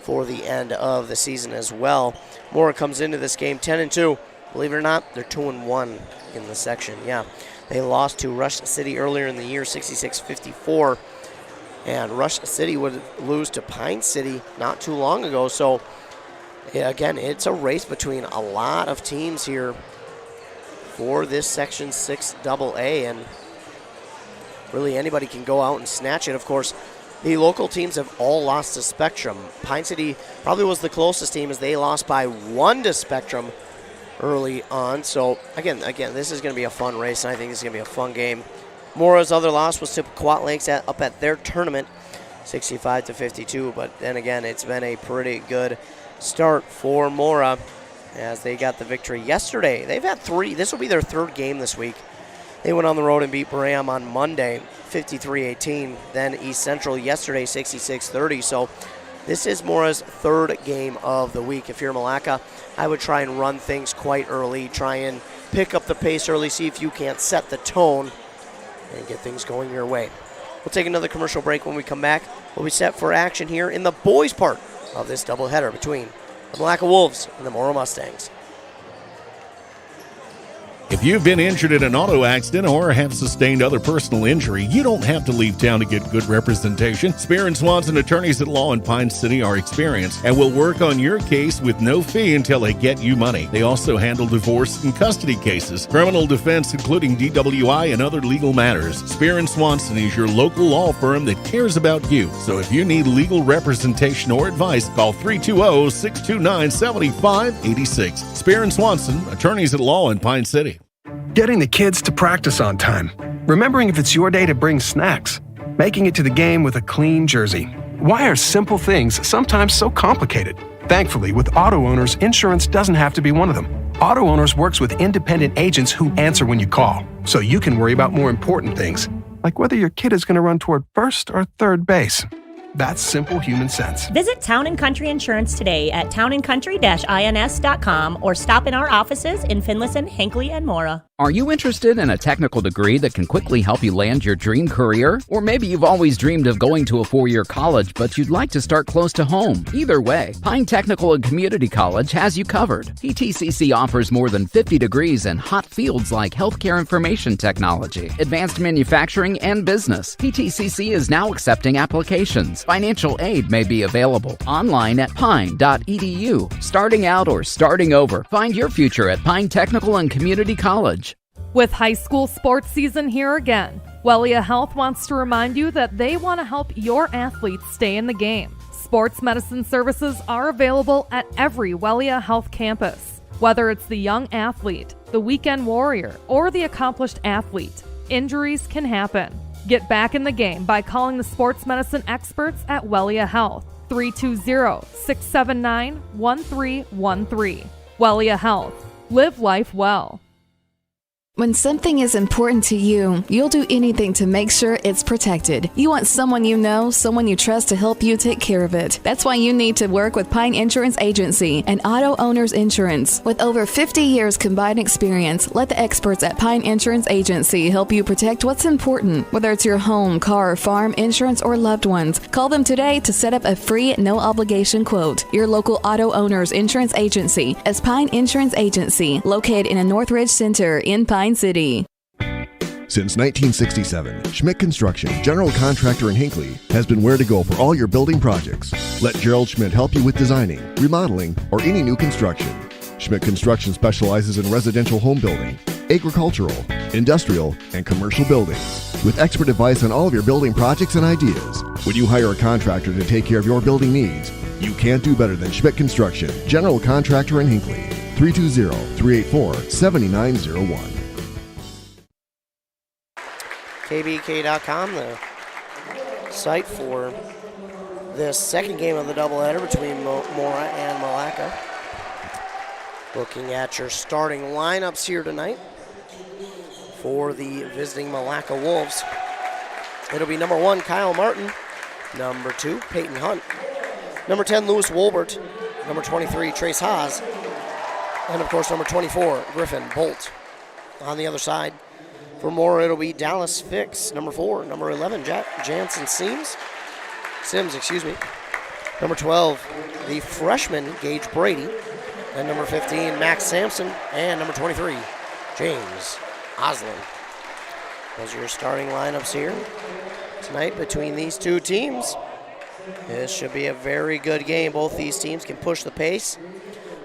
for the end of the season as well. Mora comes into this game 10-2. Believe it or not, they're 2-1 in the section. Yeah, they lost to Rush City earlier in the year, 66-54. And Rush City would lose to Pine City not too long ago. So, again, it's a race between a lot of teams here for this Section 6 AA. And really anybody can go out and snatch it. Of course, the local teams have all lost to Spectrum. Pine City probably was the closest team as they lost by 1 to Spectrum early on. So, again, this is going to be a fun race, and I think this is going to be a fun game. Mora's other loss was to Quat Lakes up at their tournament, 65-52. But then again, it's been a pretty good start for Mora as they got the victory yesterday. They've had 3. This will be their 3rd game this week. They went on the road and beat Braham on Monday, 53-18. Then East Central yesterday, 66-30. So this is Mora's 3rd game of the week. If you're Malacca, I would try and run things quite early. Try and pick up the pace early. See if you can't set the tone and get things going your way. We'll take another commercial break. When we come back, we'll be set for action here in the boys' part of this doubleheader between the Malacca Wolves and the Mora Mustangs. If you've been injured in an auto accident or have sustained other personal injury, you don't have to leave town to get good representation. Spear & Swanson attorneys at law in Pine City are experienced and will work on your case with no fee until they get you money. They also handle divorce and custody cases, criminal defense, including DWI and other legal matters. Spear & Swanson is your local law firm that cares about you. So if you need legal representation or advice, call 320-629-7586. Spear & Swanson, attorneys at law in Pine City. Getting the kids to practice on time. Remembering if it's your day to bring snacks. Making it to the game with a clean jersey. Why are simple things sometimes so complicated? Thankfully, with auto owners, insurance doesn't have to be one of them. Auto Owners works with independent agents who answer when you call, so you can worry about more important things, like whether your kid is going to run toward first or third base. That's simple human sense. Visit Town & Country Insurance today at townandcountry-ins.com or stop in our offices in Finlayson, Hinckley, and Mora. Are you interested in a technical degree that can quickly help you land your dream career? Or maybe you've always dreamed of going to a 4-year college, but you'd like to start close to home. Either way, Pine Technical and Community College has you covered. PTCC offers more than 50 degrees in hot fields like healthcare information technology, advanced manufacturing, and business. PTCC is now accepting applications. Financial aid may be available online at pine.edu. Starting out or starting over, find your future at Pine Technical and Community College. With high school sports season here again, Wellia Health wants to remind you that they want to help your athletes stay in the game. Sports medicine services are available at every Wellia Health campus. Whether it's the young athlete, the weekend warrior, or the accomplished athlete, injuries can happen. Get back in the game by calling the sports medicine experts at Wellia Health, 320-679-1313. Wellia Health. Live life well. When something is important to you, you'll do anything to make sure it's protected. You want someone you know, someone you trust to help you take care of it. That's why you need to work with Pine Insurance Agency and Auto Owners Insurance. With over 50 years combined experience, let the experts at Pine Insurance Agency help you protect what's important. Whether it's your home, car, farm, insurance, or loved ones, call them today to set up a free, no-obligation quote. Your local Auto Owners Insurance Agency is Pine Insurance Agency, located in a Northridge Center in Pine City. Since 1967, Schmidt Construction, general contractor in Hinckley, has been where to go for all your building projects. Let Gerald Schmidt help you with designing, remodeling, or any new construction. Schmidt Construction specializes in residential home building, agricultural, industrial, and commercial buildings. With expert advice on all of your building projects and ideas. When you hire a contractor to take care of your building needs, you can't do better than Schmidt Construction, general contractor in Hinckley. 320-384-7901. KBK.com, the site for this second game of the doubleheader between Mora and Malacca. Looking at your starting lineups here tonight for the visiting Malacca Wolves. It'll be number 1, Kyle Martin. Number 2, Peyton Hunt. Number 10, Lewis Wolbert. Number 23, Trace Haas. And, of course, number 24, Griffin Bolt. On the other side, for Mora, it'll be Dallas Fix. Number 4, number 11, Jansen Sims. Number 12, the freshman, Gage Brady. And number 15, Max Sampson. And number 23, James Oslin. Those are your starting lineups here. tonight between these two teams. This should be a very good game. Both these teams can push the pace.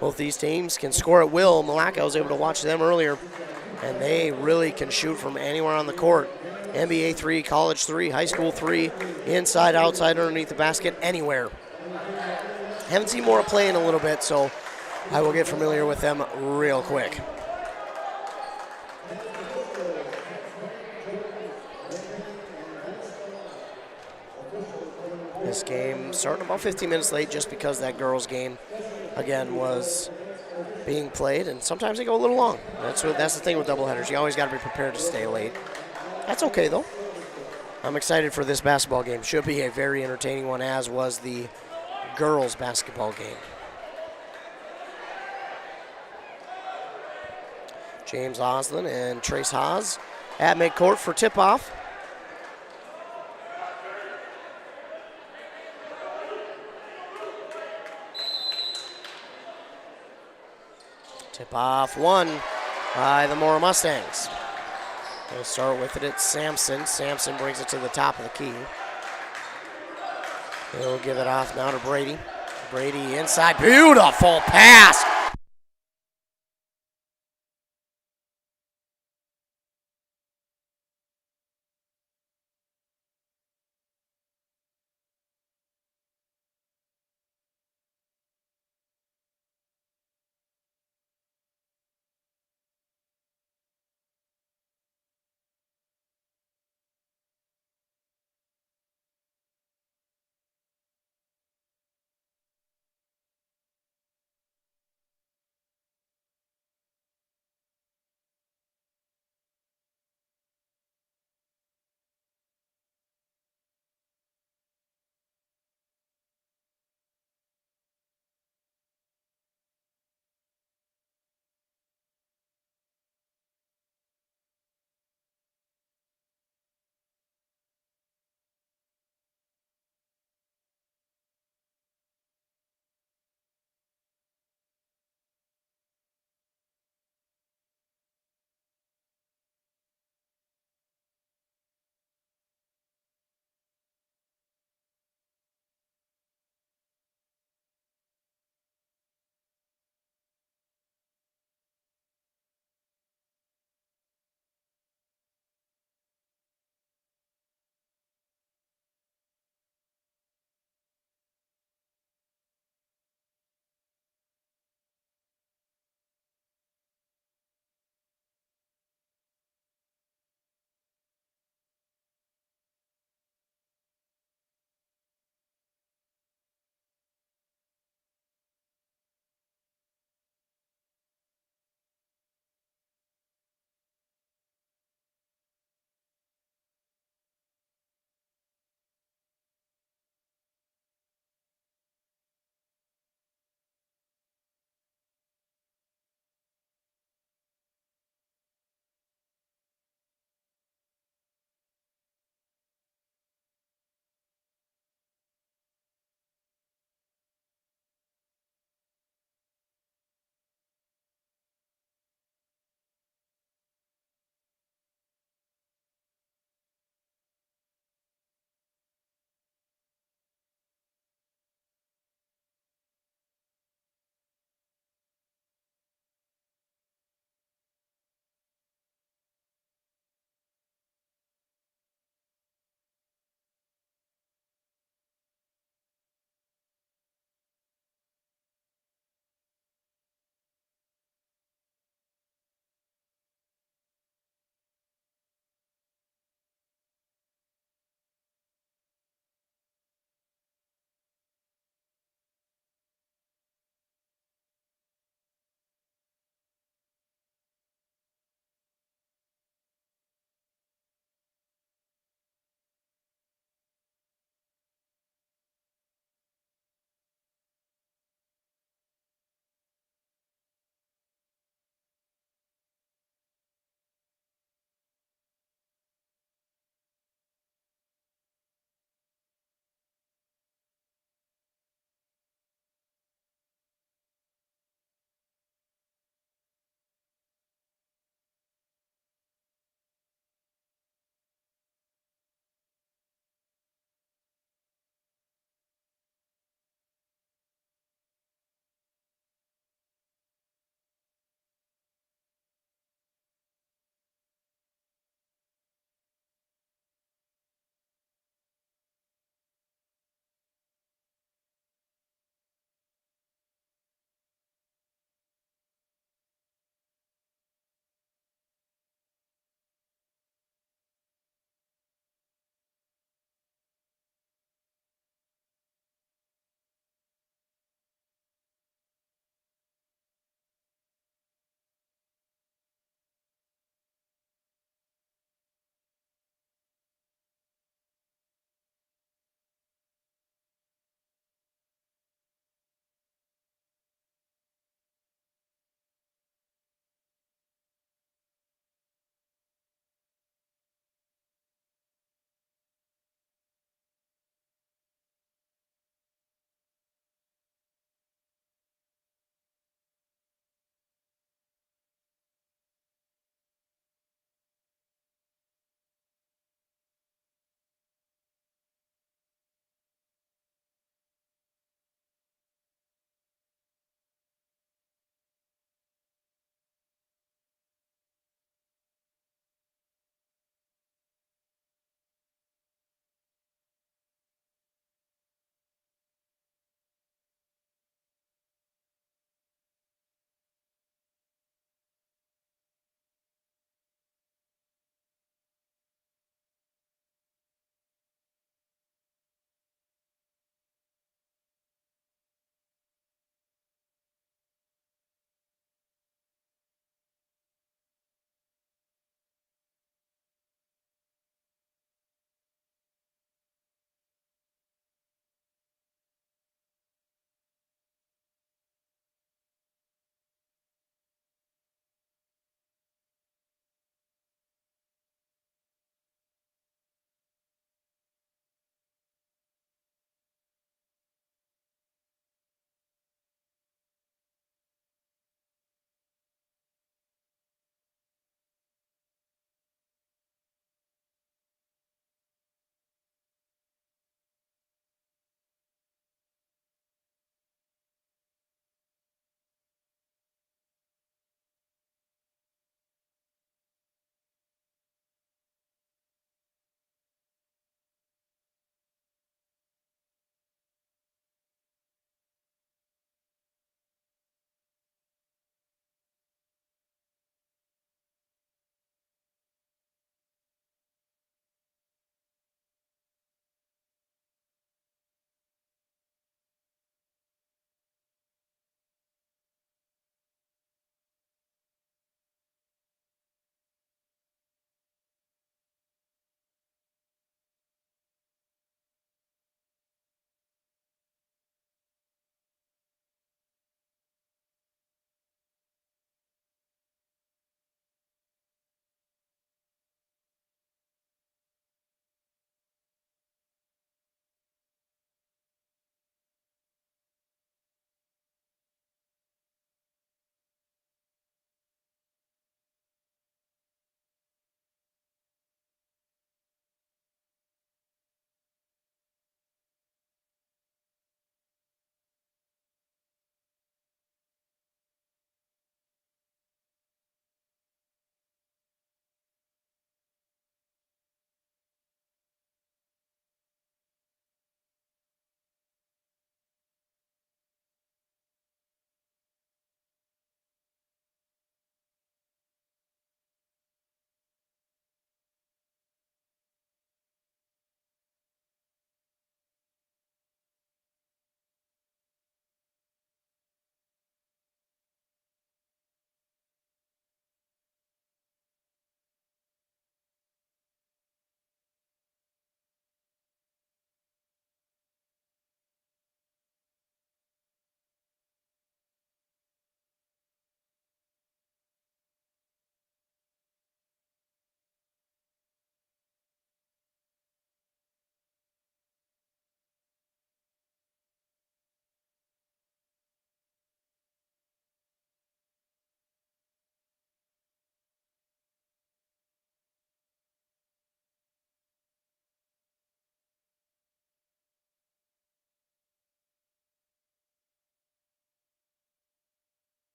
Both these teams can score at will. Malacca, I was able to watch them earlier, and they really can shoot from anywhere on the court. NBA 3, college 3, high school 3, inside, outside, underneath the basket, anywhere. Haven't seen Mora play in a little bit, so I will get familiar with them real quick. This game starting about 15 minutes late just because that girls' game, again, was being played, and sometimes they go a little long. That's the thing with doubleheaders. You always got to be prepared to stay late. That's okay, though. I'm excited for this basketball game. Should be a very entertaining one, as was the girls' basketball game. James Oslin and Trace Haas at midcourt for tip-off. Tip-off won by the Mora Mustangs. We'll start with it at Sampson. Sampson brings it to the top of the key. He'll give it off now to Brady. Brady inside. Beautiful pass.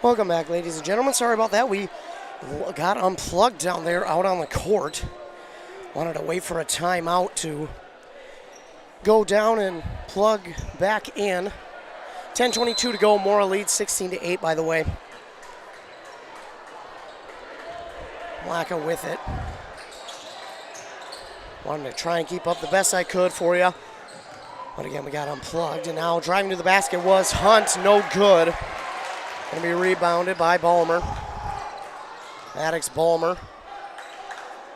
Welcome back, ladies and gentlemen. Sorry about that. We got unplugged down there out on the court. Wanted to wait for a timeout to go down and plug back in. 10:22 to go. Mora leads 16-8, by the way. Lacka with it. Wanted to try and keep up the best I could for you. But again, we got unplugged. And now driving to the basket was Hunt. No good. Going to be rebounded by Balmer. Maddox Balmer.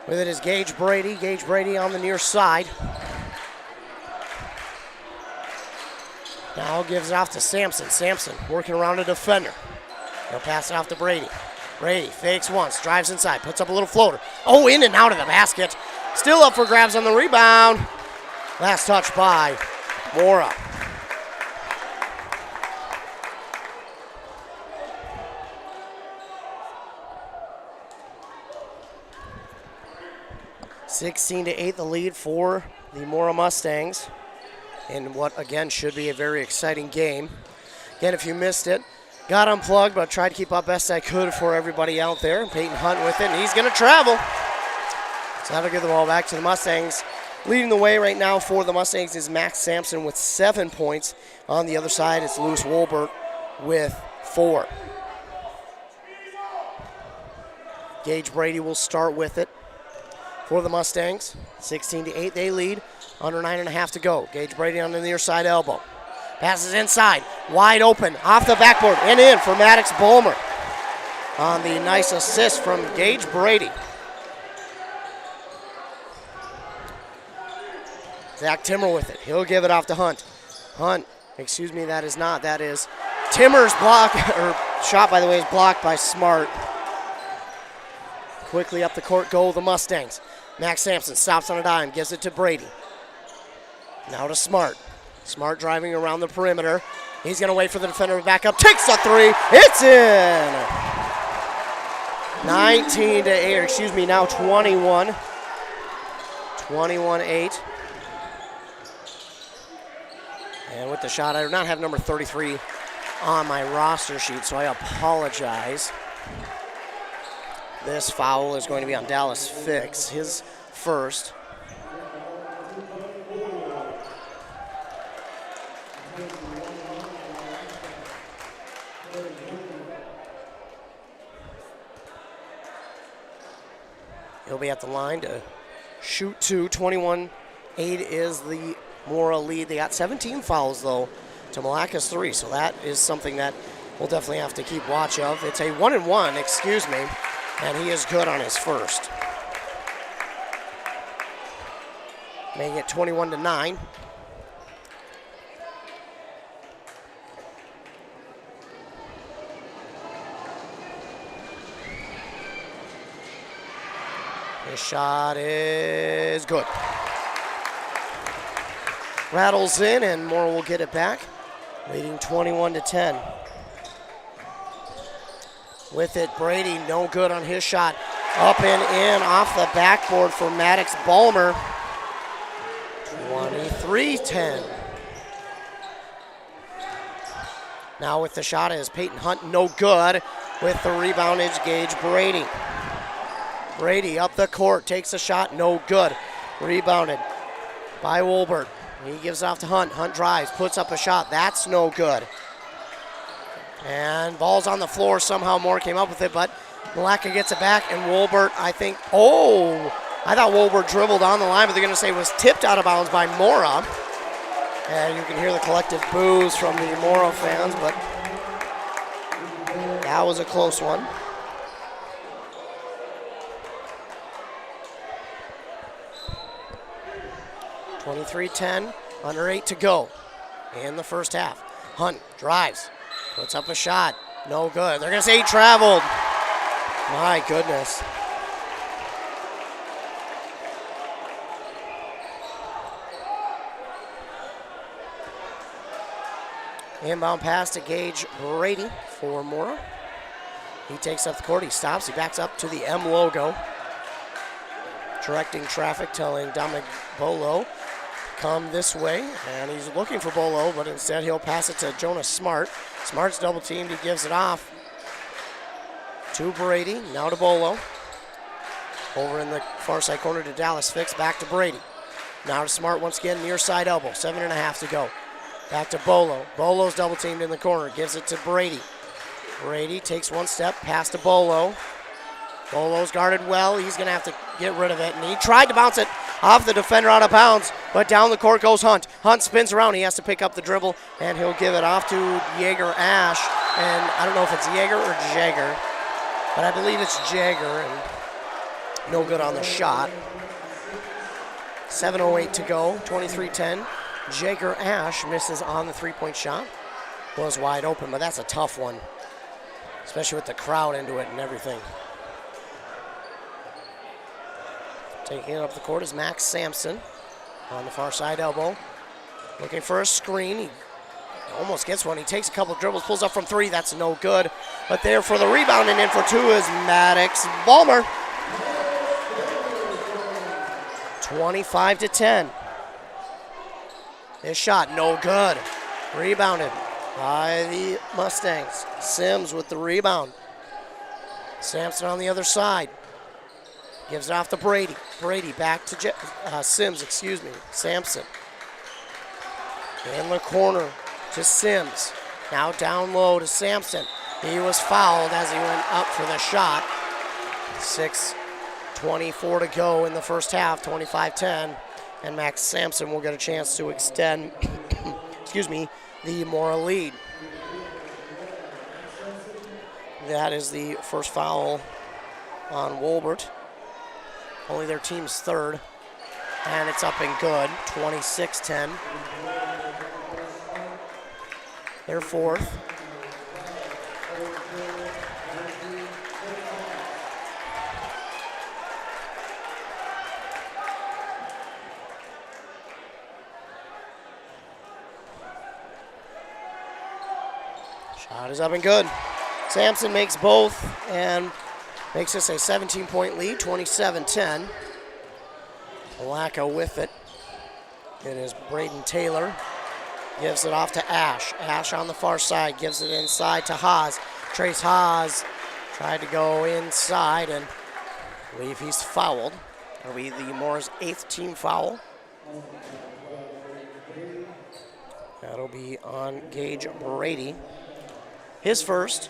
With it is Gage Brady. Gage Brady on the near side. Now gives it off to Sampson. Sampson working around a defender. He'll pass it off to Brady. Brady fakes once, drives inside, puts up a little floater. Oh, in and out of the basket. Still up for grabs on the rebound. Last touch by Mora. (16-8) the lead for the Mora Mustangs in what again should be a very exciting game. Again, if you missed it, got unplugged, but tried to keep up best I could for everybody out there. Peyton Hunt with it, and he's going to travel. So that'll give the ball back to the Mustangs. Leading the way right now for the Mustangs is Max Sampson with 7 points. On the other side, it's Lewis Wolbert with 4. Gage Brady will start with it for the Mustangs. 16-8, they lead. Under 9.5 to go. Gage Brady on the near side elbow. Passes inside, wide open, off the backboard, and in for Maddox Balmer. On the nice assist from Gage Brady. Zach Timmer with it. He'll give it off to Hunt. Hunt, excuse me, that is not. That is Timmer's block, or shot, by the way, is blocked by Smart. Quickly up the court go the Mustangs. Max Sampson stops on a dime, gives it to Brady. Now to Smart. Smart driving around the perimeter. He's going to wait for the defender to back up. Takes a three. It's in. 19-8, or excuse me, now 21. 21-8. And with the shot, I do not have number 33 on my roster sheet, so I apologize. This foul is going to be on Dallas Fix, his first. He'll be at the line to shoot 2. 21-8 is the Mora lead. They got 17 fouls, though, to Malacca's 3, so that is something that we'll definitely have to keep watch of. It's a 1-and-1, excuse me, and he is good on his first. Making it 21-9. This shot is good. Rattles in, and Mora will get it back, leading 21-10. With it, Brady, no good on his shot. Up and in, off the backboard for Maddox Balmer. 23-10. Now with the shot is Peyton Hunt, no good. With the rebound is Gage Brady. Brady up the court, takes a shot, no good. Rebounded by Wolbert. He gives it off to Hunt. Hunt drives, puts up a shot. That's no good. And ball's on the floor. Somehow Moore came up with it, but Malacca gets it back, and Wolbert, I think, I thought Wolbert dribbled on the line, but they're going to say it was tipped out of bounds by Mora. And you can hear the collective boos from the Mora fans, but that was a close one. (23-10), under 8 to go in the first half. Hunt drives, puts up a shot, no good. They're going to say he traveled. My goodness. Inbound pass to Gage Brady for Mora. He takes up the court, he stops, he backs up to the M logo. Directing traffic, telling Dominic Bolo, come this way, and he's looking for Bolo, but instead he'll pass it to Jonas Smart. Smart's double teamed, he gives it off To Brady, now to Bolo. Over in the far side corner to Dallas Fix, back to Brady. Now to Smart once again, near side elbow, 7.5 to go. Back to Bolo. Bolo's double teamed in the corner, gives it to Brady. Brady takes one step, pass to Bolo. Bolo's guarded well, he's gonna have to get rid of it, and he tried to bounce it off the defender out of bounds, but down the court goes Hunt. Hunt spins around, he has to pick up the dribble, and he'll give it off to Jaeger Ash, and I don't know if it's Jaeger or Jagger, but I believe it's Jagger, and no good on the shot. 7:08 to go, 23-10. Jagger Ash misses on the three-point shot. Was wide open, but that's a tough one, especially with the crowd into it and everything. Taking it up the court is Max Sampson on the far side elbow. Looking for a screen. He almost gets one. He takes a couple of dribbles, pulls up from three. That's no good. But there for the rebound and in for two is Maddox Balmer. 25-10. His shot, no good. Rebounded by the Mustangs. Sims with the rebound. Sampson on the other side. Gives it off to Brady. Brady back to Sims, Sampson. In the corner to Sims. Now down low to Sampson. He was fouled as he went up for the shot. 6:24 to go in the first half, 25-10. And Max Sampson will get a chance to extend, the Mora lead. That is the first foul on Wolbert. Only their team's third. And it's up and good, 26-10. Their fourth. Shot is up and good. Sampson makes both and makes this a 17-point lead, 27-10. Malacca with it. It is Braden Taylor. Gives it off to Ash. Ash on the far side. Gives it inside to Haas. Trace Haas tried to go inside and I believe he's fouled. That'll be the Mora's 8th team foul. That'll be on Gage Brady. His first.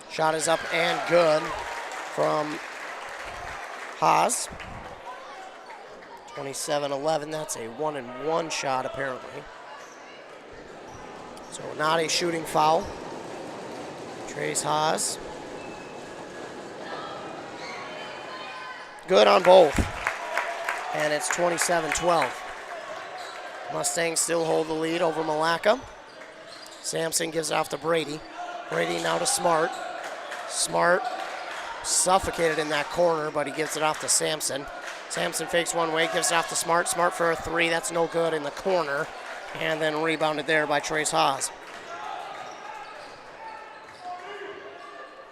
Shot is up and good from Haas. 27-11, that's a 1-and-1 shot apparently. So not a shooting foul. Trace Haas. Good on both. And it's 27-12. Mustangs still hold the lead over Malacca. Sampson gives it off to Brady. Brady now to Smart. Smart suffocated in that corner, but he gives it off to Sampson. Sampson fakes one way, gives it off to Smart. Smart for a three, that's no good in the corner. And then rebounded there by Trace Haas.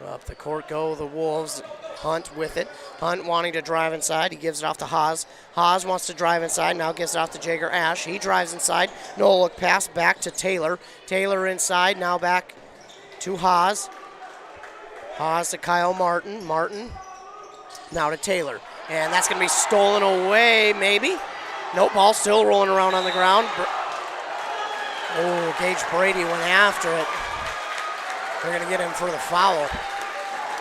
Up the court go the Wolves. Hunt with it. Hunt wanting to drive inside. He gives it off to Haas. Haas wants to drive inside. Now gives it off to Jagger Ash. He drives inside. No look pass back to Taylor. Taylor inside. Now back to Haas. Haas to Kyle Martin. Martin now to Taylor. And that's going to be stolen away, maybe. Nope, ball still rolling around on the ground. Gage Brady went after it. They're going to get him for the foul.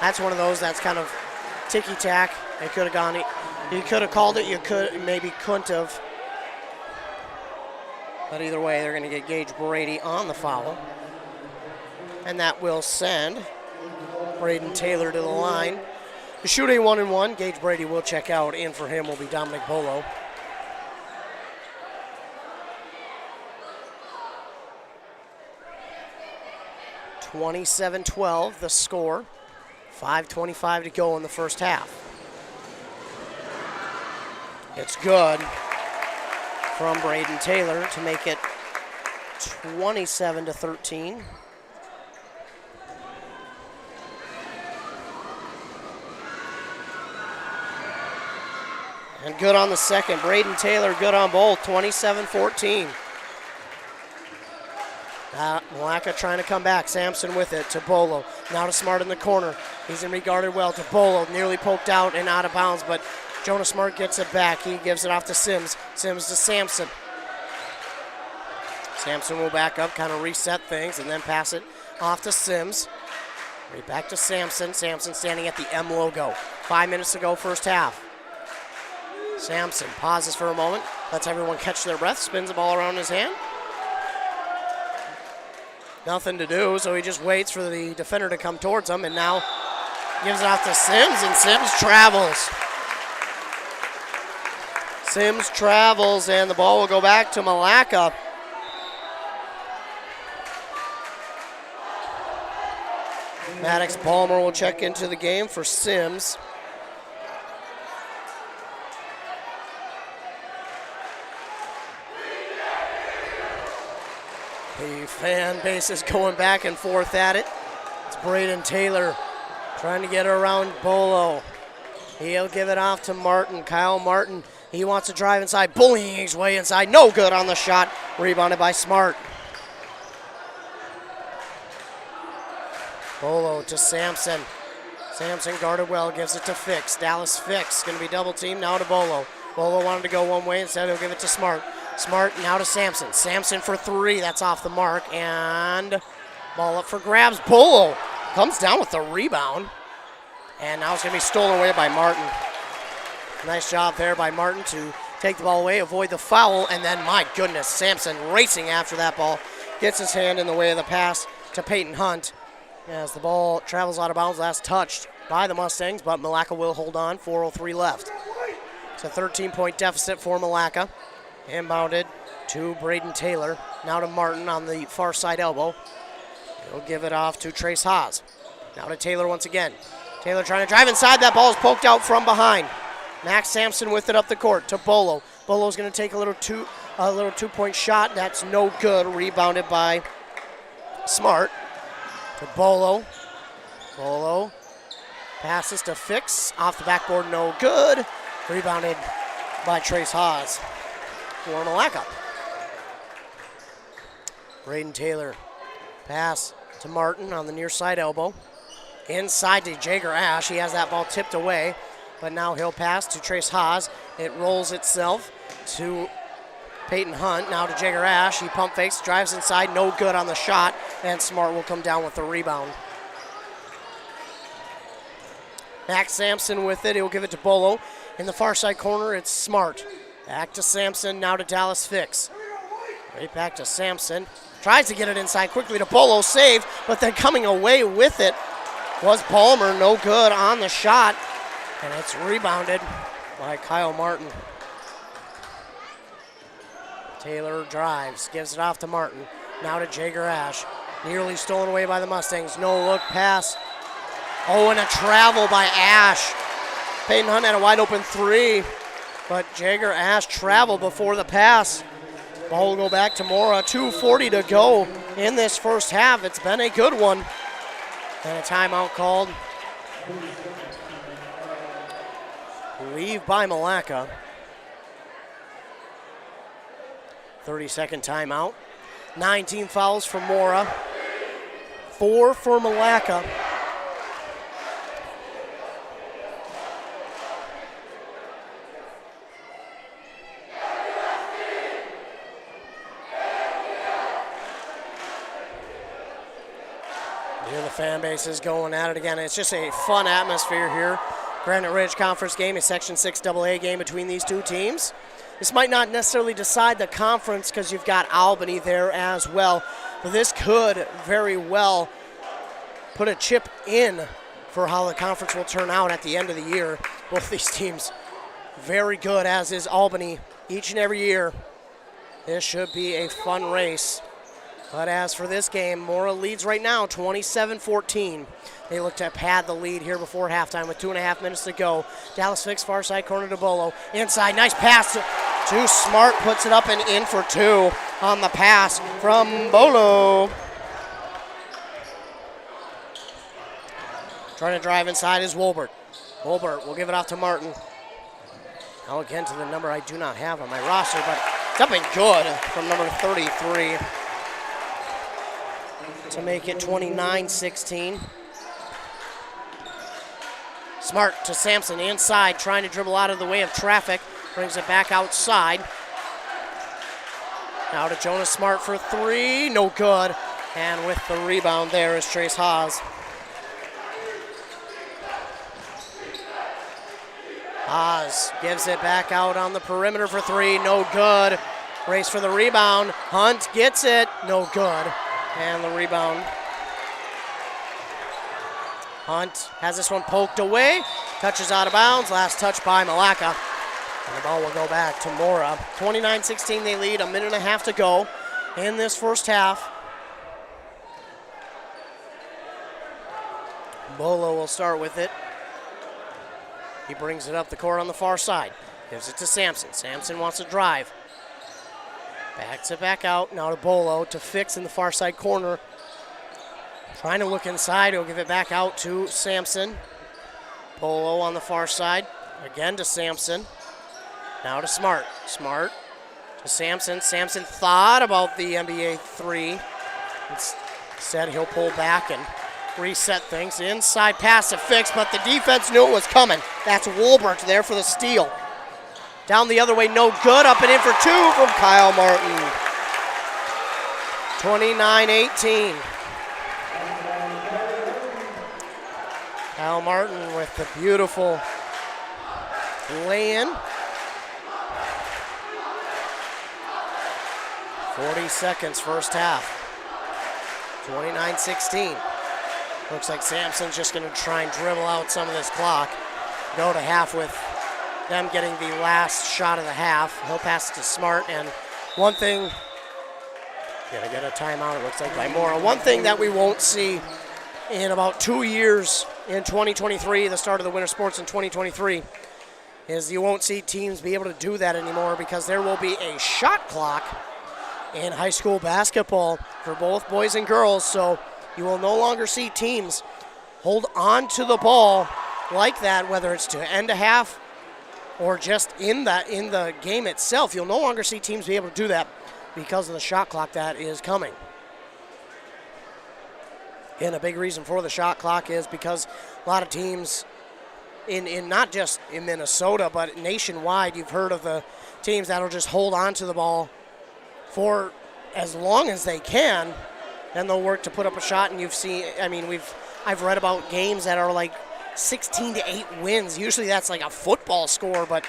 That's one of those that's kind of ticky-tack. It could have gone. You could have called it. You maybe couldn't have. But either way, they're going to get Gage Brady on the foul. And that will send Braden Taylor to the line. To shoot a 1-and-1, Gage Brady will check out. In for him will be Dominic Bolo. (27-12) the score. 5:25 to go in the first half. It's good from Braden Taylor to make it 27-13. And good on the second. Braden Taylor good on both, 27-14. Malacca trying to come back. Sampson with it to Bolo. Now to Smart in the corner. He's going to be guarded well to Bolo. Nearly poked out and out of bounds, but Jonas Smart gets it back. He gives it off to Sims. Sims to Sampson. Sampson will back up, kind of reset things, and then pass it off to Sims. Right back to Sampson. Sampson standing at the M logo. 5 minutes to go, first half. Sampson pauses for a moment, lets everyone catch their breath, spins the ball around his hand. Nothing to do, so he just waits for the defender to come towards him, and now gives it off to Sims, and Sims travels. Sims travels, and the ball will go back to Malacca. Maddox Palmer will check into the game for Sims. The fan base is going back and forth at it. It's Braden Taylor trying to get around Bolo. He'll give it off to Martin. Kyle Martin, he wants to drive inside, bullying his way inside. No good on the shot. Rebounded by Smart. Bolo to Sampson. Sampson guarded well, gives it to Fix. Dallas Fix going to be double teamed now to Bolo. Bolo wanted to go one way, instead he'll give it to Smart. Smart now to Sampson. Sampson for three, that's off the mark, and ball up for grabs. Bolo comes down with the rebound, and now it's going to be stolen away by Martin. Nice job there by Martin to take the ball away, avoid the foul, and then, my goodness, Sampson racing after that ball. Gets his hand in the way of the pass to Peyton Hunt. As the ball travels out of bounds, last touched by the Mustangs, but Malacca will hold on, 4:03 left. It's a 13-point deficit for Malacca. Inbounded to Braden Taylor, now to Martin on the far side elbow. He'll give it off to Trace Haas. Now to Taylor once again. Taylor trying to drive inside, that ball is poked out from behind. Max Sampson with it up the court to Bolo. Bolo's going to take a little two-point shot, that's no good, rebounded by Smart. To Bolo. Bolo passes to Fix. Off the backboard, no good. Rebounded by Trace Haas for Malacca. Braden Taylor. Pass to Martin on the near side elbow. Inside to Jager Ash. He has that ball tipped away, but now he'll pass to Trace Haas. It rolls itself to Peyton Hunt, now to Jager Ash. He pump fakes, drives inside, no good on the shot, and Smart will come down with the rebound. Max Sampson with it, he'll give it to Bolo. In the far side corner, it's Smart. Back to Sampson, now to Dallas Fix. Right back to Sampson. Tries to get it inside quickly to Bolo, save, but then coming away with it was Palmer, no good on the shot, and it's rebounded by Kyle Martin. Taylor drives, gives it off to Martin. Now to Jager Ash. Nearly stolen away by the Mustangs. No look pass. Oh, and a travel by Ash. Peyton Hunt had a wide open three, but Jager Ash traveled before the pass. Ball will go back to Mora. 2:40 to go in this first half. It's been a good one. And a timeout called. Leave by Malacca. 30-second timeout. 19 fouls for Mora. 4 for Malacca. Here the fan base is going at it again. It's just a fun atmosphere here. Granite Ridge Conference game, a Section 6 AA game between these two teams. This might not necessarily decide the conference because you've got Albany there as well. But this could very well put a chip in for how the conference will turn out at the end of the year. Both these teams very good, as is Albany each and every year. This should be a fun race. But as for this game, Mora leads right now 27-14. They look to pad the lead here before halftime with 2.5 minutes to go. Dallas Fix, far side corner to Bolo. Inside, nice pass to Smart, puts it up and in for two on the pass from Bolo. Trying to drive inside is Wolbert. Wolbert will give it off to Martin. Now again to the number I do not have on my roster, but it's up and good from number 33 to make it 29-16. Smart to Sampson inside, trying to dribble out of the way of traffic. Brings it back outside. Now to Jonas Smart for three, no good. And with the rebound there is Trace Haas. Haas gives it back out on the perimeter for three, no good. Race for the rebound. Hunt gets it, no good. And the rebound. Hunt has this one poked away, touches out of bounds, last touch by Malacca. And the ball will go back to Mora. 29-16 they lead, a minute and a half to go in this first half. Bolo will start with it. He brings it up the court on the far side. Gives it to Sampson. Sampson wants to drive. Backs it back out. Now to Bolo to fix in the far side corner. Trying to look inside. He'll give it back out to Sampson. Bolo on the far side. Again to Sampson. Now to Smart. Smart to Sampson. Sampson thought about the NBA three. Instead, he'll pull back and reset things. Inside pass to Fix, but the defense knew it was coming. That's Wolbert there for the steal. Down the other way, no good. Up and in for two from Kyle Martin. 29-18. Kyle Martin with the beautiful lay-in. 40 seconds first half. 29-16. Looks like Sampson's just going to try and dribble out some of this clock. Go to half with them getting the last shot of the half. He'll pass it to Smart, and one thing, gonna get a timeout, it looks like, by Mora. One thing that we won't see in about 2 years in 2023, the start of the winter sports in 2023, is you won't see teams be able to do that anymore because there will be a shot clock in high school basketball for both boys and girls. So you will no longer see teams hold on to the ball like that, whether it's to end a half or just in the game itself. You'll no longer see teams be able to do that because of the shot clock that is coming. And a big reason for the shot clock is because a lot of teams in not just in Minnesota, but nationwide, you've heard of the teams that'll just hold on to the ball for as long as they can, then they'll work to put up a shot. And you've seen, I've read about games that are like 16-8 wins. Usually that's like a football score, but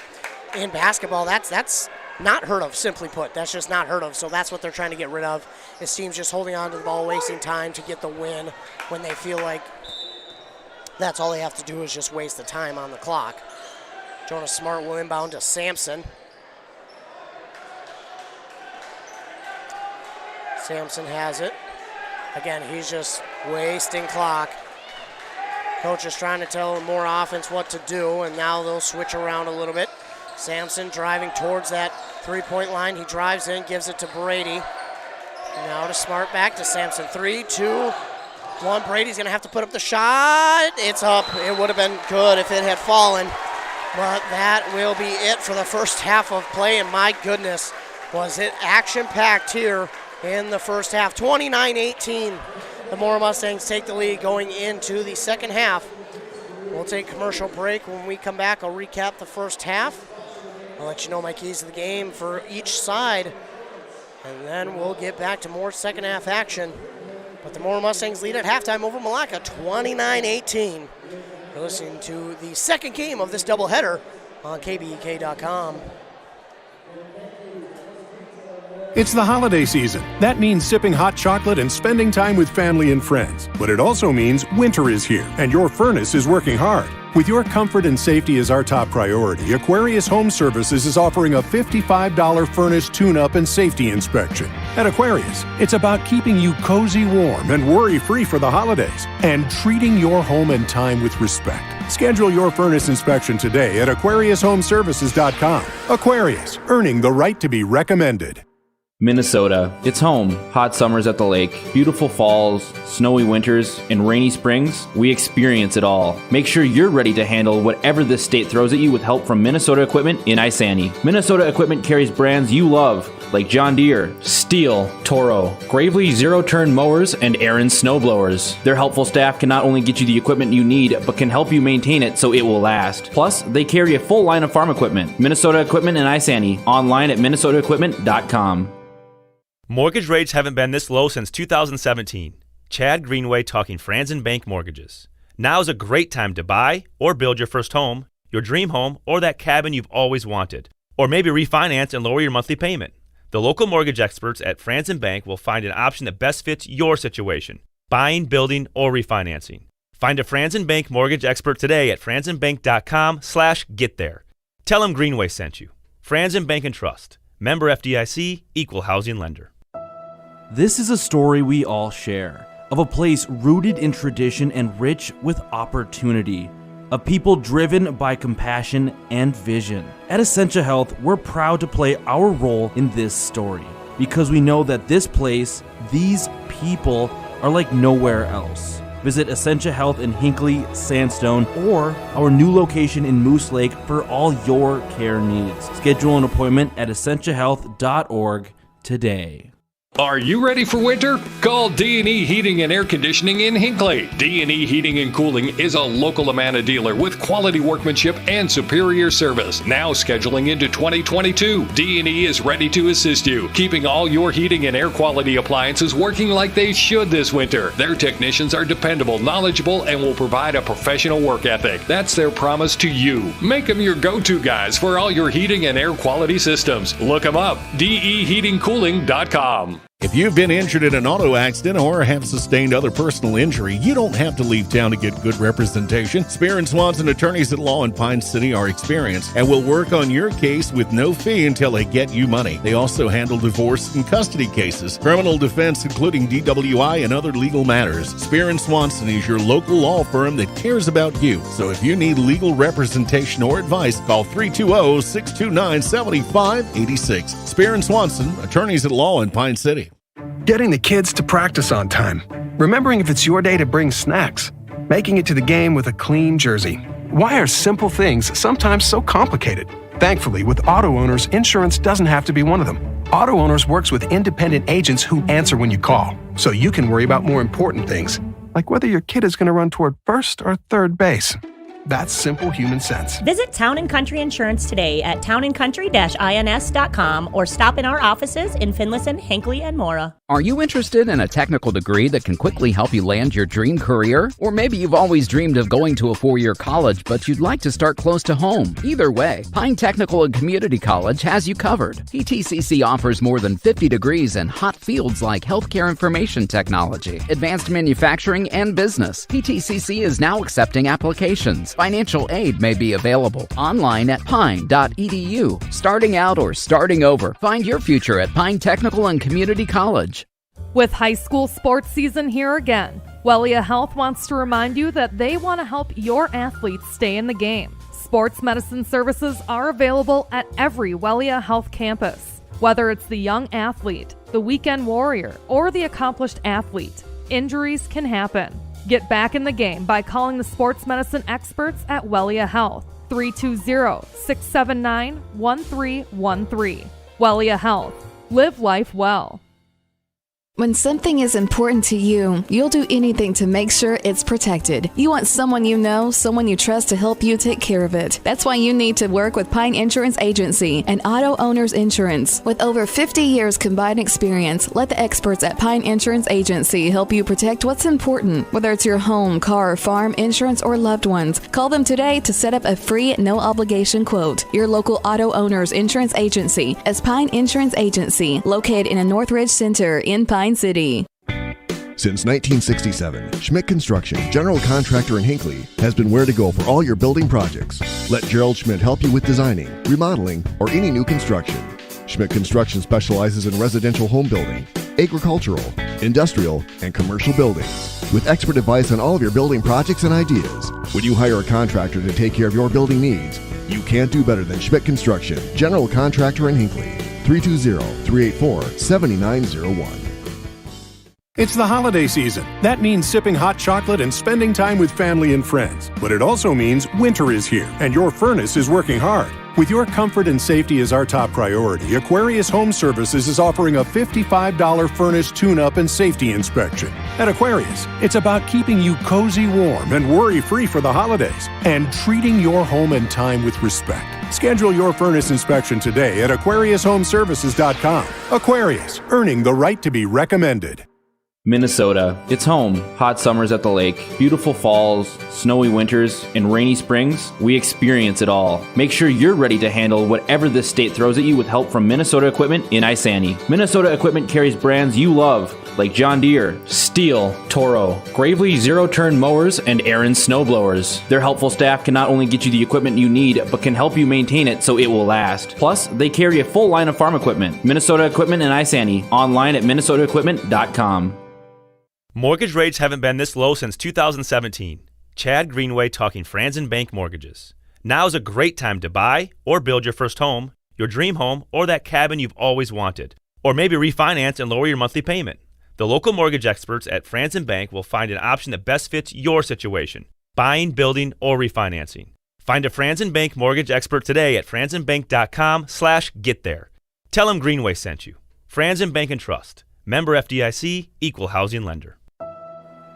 in basketball, that's not heard of, simply put. That's just not heard of. So that's what they're trying to get rid of, is teams just holding on to the ball, wasting time to get the win when they feel like that's all they have to do is just waste the time on the clock. Jonas Smart will inbound to Sampson. Sampson has it. Again, he's just wasting clock. Coach is trying to tell more offense what to do, and now they'll switch around a little bit. Sampson driving towards that three-point line. He drives in, gives it to Brady. Now to Smart, back to Sampson. 3, 2, 1. Brady's going to have to put up the shot. It's up. It would have been good if it had fallen, but that will be it for the first half of play, and my goodness, was it action-packed here in the first half. 29-18. The Mora Mustangs take the lead going into the second half. We'll take a commercial break. When we come back, I'll recap the first half. I'll let you know my keys to the game for each side, and then we'll get back to more second half action. But the Mora Mustangs lead at halftime over Malacca, 29-18. You're listening to the second game of this doubleheader on KBEK.com. It's the holiday season. That means sipping hot chocolate and spending time with family and friends. But it also means winter is here, and your furnace is working hard. With your comfort and safety as our top priority, Aquarius Home Services is offering a $55 furnace tune-up and safety inspection. At Aquarius, it's about keeping you cozy warm and worry-free for the holidays, and treating your home and time with respect. Schedule your furnace inspection today at AquariusHomeservices.com. Aquarius, earning the right to be recommended. Minnesota. It's home. Hot summers at the lake, beautiful falls, snowy winters, and rainy springs. We experience it all. Make sure you're ready to handle whatever this state throws at you with help from Minnesota Equipment in Isani. Minnesota Equipment carries brands you love, like John Deere, Steel, Toro, Gravely zero-turn mowers, and Aaron snowblowers. Their helpful staff can not only get you the equipment you need, but can help you maintain it so it will last. Plus, they carry a full line of farm equipment. Minnesota Equipment in Isani. Online at minnesotaequipment.com. Mortgage rates haven't been this low since 2017. Chad Greenway talking Franzen Bank Mortgages. Now is a great time to buy or build your first home, your dream home, or that cabin you've always wanted. Or maybe refinance and lower your monthly payment. The local mortgage experts at Franzen Bank will find an option that best fits your situation, buying, building, or refinancing. Find a Franzen Bank mortgage expert today at franzenbank.com/getThere. Tell them Greenway sent you. Franzen Bank and Trust. Member FDIC, Equal Housing Lender. This is a story we all share, of a place rooted in tradition and rich with opportunity, of people driven by compassion and vision. At Essentia Health, we're proud to play our role in this story, because we know that this place, these people, are like nowhere else. Visit Essentia Health in Hinckley, Sandstone, or our new location in Moose Lake for all your care needs. Schedule an appointment at essentiahealth.org today. Are you ready for winter? Call D&E Heating and Air Conditioning in Hinckley. D&E Heating and Cooling is a local Amana dealer with quality workmanship and superior service. Now scheduling into 2022, D&E is ready to assist you, keeping all your heating and air quality appliances working like they should this winter. Their technicians are dependable, knowledgeable, and will provide a professional work ethic. That's their promise to you. Make them your go-to guys for all your heating and air quality systems. Look them up, deheatingcooling.com. If you've been injured in an auto accident or have sustained other personal injury, you don't have to leave town to get good representation. Spear and Swanson attorneys at law in Pine City are experienced and will work on your case with no fee until they get you money. They also handle divorce and custody cases, criminal defense, including DWI and other legal matters. Spear and Swanson is your local law firm that cares about you. So if you need legal representation or advice, call 320-629-7586. Spear and Swanson, attorneys at law in Pine City. Getting the kids to practice on time. Remembering if it's your day to bring snacks. Making it to the game with a clean jersey. Why are simple things sometimes so complicated? Thankfully, with auto owners, insurance doesn't have to be one of them. Auto Owners works with independent agents who answer when you call, so you can worry about more important things, like whether your kid is going to run toward first or third base. That's simple human sense. Visit Town & Country Insurance today at townandcountry-ins.com or stop in our offices in Finlayson, Hinckley, and Mora. Are you interested in a technical degree that can quickly help you land your dream career? Or maybe you've always dreamed of going to a four-year college, but you'd like to start close to home. Either way, Pine Technical and Community College has you covered. PTCC offers more than 50 degrees in hot fields like healthcare information technology, advanced manufacturing, and business. PTCC is now accepting applications. Financial aid may be available online at pine.edu. Starting out or starting over, find your future at Pine Technical and Community College. With high school sports season here again, Wellia Health wants to remind you that they want to help your athletes stay in the game. Sports medicine services are available at every Wellia Health campus. Whether it's the young athlete, the weekend warrior, or the accomplished athlete, injuries can happen. Get back in the game by calling the sports medicine experts at Wellia Health, 320-679-1313. Wellia Health. Live life well. When something is important to you, you'll do anything to make sure it's protected. You want someone you know, someone you trust to help you take care of it. That's why you need to work with Pine Insurance Agency and Auto Owners Insurance. With over 50 years combined experience, let the experts at Pine Insurance Agency help you protect what's important, whether it's your home, car, farm, insurance, or loved ones. Call them today to set up a free, no-obligation quote. Your local Auto Owners Insurance Agency is Pine Insurance Agency, located in a Northridge Center in Pine City. Since 1967, Schmidt Construction, general contractor in Hinckley, has been where to go for all your building projects. Let Gerald Schmidt help you with designing, remodeling, or any new construction. Schmidt Construction specializes in residential home building, agricultural, industrial, and commercial buildings. With expert advice on all of your building projects and ideas, when you hire a contractor to take care of your building needs, you can't do better than Schmidt Construction, general contractor in Hinckley. 320-384-7901. It's the holiday season. That means sipping hot chocolate and spending time with family and friends. But it also means winter is here, and your furnace is working hard. With your comfort and safety as our top priority, Aquarius Home Services is offering a $55 furnace tune-up and safety inspection. At Aquarius, it's about keeping you cozy warm and worry-free for the holidays, and treating your home and time with respect. Schedule your furnace inspection today at AquariusHomeservices.com. Aquarius, earning the right to be recommended. Minnesota. It's home. Hot summers at the lake, beautiful falls, snowy winters, and rainy springs. We experience it all. Make sure you're ready to handle whatever this state throws at you with help from Minnesota Equipment in Isani. Minnesota Equipment carries brands you love, like John Deere, Steel, Toro, Gravely zero-turn mowers, and Aaron snowblowers. Their helpful staff can not only get you the equipment you need, but can help you maintain it so it will last. Plus, they carry a full line of farm equipment. Minnesota Equipment in Isani. Online at minnesotaequipment.com. Mortgage rates haven't been this low since 2017. Chad Greenway talking Franzen Bank Mortgages. Now is a great time to buy or build your first home, your dream home, or that cabin you've always wanted. Or maybe refinance and lower your monthly payment. The local mortgage experts at Franzen Bank will find an option that best fits your situation. Buying, building, or refinancing. Find a Franzen Bank mortgage expert today at franzenbank.com/getthere. Tell them Greenway sent you. Franzen Bank and Trust. Member FDIC, Equal Housing Lender.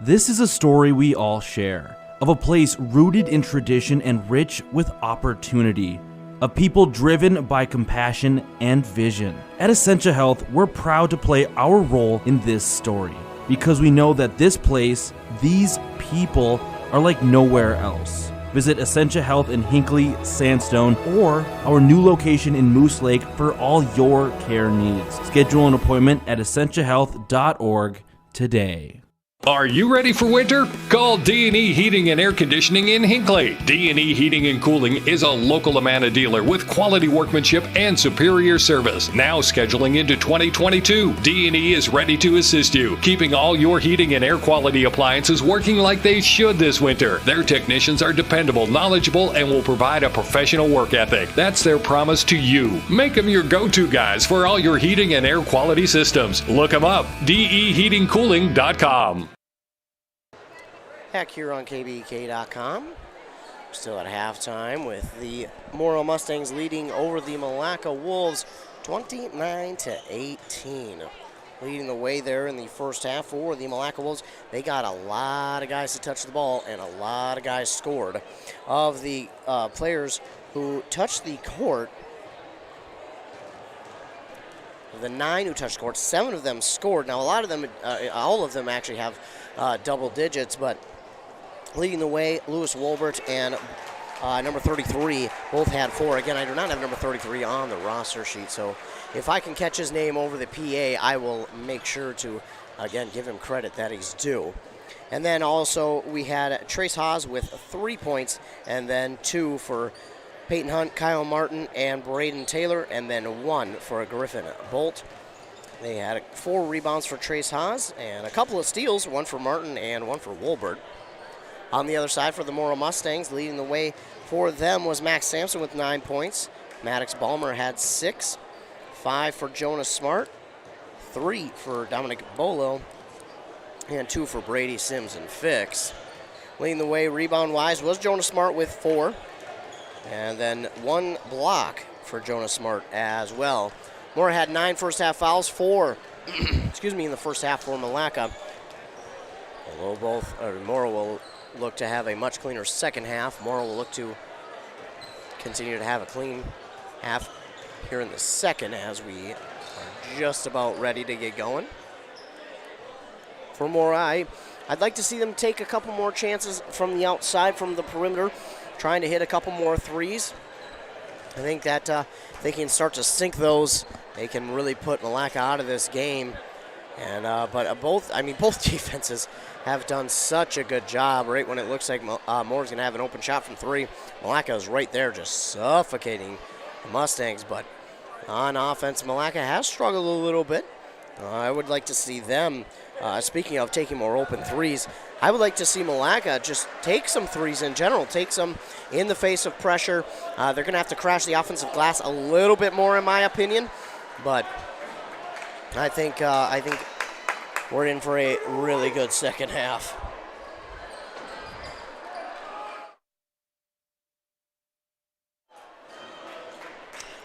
This is a story we all share, of a place rooted in tradition and rich with opportunity, of people driven by compassion and vision. At Essentia Health, we're proud to play our role in this story, because we know that this place, these people, are like nowhere else. Visit Essentia Health in Hinckley, Sandstone, or our new location in Moose Lake for all your care needs. Schedule an appointment at essentiahealth.org today. Are you ready for winter? Call D&E Heating and Air Conditioning in Hinckley. D&E Heating and Cooling is a local Amana dealer with quality workmanship and superior service. Now scheduling into 2022, D&E is ready to assist you, keeping all your heating and air quality appliances working like they should this winter. Their technicians are dependable, knowledgeable, and will provide a professional work ethic. That's their promise to you. Make them your go-to guys for all your heating and air quality systems. Look them up, deheatingcooling.com. Back here on KBEK.com. Still at halftime with the Mora Mustangs leading over the Malacca Wolves 29-18. Leading the way there in the first half for the Malacca Wolves. They got a lot of guys to touch the ball, and a lot of guys scored. Of the players who touched the court, the 9 who touched the court, 7 of them scored. Now, a lot of them, all of them actually have double digits, but leading the way, Lewis Wolbert and number 33 both had 4. Again, I do not have number 33 on the roster sheet, so if I can catch his name over the PA, I will make sure to, again, give him credit that he's due. And then also we had Trace Haas with 3 points, and then 2 for Peyton Hunt, Kyle Martin, and Braden Taylor, and then 1 for Griffin Bolt. They had 4 rebounds for Trace Haas, and a couple of steals, 1 for Martin and 1 for Wolbert. On the other side for the Mora Mustangs, leading the way for them was Max Sampson with 9 points. Maddox Balmer had 6. 5 for Jonas Smart. 3 for Dominic Bolo. And 2 for Brady Sims and Fix. Leading the way rebound-wise was Jonas Smart with 4. And then 1 block for Jonas Smart as well. Mora had 9 first-half fouls, 4 in the first half for Malacca. Although Mora will look to have a much cleaner second half. Mora will look to continue to have a clean half here in the second as we are just about ready to get going. For Mora, I'd like to see them take a couple more chances from the outside, from the perimeter, trying to hit a couple more threes. I think that they can start to sink those. They can really put Malacca out of this game. And but both defenses have done such a good job. Right when it looks like Mora's going to have an open shot from 3, Malacca is right there just suffocating the Mustangs. But on offense, Malacca has struggled a little bit. I would like to see them, speaking of taking more open threes, I would like to see Malacca just take some threes in general, take some in the face of pressure. They're going to have to crash the offensive glass a little bit more, in my opinion. But I think we're in for a really good second half.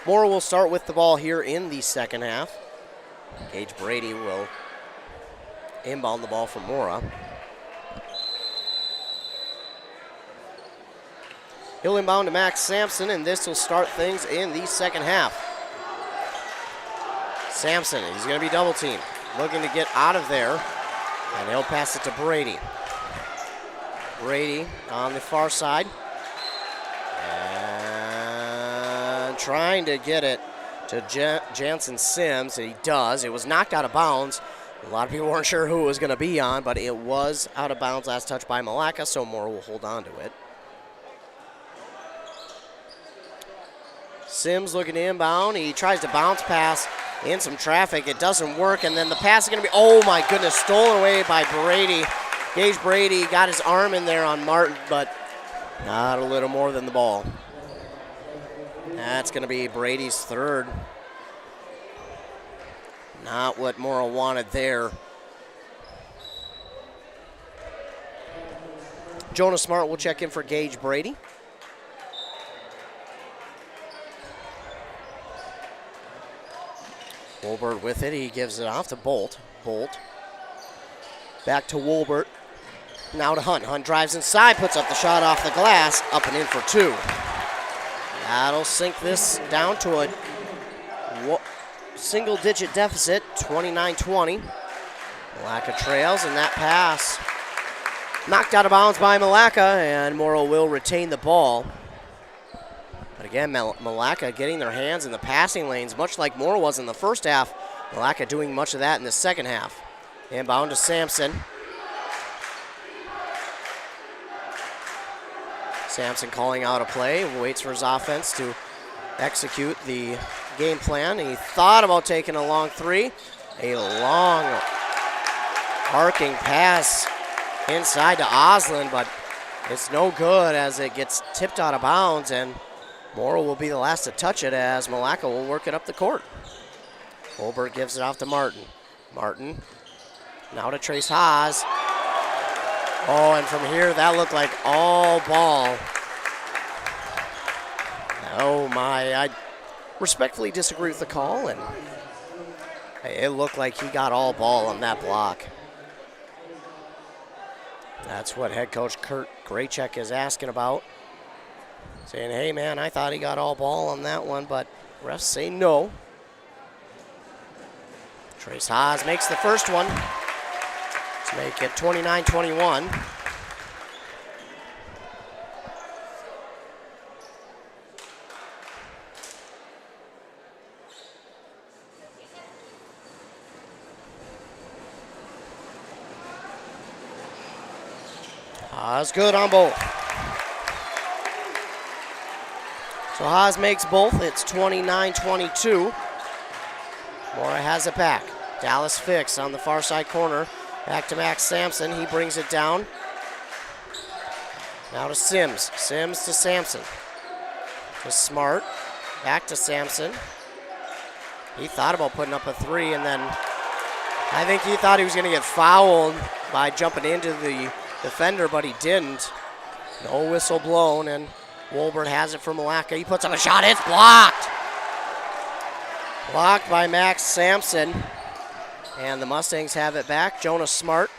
Mora will start with the ball here in the second half. Gage Brady will inbound the ball from Mora. He'll inbound to Max Sampson, and this will start things in the second half. Sampson, he's going to be double teamed, looking to get out of there, and he'll pass it to Brady. Brady on the far side, and trying to get it to Jansen Sims, and he does. It was knocked out of bounds. A lot of people weren't sure who it was going to be on, but it was out of bounds, last touch by Malacca, so Mora will hold on to it. Sims looking to inbound. He tries to bounce pass in some traffic. It doesn't work, and then the pass is going to be, oh my goodness, stolen away by Brady. Gage Brady got his arm in there on Martin, but not a little more than the ball. That's going to be Brady's third. Not what Mora wanted there. Jonah Smart will check in for Gage Brady. Wolbert with it. He gives it off to Bolt. Bolt. Back to Wolbert. Now to Hunt. Hunt drives inside, puts up the shot off the glass, up and in for two. That'll sink this down to a single-digit deficit, 29-20. Malacca trails, and that pass knocked out of bounds by Malacca, and Mora will retain the ball. But again, Malacca getting their hands in the passing lanes, much like Mora was in the first half. Malacca doing much of that in the second half. Inbound to Sampson. Sampson calling out a play, waits for his offense to execute the game plan. He thought about taking a long three. A long arcing pass inside to Oslin, but it's no good as it gets tipped out of bounds, and Mora will be the last to touch it as Malacca will work it up the court. Holbert gives it off to Martin. Martin now to Trace Haas. Oh, and from here, that looked like all ball. Oh my, I respectfully disagree with the call, and it looked like he got all ball on that block. That's what head coach Kurt Graycheck is asking about. Saying, hey man, I thought he got all ball on that one, but refs say no. Trace Haas makes the first one to make it 29-21. Haas good on both. So Haas makes both. It's 29-22. Mora has it back. Dallas Fix on the far side corner. Back to Max Sampson. He brings it down. Now to Sims. Sims to Sampson. To Smart. Back to Sampson. He thought about putting up a three, and then I think he thought he was going to get fouled by jumping into the defender, but he didn't. No whistle blown, and Wolbert has it for Malacca. He puts up a shot. It's blocked. Blocked by Max Sampson. And the Mustangs have it back. Jonah Smart.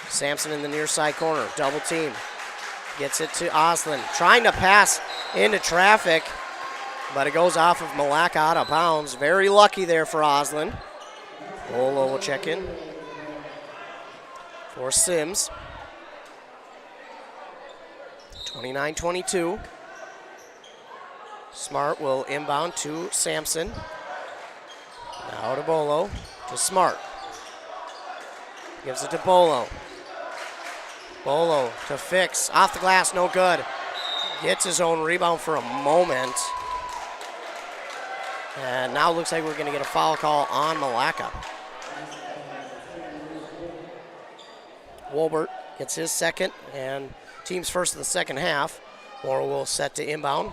Sampson in the near side corner. Double team. Gets it to Oslin. Trying to pass into traffic, but it goes off of Malacca out of bounds. Very lucky there for Oslin. Bolo will check in for Sims. 29-22. Smart will inbound to Sampson. Now to Bolo. To Smart. Gives it to Bolo. Bolo to Fix. Off the glass, no good. Gets his own rebound for a moment. And now looks like we're going to get a foul call on Malacca. Wolbert gets his second and team's first of the second half. Mora will set to inbound.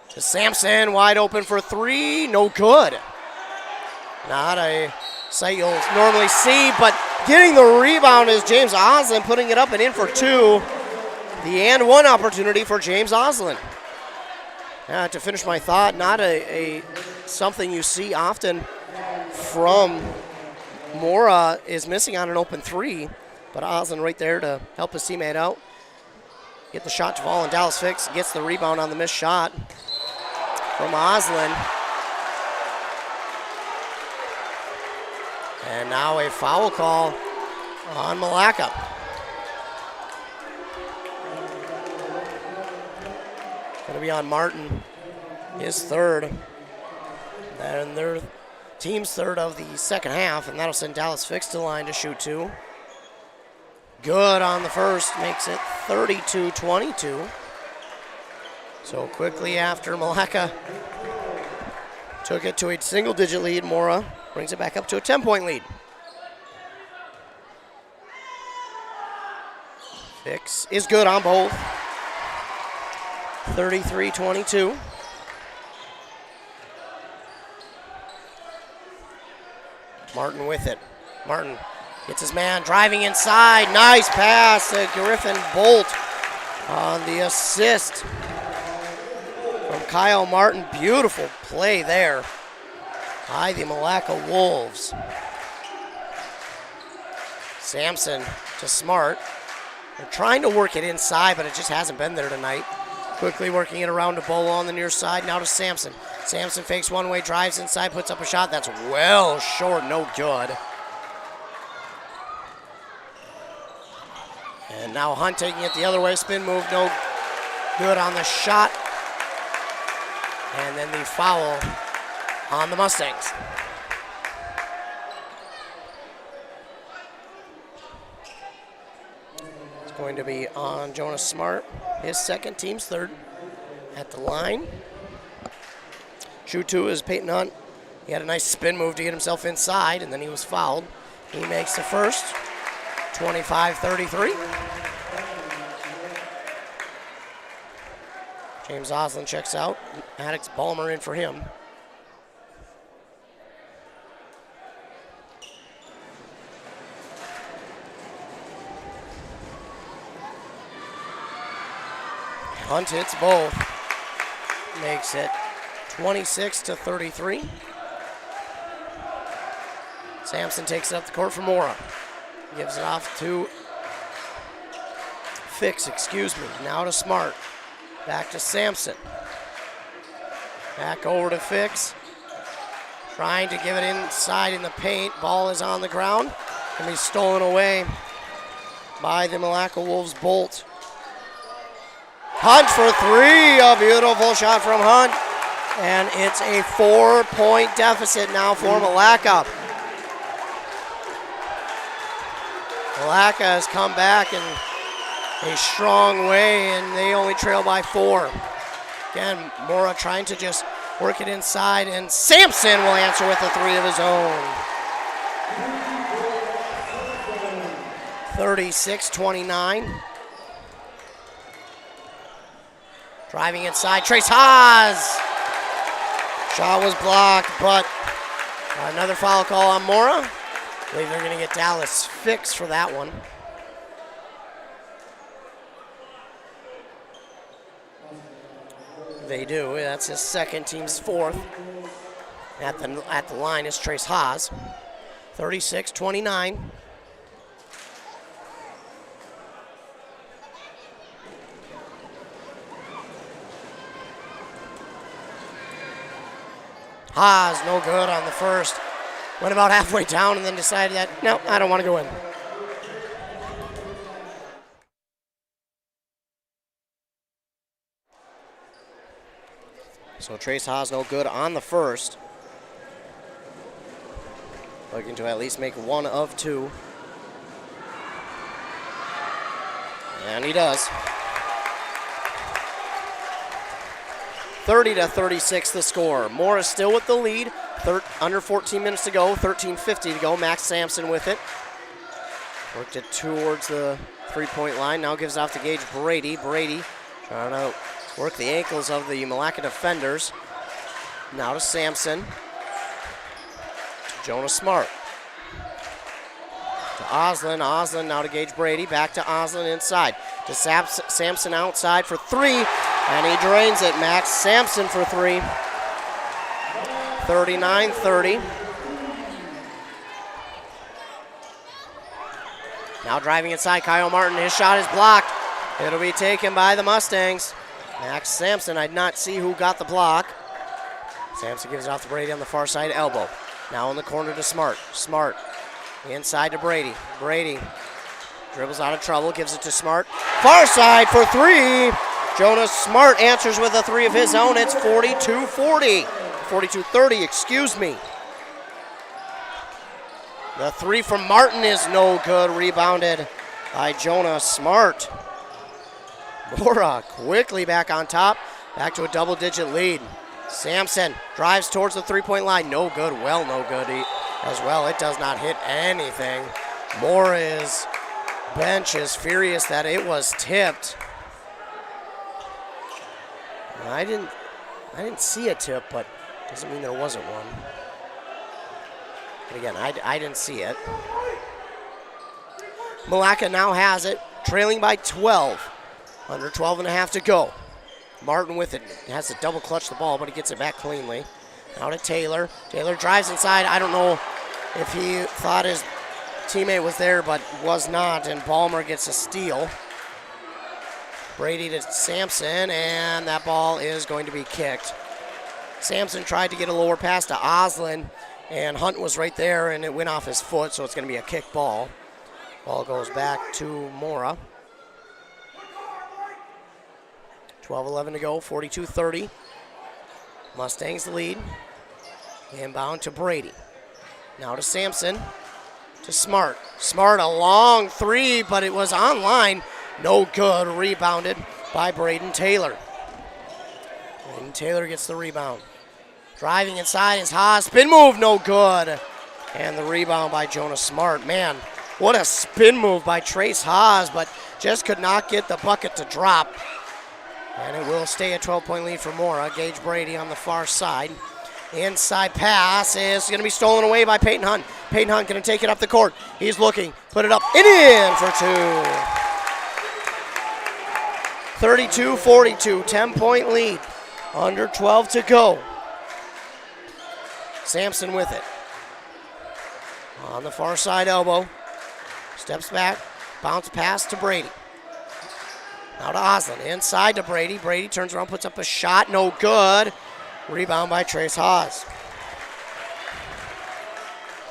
To Sampson, wide open for three, no good. Not a sight you'll normally see, but getting the rebound is James Oslin, putting it up and in for two. The and one opportunity for James Oslin. To finish my thought, not a something you see often from Mora is missing on an open three, but Oslin right there to help his teammate out. Get the shot to fall, and Dallas Fix gets the rebound on the missed shot from Oslin. And now a foul call on Malacca. Going to be on Martin, his third. And their team's third of the second half, and that'll send Dallas Fix to the line to shoot two. Good on the first, makes it 32-22. So quickly after Malacca took it to a single-digit lead, Mora brings it back up to a 10-point lead. Fix is good on both. 33-22. Martin with it. Martin gets his man driving inside. Nice pass to Griffin Bolt on the assist from Kyle Martin. Beautiful play there by the Malacca Wolves. Sampson to Smart. They're trying to work it inside, but it just hasn't been there tonight. Quickly working it around to Bolo on the near side. Now to Sampson. Sampson fakes one way, drives inside, puts up a shot. That's well short, no good. And now Hunt taking it the other way. Spin move, no good on the shot. And then the foul on the Mustangs. It's going to be on Jonas Smart, his second, team's third, at the line. Shoot two is Peyton Hunt. He had a nice spin move to get himself inside, and then he was fouled. He makes the first, 25-33. James Oslin checks out. Maddox Balmer in for him. Hunt hits both. Makes it 26-33. Sampson takes it up the court for Mora. Gives it off to Fix, Now to Smart. Back to Sampson. Back over to Fix. Trying to give it inside in the paint. Ball is on the ground. And be stolen away by the Malacca Wolves. Bolt. Hunt for three. A beautiful shot from Hunt. And it's a 4-point deficit now for Malacca. Malacca has come back in a strong way, and they only trail by 4. Again, Mora trying to just work it inside, and Sampson will answer with a three of his own. 36-29. Driving inside, Trace Haas. Shot was blocked, but another foul call on Mora. I believe they're going to get Dallas Fix for that one. They do. That's his second, team's fourth. At the line is Trace Haas. 36-29. Haas, no good on the first. Went about halfway down and then decided that, no, I don't want to go in. So Trace Haas, no good on the first. Looking to at least make one of two. And he does. 30-36 the score. Mora still with the lead. Under 14 minutes to go, 13:50 to go. Max Sampson with it. Worked it towards the three-point line. Now gives it off to Gage Brady. Brady trying to work the ankles of the Malacca defenders. Now to Sampson. Jonah Smart. To Oslin. Oslin now to Gage Brady. Back to Oslin inside. To Sampson outside for three. And he drains it. Max Sampson for three. 39-30. Now driving inside, Kyle Martin. His shot is blocked. It'll be taken by the Mustangs. Max Sampson, I did not see who got the block. Sampson gives it off to Brady on the far side elbow. Now in the corner to Smart. Smart inside to Brady. Brady dribbles out of trouble, gives it to Smart. Far side for three. Jonas Smart answers with a three of his own. It's 42-40. 42-30, excuse me. The three from Martin is no good. Rebounded by Jonah Smart. Mora quickly back on top. Back to a double-digit lead. Sampson drives towards the three-point line. No good. Well, no good as well. It does not hit anything. Mora's bench is furious that it was tipped. I didn't see a tip, but doesn't mean there wasn't one. And again, I didn't see it. Malacca now has it, trailing by 12. Under 12 and a half to go. Martin with it, has to double clutch the ball, but he gets it back cleanly. Now to Taylor. Taylor drives inside. I don't know if he thought his teammate was there, but was not, and Ballmer gets a steal. Brady to Sampson, and that ball is going to be kicked. Sampson tried to get a lower pass to Oslin, and Hunt was right there, and it went off his foot, so it's going to be a kick ball. Ball goes back to Mora. 12-11 to go, 42-30. Mustangs lead. Inbound to Brady. Now to Sampson. To Smart. Smart, a long three, but it was online. No good. Rebounded by Braden Taylor. Braden Taylor gets the rebound. Driving inside is Haas. Spin move, no good. And the rebound by Jonah Smart. Man, what a spin move by Trace Haas, but just could not get the bucket to drop. And it will stay a 12-point lead for Mora. Gage Brady on the far side. Inside pass is going to be stolen away by Peyton Hunt. Peyton Hunt going to take it up the court. He's looking, put it up, and in for two. 32-42, 10-point lead. Under 12 to go. Sampson with it. On the far side elbow. Steps back, bounce pass to Brady. Now to Oslin, inside to Brady. Brady turns around, puts up a shot, no good. Rebound by Trace Haas.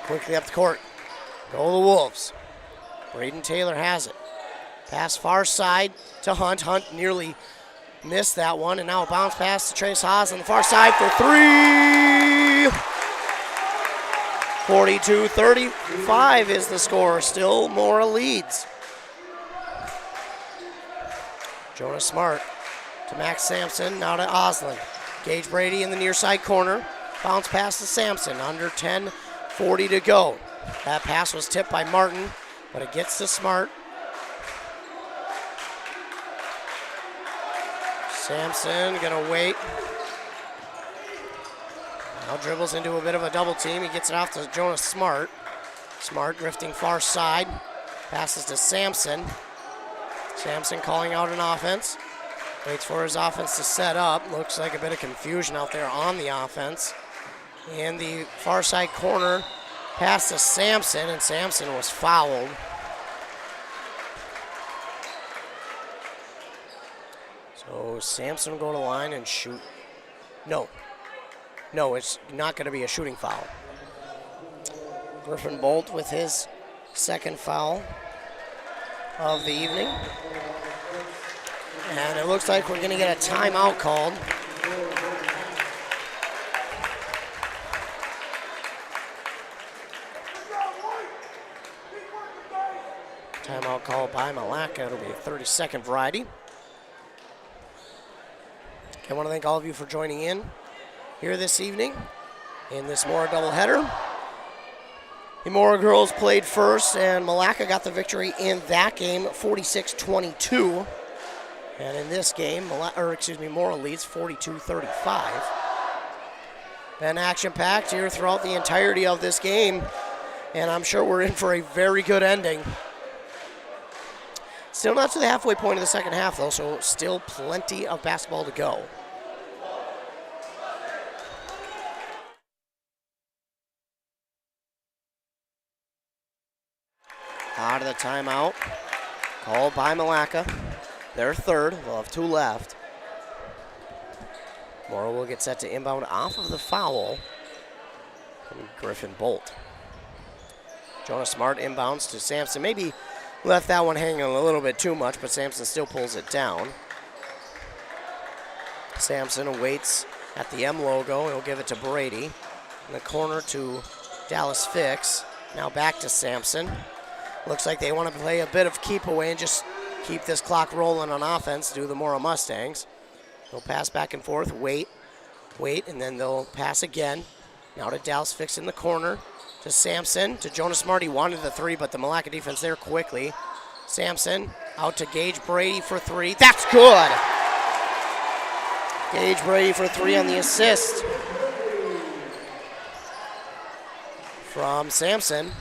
Quickly up the court. Go the Wolves. Braden Taylor has it. Pass far side to Hunt. Hunt nearly missed that one, and now a bounce pass to Trace Haas on the far side for three. 42-35 is the score. Still Mora leads. Jonah Smart to Max Sampson, now to Oslin. Gage Brady in the near side corner. Bounce pass to Sampson, under 10:40 to go. That pass was tipped by Martin, but it gets to Smart. Sampson gonna wait. Now dribbles into a bit of a double team. He gets it off to Jonah Smart. Smart drifting far side. Passes to Sampson. Sampson calling out an offense. Waits for his offense to set up. Looks like a bit of confusion out there on the offense. In the far side corner, pass to Sampson, and Sampson was fouled. So Sampson will go to the line and shoot. No, it's not going to be a shooting foul. Griffin Bolt with his second foul of the evening. And it looks like we're going to get a timeout called. Timeout called by Malacca. It'll be a 30-second variety. I want to thank all of you for joining in here this evening in this Mora doubleheader. The Mora girls played first, and Malacca got the victory in that game, 46-22. And in this game, Mora leads 42-35. Been action-packed here throughout the entirety of this game, and I'm sure we're in for a very good ending. Still not to the halfway point of the second half, though, so still plenty of basketball to go. Out of the timeout, called by Malacca. Their third, they'll have 2 left. Mora will get set to inbound off of the foul from Griffin Bolt. Jonah Smart inbounds to Sampson. Maybe left that one hanging a little bit too much, but Sampson still pulls it down. Sampson awaits at the M logo. He'll give it to Brady. In the corner to Dallas Fix. Now back to Sampson. Looks like they want to play a bit of keep away and just keep this clock rolling on offense, do the Mora Mustangs. They'll pass back and forth, wait, and then they'll pass again. Now to Dallas Fix in the corner, to Sampson, to Jonas Smart. He wanted the 3, but the Malacca defense there quickly. Sampson out to Gage Brady for 3. That's good! Gage Brady for 3 on the assist from Sampson.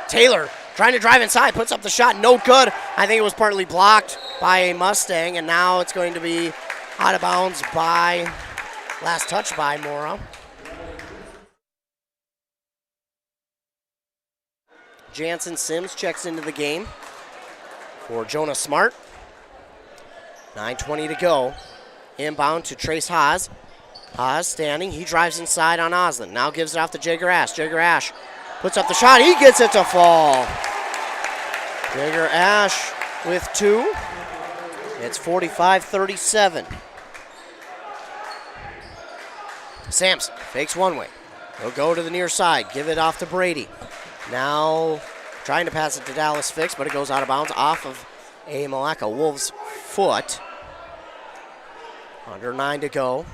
Taylor trying to drive inside, puts up the shot, no good. I think it was partly blocked by a Mustang, and now it's going to be out of bounds by, last touch by Mora. Jansen Sims checks into the game for Jonah Smart. 9:20 to go. Inbound to Trace Haas. Haas standing, he drives inside on Oslin. Now gives it off to Jager Ash. Jager Ash puts up the shot, he gets it to fall. Jager Ash with 2. It's 45-37. Sampson fakes one way. He'll go to the near side, give it off to Brady. Now trying to pass it to Dallas Fix, but it goes out of bounds off of a Malacca Wolves foot. Under 9 to go.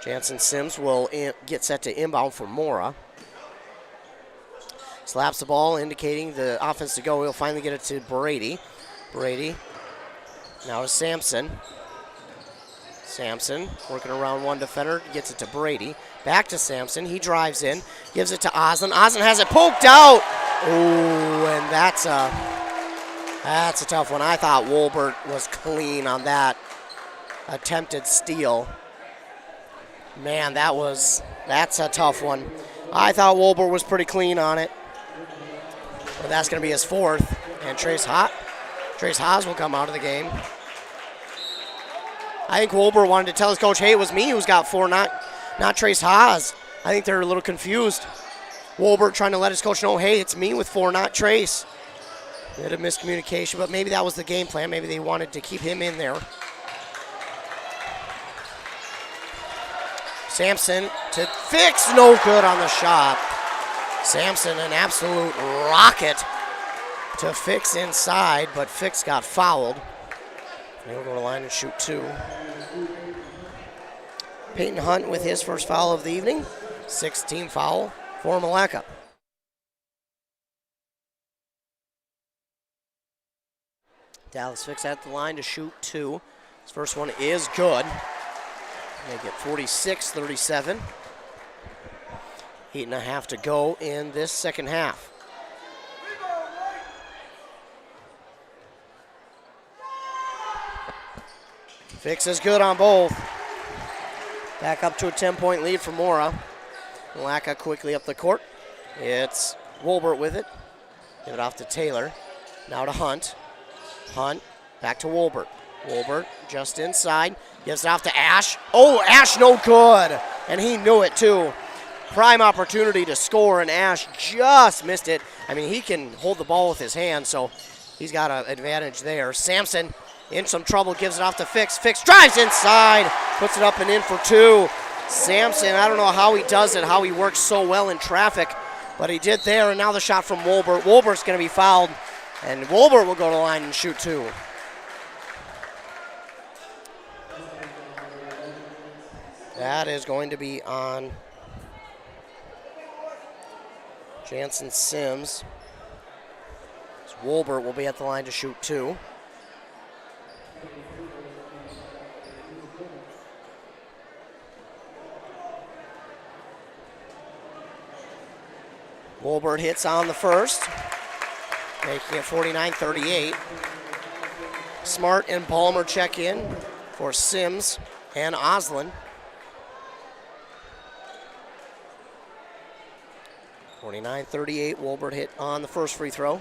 Jansen Sims will get set to inbound for Mora. Slaps the ball, indicating the offense to go. He'll finally get it to Brady. Brady now to Sampson. Sampson working around one defender, gets it to Brady. Back to Sampson, he drives in, gives it to Oslin. Oslin has it poked out. Oh, and that's a tough one. I thought Wolbert was clean on that attempted steal. Man, that's a tough one. I thought Wolbert was pretty clean on it. But that's going to be his 4th. And Trace Haas will come out of the game. I think Wolbert wanted to tell his coach, hey, it was me who's got 4, not Trace Haas. I think they're a little confused. Wolbert trying to let his coach know, hey, it's me with 4, not Trace. Bit of miscommunication, but maybe that was the game plan. Maybe they wanted to keep him in there. Sampson to Fix, no good on the shot. Sampson, an absolute rocket to Fix inside, but Fix got fouled. He'll go to the line and shoot 2. Peyton Hunt with his first foul of the evening. 6th team foul for Malacca. Dallas Fix at the line to shoot 2. His first one is good. Make it 46-37. 8.5 to go in this second half. Fix is good on both. Back up to a 10-point lead for Mora. Malacca quickly up the court. It's Wolbert with it. Give it off to Taylor. Now to Hunt. Hunt back to Wolbert. Wolbert just inside. Gives it off to Ash. Oh, Ash no good. And he knew it too. Prime opportunity to score, and Ash just missed it. I mean, he can hold the ball with his hands, so he's got an advantage there. Sampson in some trouble, gives it off to Fix. Fix drives inside, puts it up and in for 2. Sampson, I don't know how he does it, how he works so well in traffic, but he did there, and now the shot from Wolbert. Wolbert's going to be fouled, and Wolbert will go to the line and shoot 2. That is going to be on Jansen Sims. Wolbert will be at the line to shoot 2. Wolbert hits on the first, making it 49-38. Smart and Balmer check in for Sims and Oslin. 49-38, Wolbert hit on the first free throw.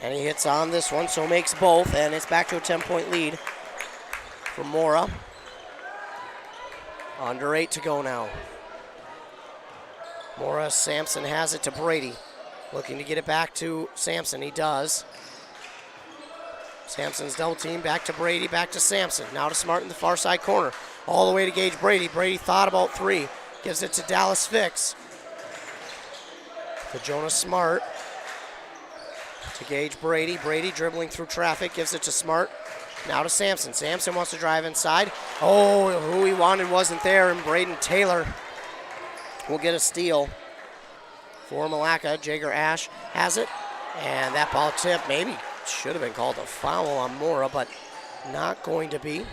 And he hits on this one, so makes both, and it's back to a 10-point lead for Mora. Under 8 to go now. Mora, Sampson has it to Brady. Looking to get it back to Sampson, he does. Sampson's double team, back to Brady, back to Sampson. Now to Smart in the far side corner. All the way to Gage Brady. Brady thought about three. Gives it to Dallas Fix. To Jonas Smart. To Gage Brady. Brady dribbling through traffic, gives it to Smart. Now to Sampson. Sampson wants to drive inside. Oh, who he wanted wasn't there, and Braden Taylor will get a steal for Malacca. Jager Ash has it, and that ball tip maybe should have been called a foul on Mora, but not going to be.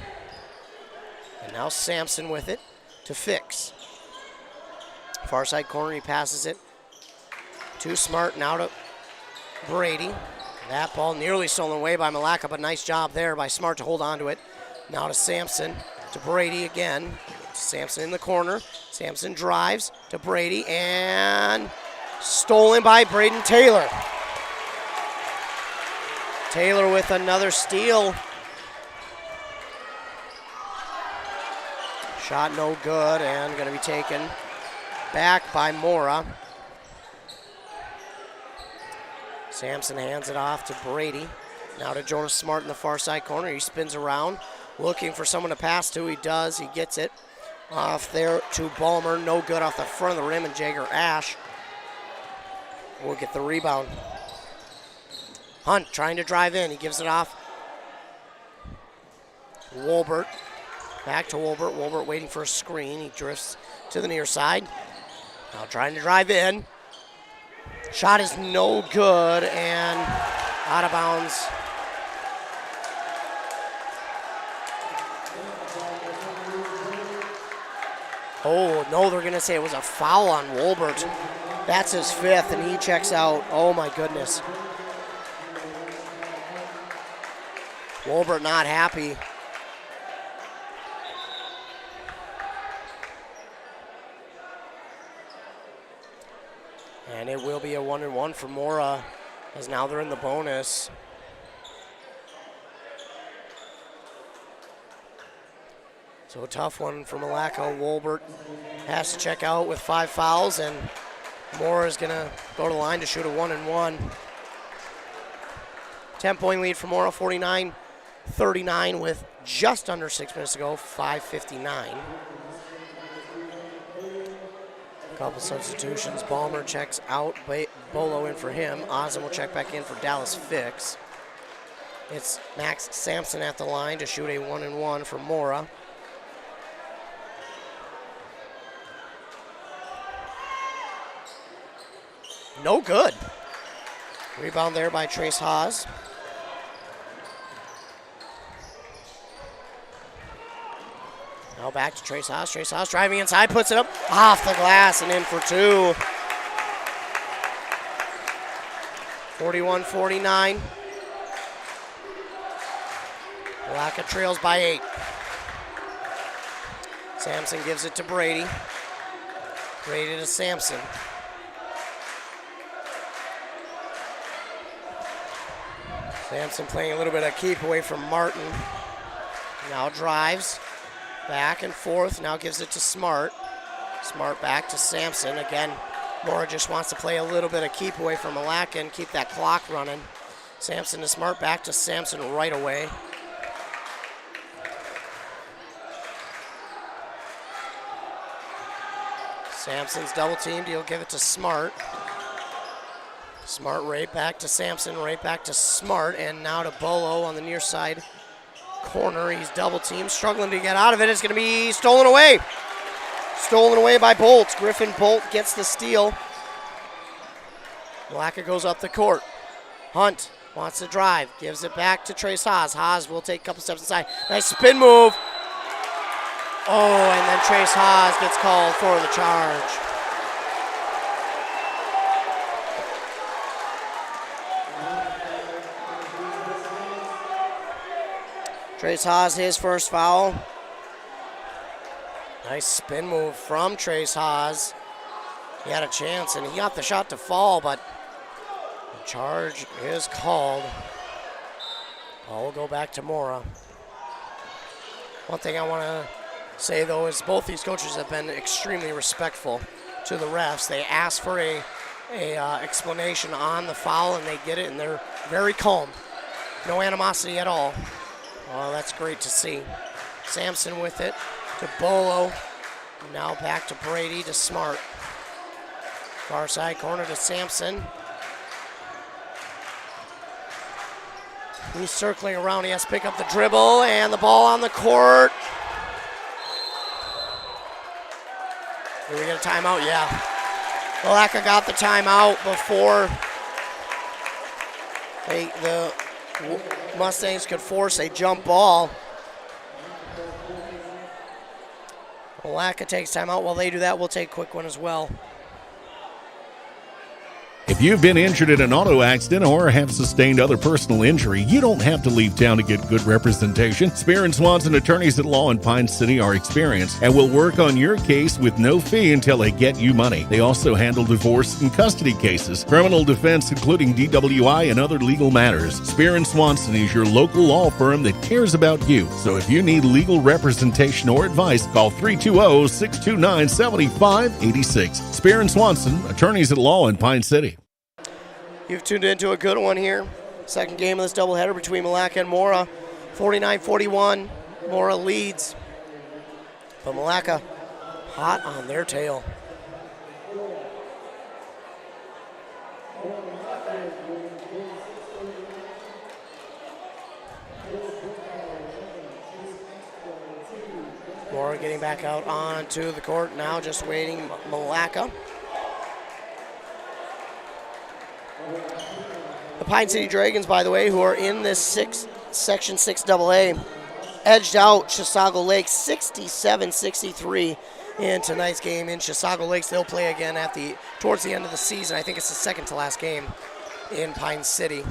And now Sampson with it to Fix. Far side corner, he passes it to Smart, now to Brady. That ball nearly stolen away by Malacca, but nice job there by Smart to hold on to it. Now to Sampson, to Brady again. Sampson in the corner. Sampson drives to Brady, and stolen by Braden Taylor. Taylor with another steal. Shot no good, and going to be taken back by Mora. Sampson hands it off to Brady. Now to Jonas Smart in the far side corner. He spins around, looking for someone to pass to. He does. He gets it off there to Balmer. No good off the front of the rim, and Jager Ash will get the rebound. Hunt trying to drive in. He gives it off. Wolbert. Back to Wolbert. Wolbert waiting for a screen. He drifts to the near side. Now trying to drive in. Shot is no good and out of bounds. Oh, no, they're going to say it was a foul on Wolbert. That's his fifth, and he checks out. Oh, my goodness. Wolbert not happy. And it will be a 1-and-1 for Mora, as now they're in the bonus. So a tough one for Malacca. Wolbert has to check out with 5 fouls, and Mora is going to go to the line to shoot a 1-and-1. 10-point lead for Mora, 49-39 with just under 6 minutes to go, 5:59. Couple substitutions. Balmer checks out. Bolo in for him. Ozem will check back in for Dallas Fix. It's Max Sampson at the line to shoot a 1-and-1 for Mora. No good. Rebound there by Trace Haas. Now back to Trace Haas. Trace Haas driving inside, puts it up off the glass and in for 2. 41-49. Malacca trails by 8. Sampson gives it to Brady. Brady to Sampson. Sampson playing a little bit of keep away from Martin. Now drives. Back and forth, now gives it to Smart. Smart back to Sampson. Again, Mora just wants to play a little bit of keep away from Malacca and keep that clock running. Sampson to Smart, back to Sampson right away. Sampson's double teamed, he'll give it to Smart. Smart right back to Sampson, right back to Smart, and now to Bolo on the near side corner. He's double teamed, struggling to get out of it. It's going to be stolen away. Stolen away by Bolt. Griffin Bolt gets the steal. Malacca goes up the court. Hunt wants to drive, gives it back to Trace Haas. Haas will take a couple steps inside. Nice spin move. Oh, and then Trace Haas gets called for the charge. Trace Haas, his first foul. Nice spin move from Trace Haas. He had a chance, and he got the shot to fall, but the charge is called. Ball will go back to Mora. One thing I want to say, though, is both these coaches have been extremely respectful to the refs. They ask for a explanation on the foul, and they get it, and they're very calm. No animosity at all. Well, that's great to see. Sampson with it to Bolo. Now back to Brady to Smart. Far side corner to Sampson. He's circling around. He has to pick up the dribble, and the ball on the court. Did we get a timeout? Yeah. Malacca got the timeout before the Mustangs could force a jump ball. Malacca takes timeout. While they do that, we'll take a quick one as well. If you've been injured in an auto accident or have sustained other personal injury, you don't have to leave town to get good representation. Spear and Swanson attorneys at law in Pine City are experienced and will work on your case with no fee until they get you money. They also handle divorce and custody cases, criminal defense, including DWI and other legal matters. Spear and Swanson is your local law firm that cares about you. So if you need legal representation or advice, call 320-629-7586. Spear and Swanson, attorneys at law in Pine City. You've tuned into a good one here. Second game of this doubleheader between Malacca and Mora. 49-41, Mora leads. But Malacca hot on their tail. Mora getting back out onto the court now, just waiting Malacca. The Pine City Dragons, by the way, who are in this Section 6 AA, edged out Chisago Lakes 67-63 in tonight's game in Chisago Lakes. They'll play again towards the end of the season. I think it's the second to last game in Pine City.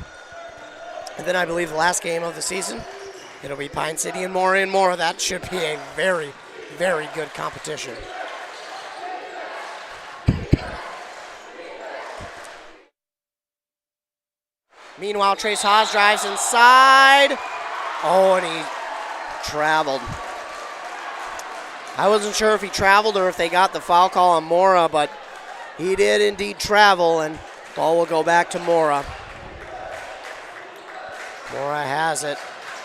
And then I believe the last game of the season, it'll be Pine City and Mora in Mora. That should be a very, very good competition. Meanwhile, Trace Haas drives inside. Oh, and he traveled. I wasn't sure if he traveled or if they got the foul call on Mora, but he did indeed travel, and ball will go back to Mora. Mora has it.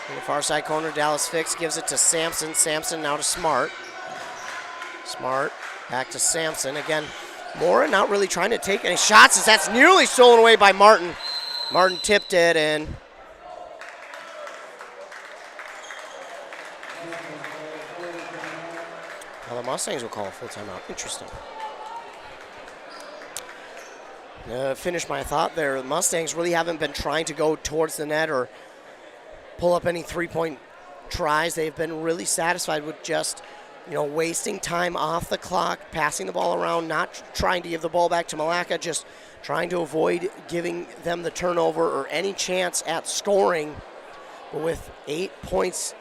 In the far side corner, Dallas Fix gives it to Sampson. Sampson now to Smart. Smart back to Sampson. Again, Mora not really trying to take any shots as that's nearly stolen away by Martin. Martin tipped it, and well, the Mustangs will call a full timeout. Interesting. Finish my thought there. The Mustangs really haven't been trying to go towards the net or pull up any three-point tries. They've been really satisfied with just, wasting time off the clock, passing the ball around, not trying to give the ball back to Malacca, just trying to avoid giving them the turnover or any chance at scoring. But with 8 points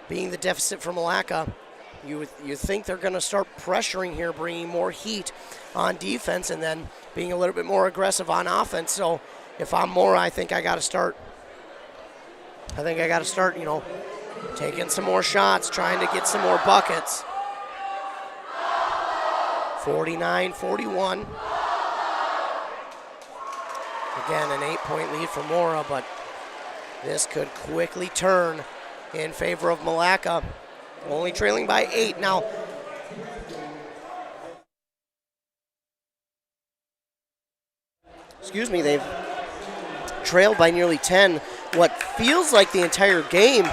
being the deficit for Malacca, you think they're going to start pressuring here, bringing more heat on defense and then being a little bit more aggressive on offense. So if I'm Mora, I think I got to start, taking some more shots, trying to get some more buckets. 49-41. Again, an 8-point lead for Mora, but this could quickly turn in favor of Malacca, only trailing by 8. Now, they've trailed by nearly 10, what feels like the entire game,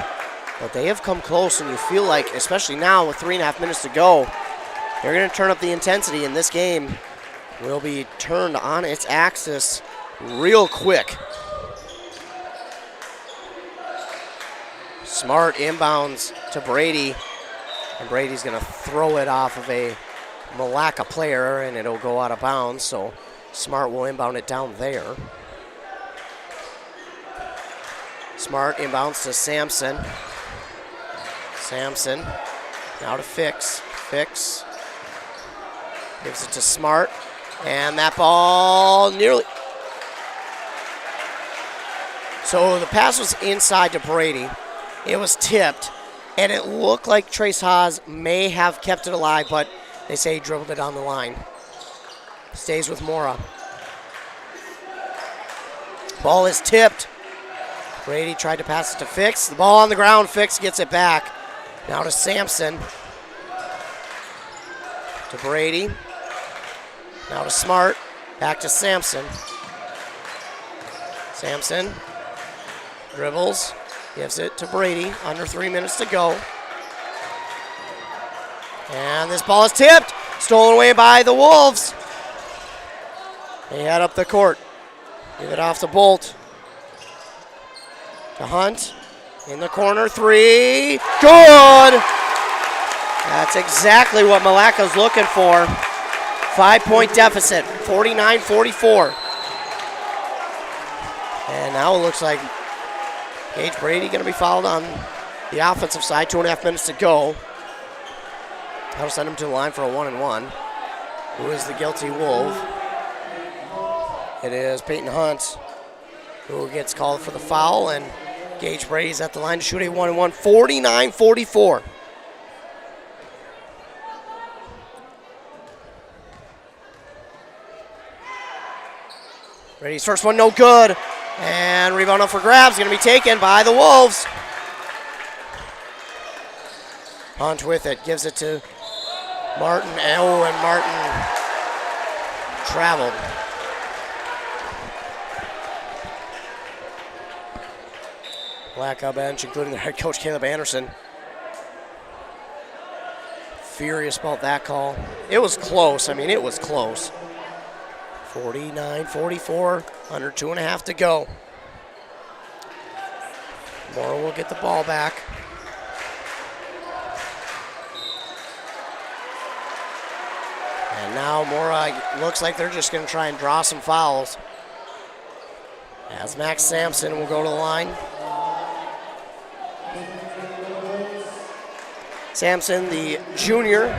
but they have come close, and you feel like, especially now with 3.5 minutes to go, they're going to turn up the intensity, and this game will be turned on its axis real quick. Smart inbounds to Brady, and Brady's going to throw it off of a Malacca player, and it'll go out of bounds, so Smart will inbound it down there. Smart inbounds to Sampson. Sampson now to Fix. Fix gives it to Smart. And that ball nearly. So the pass was inside to Brady. It was tipped. And it looked like Trace Haas may have kept it alive, but they say he dribbled it on the line. Stays with Mora. Ball is tipped. Brady tried to pass it to Fix. The ball on the ground. Fix gets it back. Now to Sampson. To Brady. Now to Smart. Back to Sampson. Sampson dribbles. Gives it to Brady. Under 3 minutes to go. And this ball is tipped. Stolen away by the Wolves. They head up the court. Give it off to Bolt. To Hunt. In the corner. 3. Good! That's exactly what Malacca's looking for. 5-point deficit. 49-44. And now it looks like Gage Brady going to be fouled on the offensive side. 2.5 minutes to go. That'll send him to the line for a 1-and-1. Who is the guilty Wolf? It is Peyton Hunt who gets called for the foul, and Gage Brady's at the line to shoot a 1-and-1. 49-44. Brady's first one, no good. And rebound up for grabs, going to be taken by the Wolves. Hunt with it, gives it to Martin. Oh, and Martin traveled. Blackout bench, including their head coach, Caleb Anderson. Furious about that call. It was close. I mean, it was close. 49-44, under 2.5 to go. Mora will get the ball back. And now Mora looks like they're just going to try and draw some fouls. As Max Sampson will go to the line. Sampson, the junior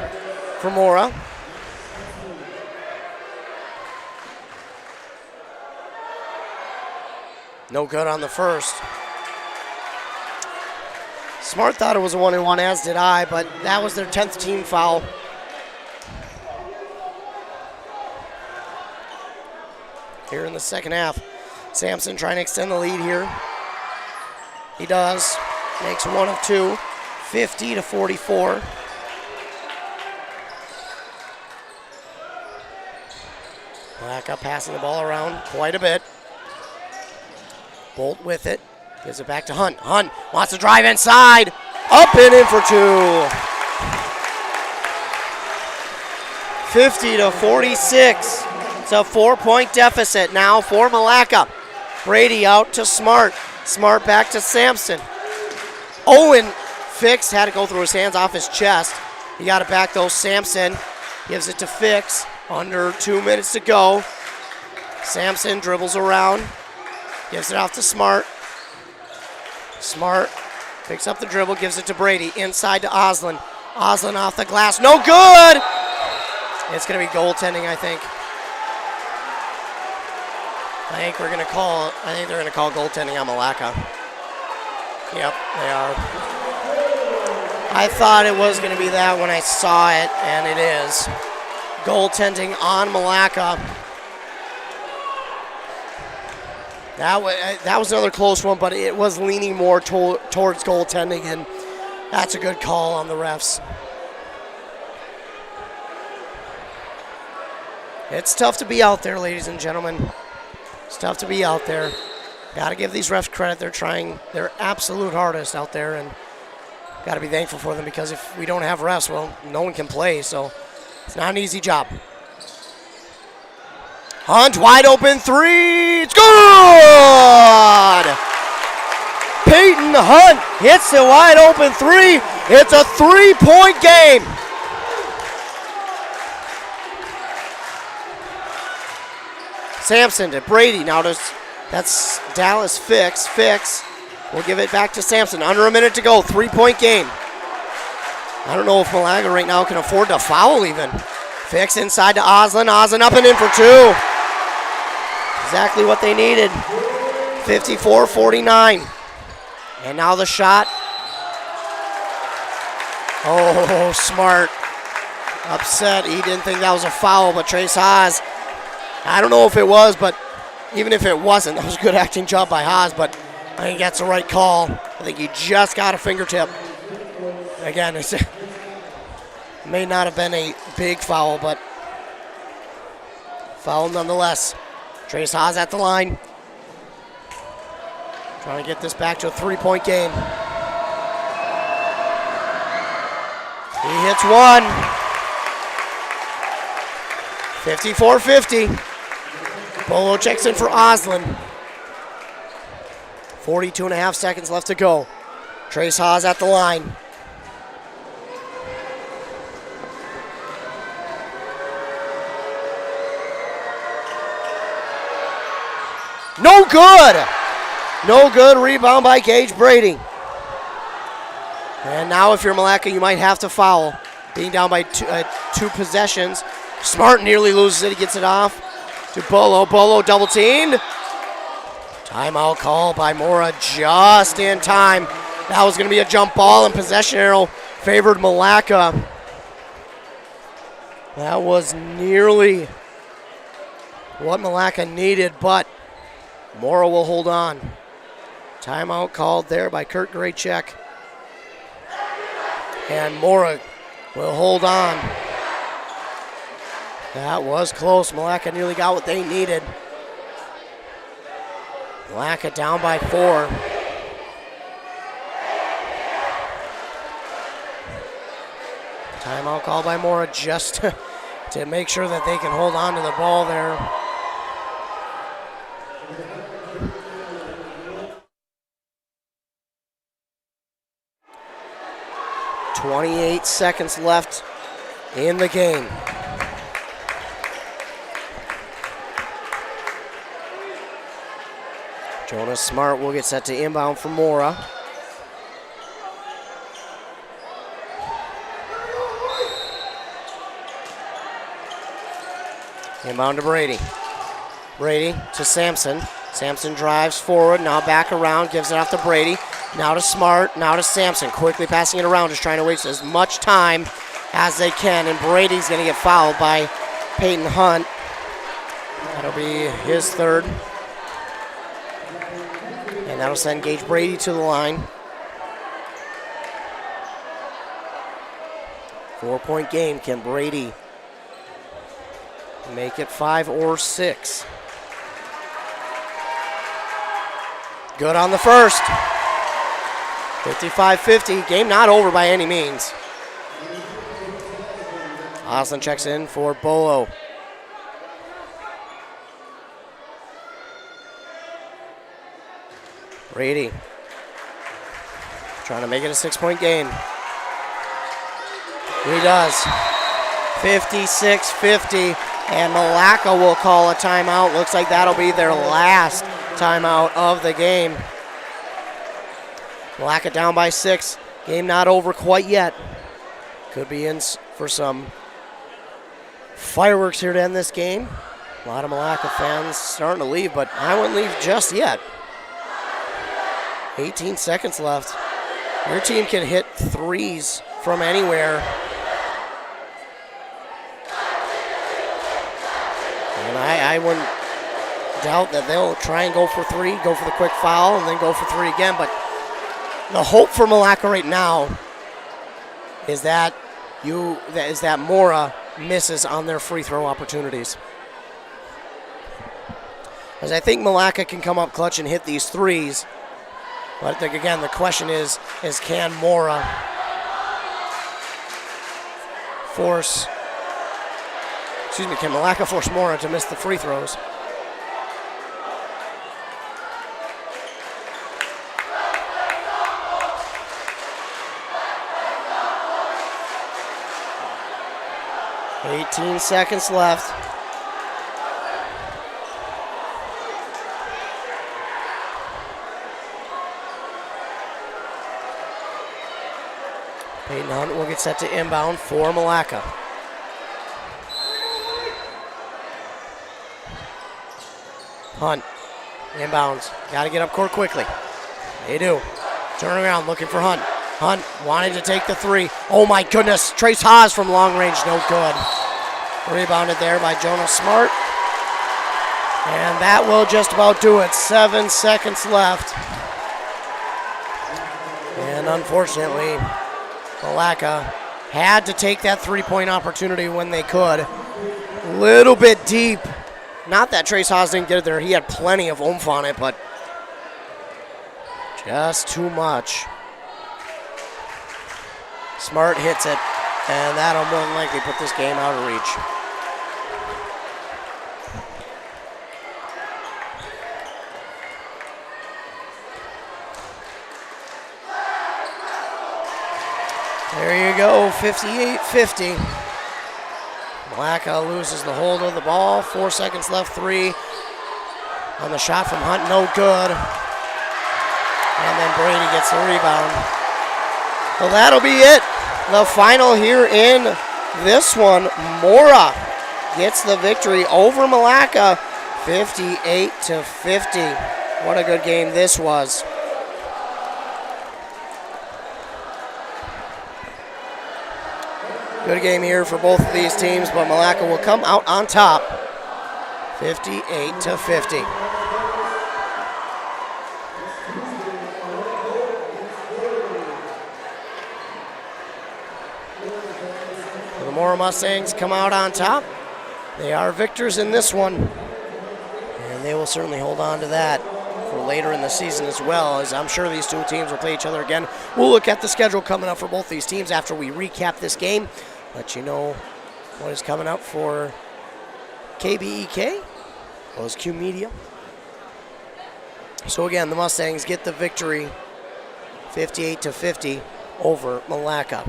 for Mora. No good on the first. Smart thought it was a 1-and-1, as did I, but that was their 10th team foul. Here in the second half, Sampson trying to extend the lead here. He does. Makes one of two, 50-44. Blackout passing the ball around quite a bit. Bolt with it. Gives it back to Hunt. Hunt wants to drive inside. Up and in for two. 50-46. It's a 4-point deficit now for Malacca. Brady out to Smart. Smart back to Sampson. Owen Fix had to go through his hands off his chest. He got it back though. Sampson gives it to Fix. Under 2 minutes to go. Sampson dribbles around. Gives it off to Smart. Smart picks up the dribble, gives it to Brady. Inside to Oslin. Oslin off the glass. No good! It's going to be goaltending, I think. I think they're going to call goaltending on Malacca. Yep, they are. I thought it was going to be that when I saw it, and it is. Goaltending on Malacca. That was another close one, but it was leaning more towards goaltending, and that's a good call on the refs. It's tough to be out there, ladies and gentlemen. It's tough to be out there. Got to give these refs credit. They're trying their absolute hardest out there, and got to be thankful for them, because if we don't have refs, well, no one can play, so it's not an easy job. Hunt, wide open three. It's good! Peyton Hunt hits a wide open three. It's a 3-point game. Sampson to Brady. Now that's Dallas Fix. Fix will give it back to Sampson. Under a minute to go. 3-point game. I don't know if Malaga right now can afford to foul even. Fix inside to Oslin. Oslin up and in for two. Exactly what they needed. 54-49. And now the shot. Oh, Smart. Upset. He didn't think that was a foul, but Trace Haas, I don't know if it was, but even if it wasn't, that was a good acting job by Haas, but I think that's the right call. I think he just got a fingertip. Again, it may not have been a big foul, but foul nonetheless. Trace Haas at the line. Trying to get this back to a three-point game. He hits one. 54-50. Bolo checks in for Oslin. 42.5 seconds left to go. Trace Haas at the line. No good! No good. Rebound by Gage Brady. And now if you're Malacca, you might have to foul. Being down by two possessions. Smart nearly loses it. He gets it off to Bolo. Bolo double teamed. Timeout call by Mora just in time. That was going to be a jump ball, and possession arrow favored Malacca. That was nearly what Malacca needed, but Mora will hold on. Timeout called there by Kurt Graycheck. And Mora will hold on. That was close. Malacca nearly got what they needed. Malacca down by 4. Timeout called by Mora just to make sure that they can hold on to the ball there. .28 seconds left in the game. Jonas Smart will get set to inbound for Mora. Inbound to Brady. Brady to Sampson. Sampson drives forward, now back around, gives it off to Brady. Now to Smart, now to Sampson. Quickly passing it around, just trying to waste as much time as they can. And Brady's going to get fouled by Peyton Hunt. That'll be his third. And that'll send Gage Brady to the line. 4-point game. Can Brady make it 5 or 6? Good on the first. 55-50. Game not over by any means. Oslin checks in for Bolo. Brady trying to make it a 6-point game. He does. 56-50, and Malacca will call a timeout. Looks like that'll be their last timeout of the game. Malacca down by 6. Game not over quite yet. Could be in for some fireworks here to end this game. A lot of Malacca fans starting to leave, but I wouldn't leave just yet. 18 seconds left. Your team can hit threes from anywhere. And I wouldn't doubt that they'll try and go for 3, go for the quick foul, and then go for 3 again. But the hope for Malacca right now is that Mora misses on their free throw opportunities. As I think Malacca can come up clutch and hit these threes. But again, the question is can Mora can Malacca force Mora to miss the free throws? $18 seconds left. Peyton Hunt will get set to inbound for Malacca. Hunt inbounds. Got to get up court quickly. They do. Turn around looking for Hunt. Hunt wanted to take the three. Oh my goodness. Trace Haas from long range. No good. Rebounded there by Jonah Smart. And that will just about do it. 7 seconds left. And unfortunately, Malacca had to take that three-point opportunity when they could. Little bit deep. Not that Trace Haas didn't get it there. He had plenty of oomph on it, but just too much. Smart hits it, and that'll more than likely put this game out of reach. There you go, 58-50. Malacca loses the hold of the ball. 4 seconds left, 3. On the shot from Hunt, no good. And then Brady gets the rebound. Well, that'll be it. The final here in this one. Mora gets the victory over Malacca, 58-50. What a good game this was. Good game here for both of these teams, but Malacca will come out on top, 58-50. The Mora Mustangs come out on top. They are victors in this one, and they will certainly hold on to that for later in the season as well, as I'm sure these two teams will play each other again. We'll look at the schedule coming up for both these teams after we recap this game. Let you know what is coming up for KBEK, as well as Q Media. So again, the Mustangs get the victory, 58-50 over Malacca.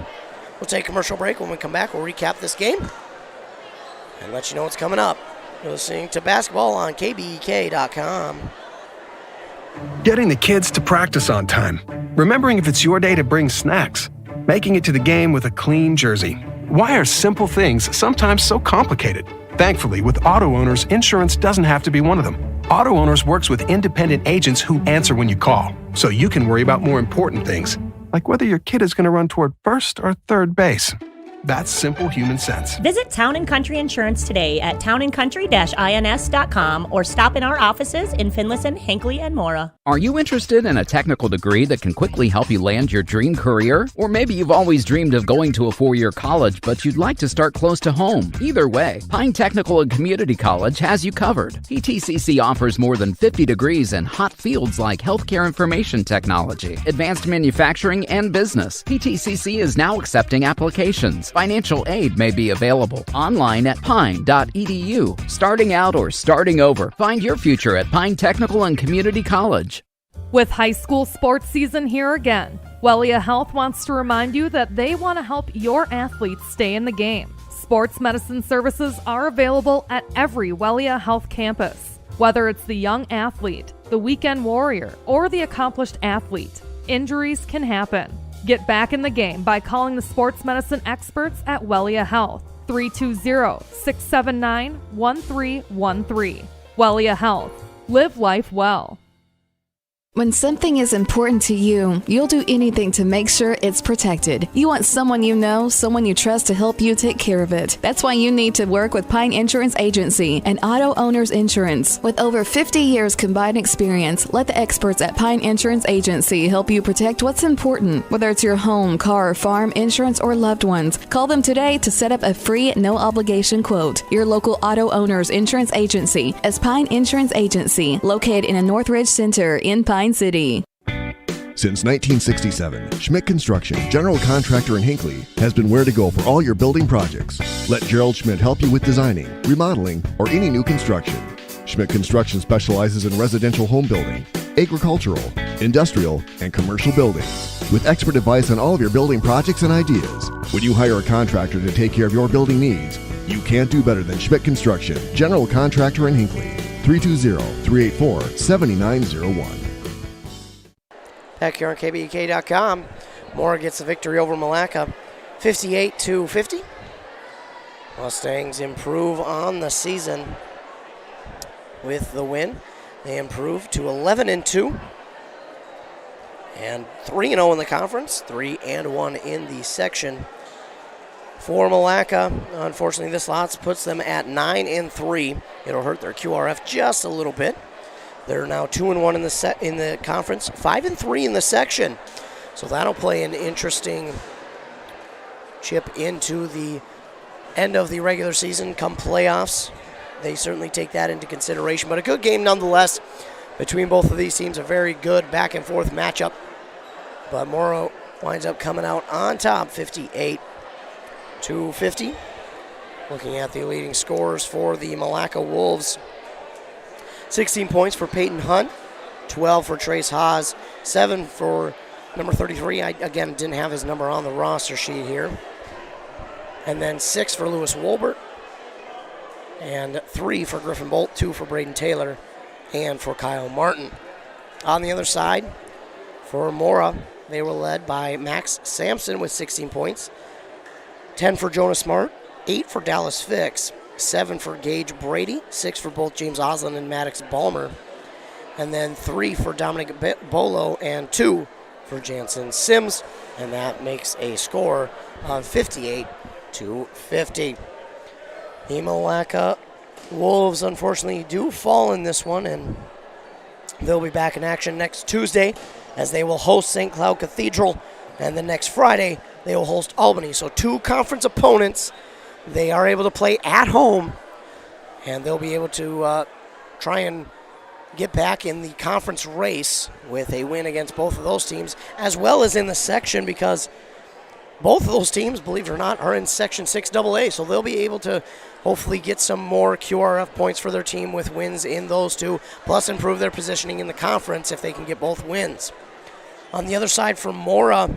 We'll take a commercial break. When we come back, we'll recap this game and let you know what's coming up. You're listening to basketball on KBEK.com. Getting the kids to practice on time. Remembering if it's your day to bring snacks. Making it to the game with a clean jersey. Why are simple things sometimes so complicated? Thankfully, with auto owners, insurance doesn't have to be one of them. Auto Owners works with independent agents who answer when you call, so you can worry about more important things, like whether your kid is going to run toward first or third base. That's simple human sense. Visit Town & Country Insurance today at townandcountry-ins.com or stop in our offices in Finlayson, Hinckley, and Mora. Are you interested in a technical degree that can quickly help you land your dream career? Or maybe you've always dreamed of going to a 4-year college, but you'd like to start close to home. Either way, Pine Technical and Community College has you covered. PTCC offers more than 50 degrees in hot fields like healthcare information technology, advanced manufacturing, and business. PTCC is now accepting applications. Financial aid may be available online at pine.edu. Starting out or starting over, find your future at Pine Technical and Community College. With high school sports season here again, Wellia Health wants to remind you that they want to help your athletes stay in the game. Sports medicine services are available at every Wellia Health campus. Whether it's the young athlete, the weekend warrior, or the accomplished athlete, injuries can happen. Get back in the game by calling the sports medicine experts at Wellia Health, 320-679-1313. Wellia Health. Live life well. When something is important to you, you'll do anything to make sure it's protected. You want someone you know, someone you trust to help you take care of it. That's why you need to work with Pine Insurance Agency and Auto Owners Insurance. With over 50 years combined experience, let the experts at Pine Insurance Agency help you protect what's important, whether it's your home, car, farm, insurance, or loved ones. Call them today to set up a free, no-obligation quote. Your local Auto Owners Insurance Agency is Pine Insurance Agency, located in a Northridge Center in Pine City. Since 1967, Schmidt Construction, general contractor in Hinckley, has been where to go for all your building projects. Let Gerald Schmidt help you with designing, remodeling, or any new construction. Schmidt Construction specializes in residential home building, agricultural, industrial, and commercial buildings. With expert advice on all of your building projects and ideas, when you hire a contractor to take care of your building needs, you can't do better than Schmidt Construction, general contractor in Hinckley. 320-384-7901. Back here on KBEK.com. Mora gets the victory over Malacca, 58-50. Mustangs improve on the season with the win. They improve to 11-2 and 3-0 in the conference, 3-1 in the section. For Malacca, unfortunately, this loss puts them at 9-3. It'll hurt their QRF just a little bit. They're now 2-1 in the conference, 5-3 in the section. So that'll play an interesting chip into the end of the regular season come playoffs. They certainly take that into consideration, but a good game nonetheless between both of these teams. A very good back and forth matchup, but Mora winds up coming out on top, 58-50. Looking at the leading scorers for the Malacca Wolves, 16 points for Peyton Hunt, 12 for Trace Haas, 7 for number 33. I, again, didn't have his number on the roster sheet here. And then 6 for Lewis Wolbert, and 3 for Griffin Bolt, 2 for Braden Taylor, and for Kyle Martin. On the other side, for Mora, they were led by Max Sampson with 16 points, 10 for Jonas Smart, 8 for Dallas Fix, 7 for Gage Brady, 6 for both James Oslin and Maddox Balmer, and then 3 for Dominic Bolo and 2 for Jansen Sims, and that makes a score of 58-50. The Malacca Wolves, unfortunately, do fall in this one, and they'll be back in action next Tuesday as they will host St. Cloud Cathedral, and then next Friday they will host Albany. So 2 conference opponents. They are able to play at home, and they'll be able to try and get back in the conference race with a win against both of those teams, as well as in the section, because both of those teams, believe it or not, are in Section 6AA, so they'll be able to hopefully get some more QRF points for their team with wins in those 2, plus improve their positioning in the conference if they can get both wins. On the other side for Mora,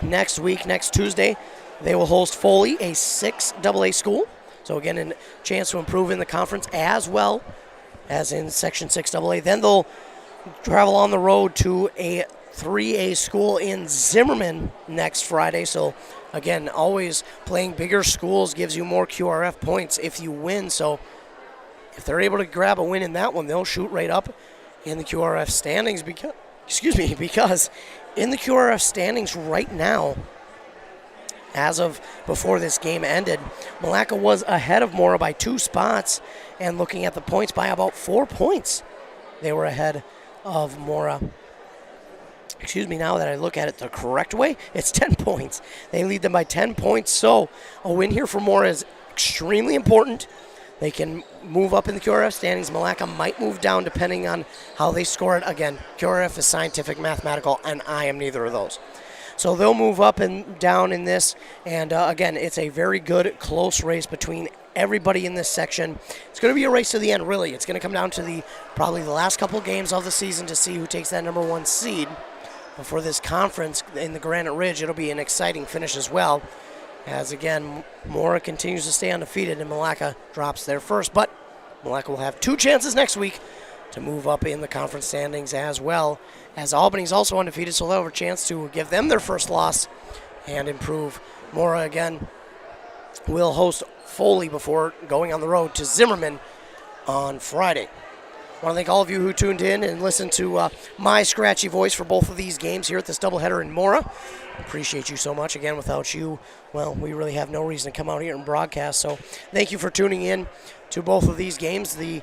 next week, next Tuesday, they will host Foley, a 6AA school. So again, a chance to improve in the conference as well as in Section 6AA. Then they'll travel on the road to a 3A school in Zimmerman next Friday. So again, always playing bigger schools gives you more QRF points if you win. So if they're able to grab a win in that one, they'll shoot right up in the QRF standings because in the QRF standings right now, as of before this game ended, Malacca was ahead of Mora by 2 spots, and looking at the points, by about 4 points, they were ahead of Mora. Now that I look at it the correct way, it's 10 points. They lead them by 10 points, so a win here for Mora is extremely important. They can move up in the QRF standings. Malacca might move down depending on how they score it. Again, QRF is scientific, mathematical, and I am neither of those. So they'll move up and down in this, and again, it's a very good, close race between everybody in this section. It's going to be a race to the end, really. It's going to come down to probably the last couple games of the season to see who takes that number 1 seed. Before this conference in the Granite Ridge, it'll be an exciting finish as well, as again, Mora continues to stay undefeated and Malacca drops there first. But Malacca will have 2 chances next week to move up in the conference standings, as well as Albany's also undefeated, so they'll have a chance to give them their first loss and improve. Mora again will host Foley before going on the road to Zimmerman on Friday. I want to thank all of you who tuned in and listened to my scratchy voice for both of these games here at this doubleheader in Mora. Appreciate you so much. Again, without you, well, we really have no reason to come out here and broadcast. So thank you for tuning in to both of these games. The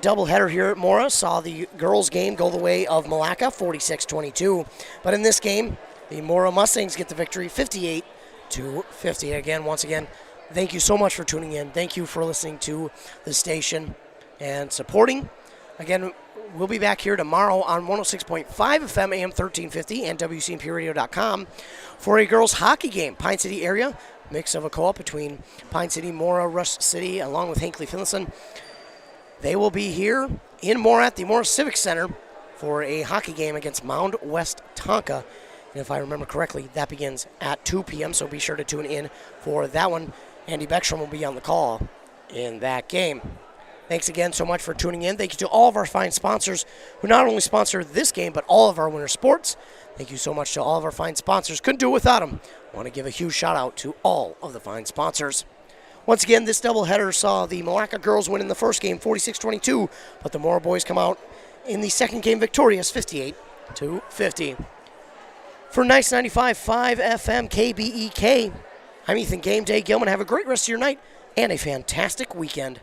doubleheader here at Mora saw the girls' game go the way of Malacca, 46-22. But in this game, the Mora Mustangs get the victory, 58-50. Again, once again, thank you so much for tuning in. Thank you for listening to the station and supporting. Again, we'll be back here tomorrow on 106.5 FM, AM 1350, and WCMPradio.com for a girls' hockey game. Pine City area, mix of a co-op between Pine City, Mora, Rush City, along with Hinckley Finlayson. They will be here in Mora at the Mora Civic Center for a hockey game against Mound West Tonka. And if I remember correctly, that begins at 2 p.m., so be sure to tune in for that one. Andy Beckstrom will be on the call in that game. Thanks again so much for tuning in. Thank you to all of our fine sponsors who not only sponsor this game, but all of our winter sports. Thank you so much to all of our fine sponsors. Couldn't do it without them. I want to give a huge shout out to all of the fine sponsors. Once again, this doubleheader saw the Malacca girls win in the first game 46-22, but the Mora boys come out in the second game victorious 58-50. For Nice 95.5 FM KBEK, I'm Ethan Game Day Gilman. Have a great rest of your night and a fantastic weekend.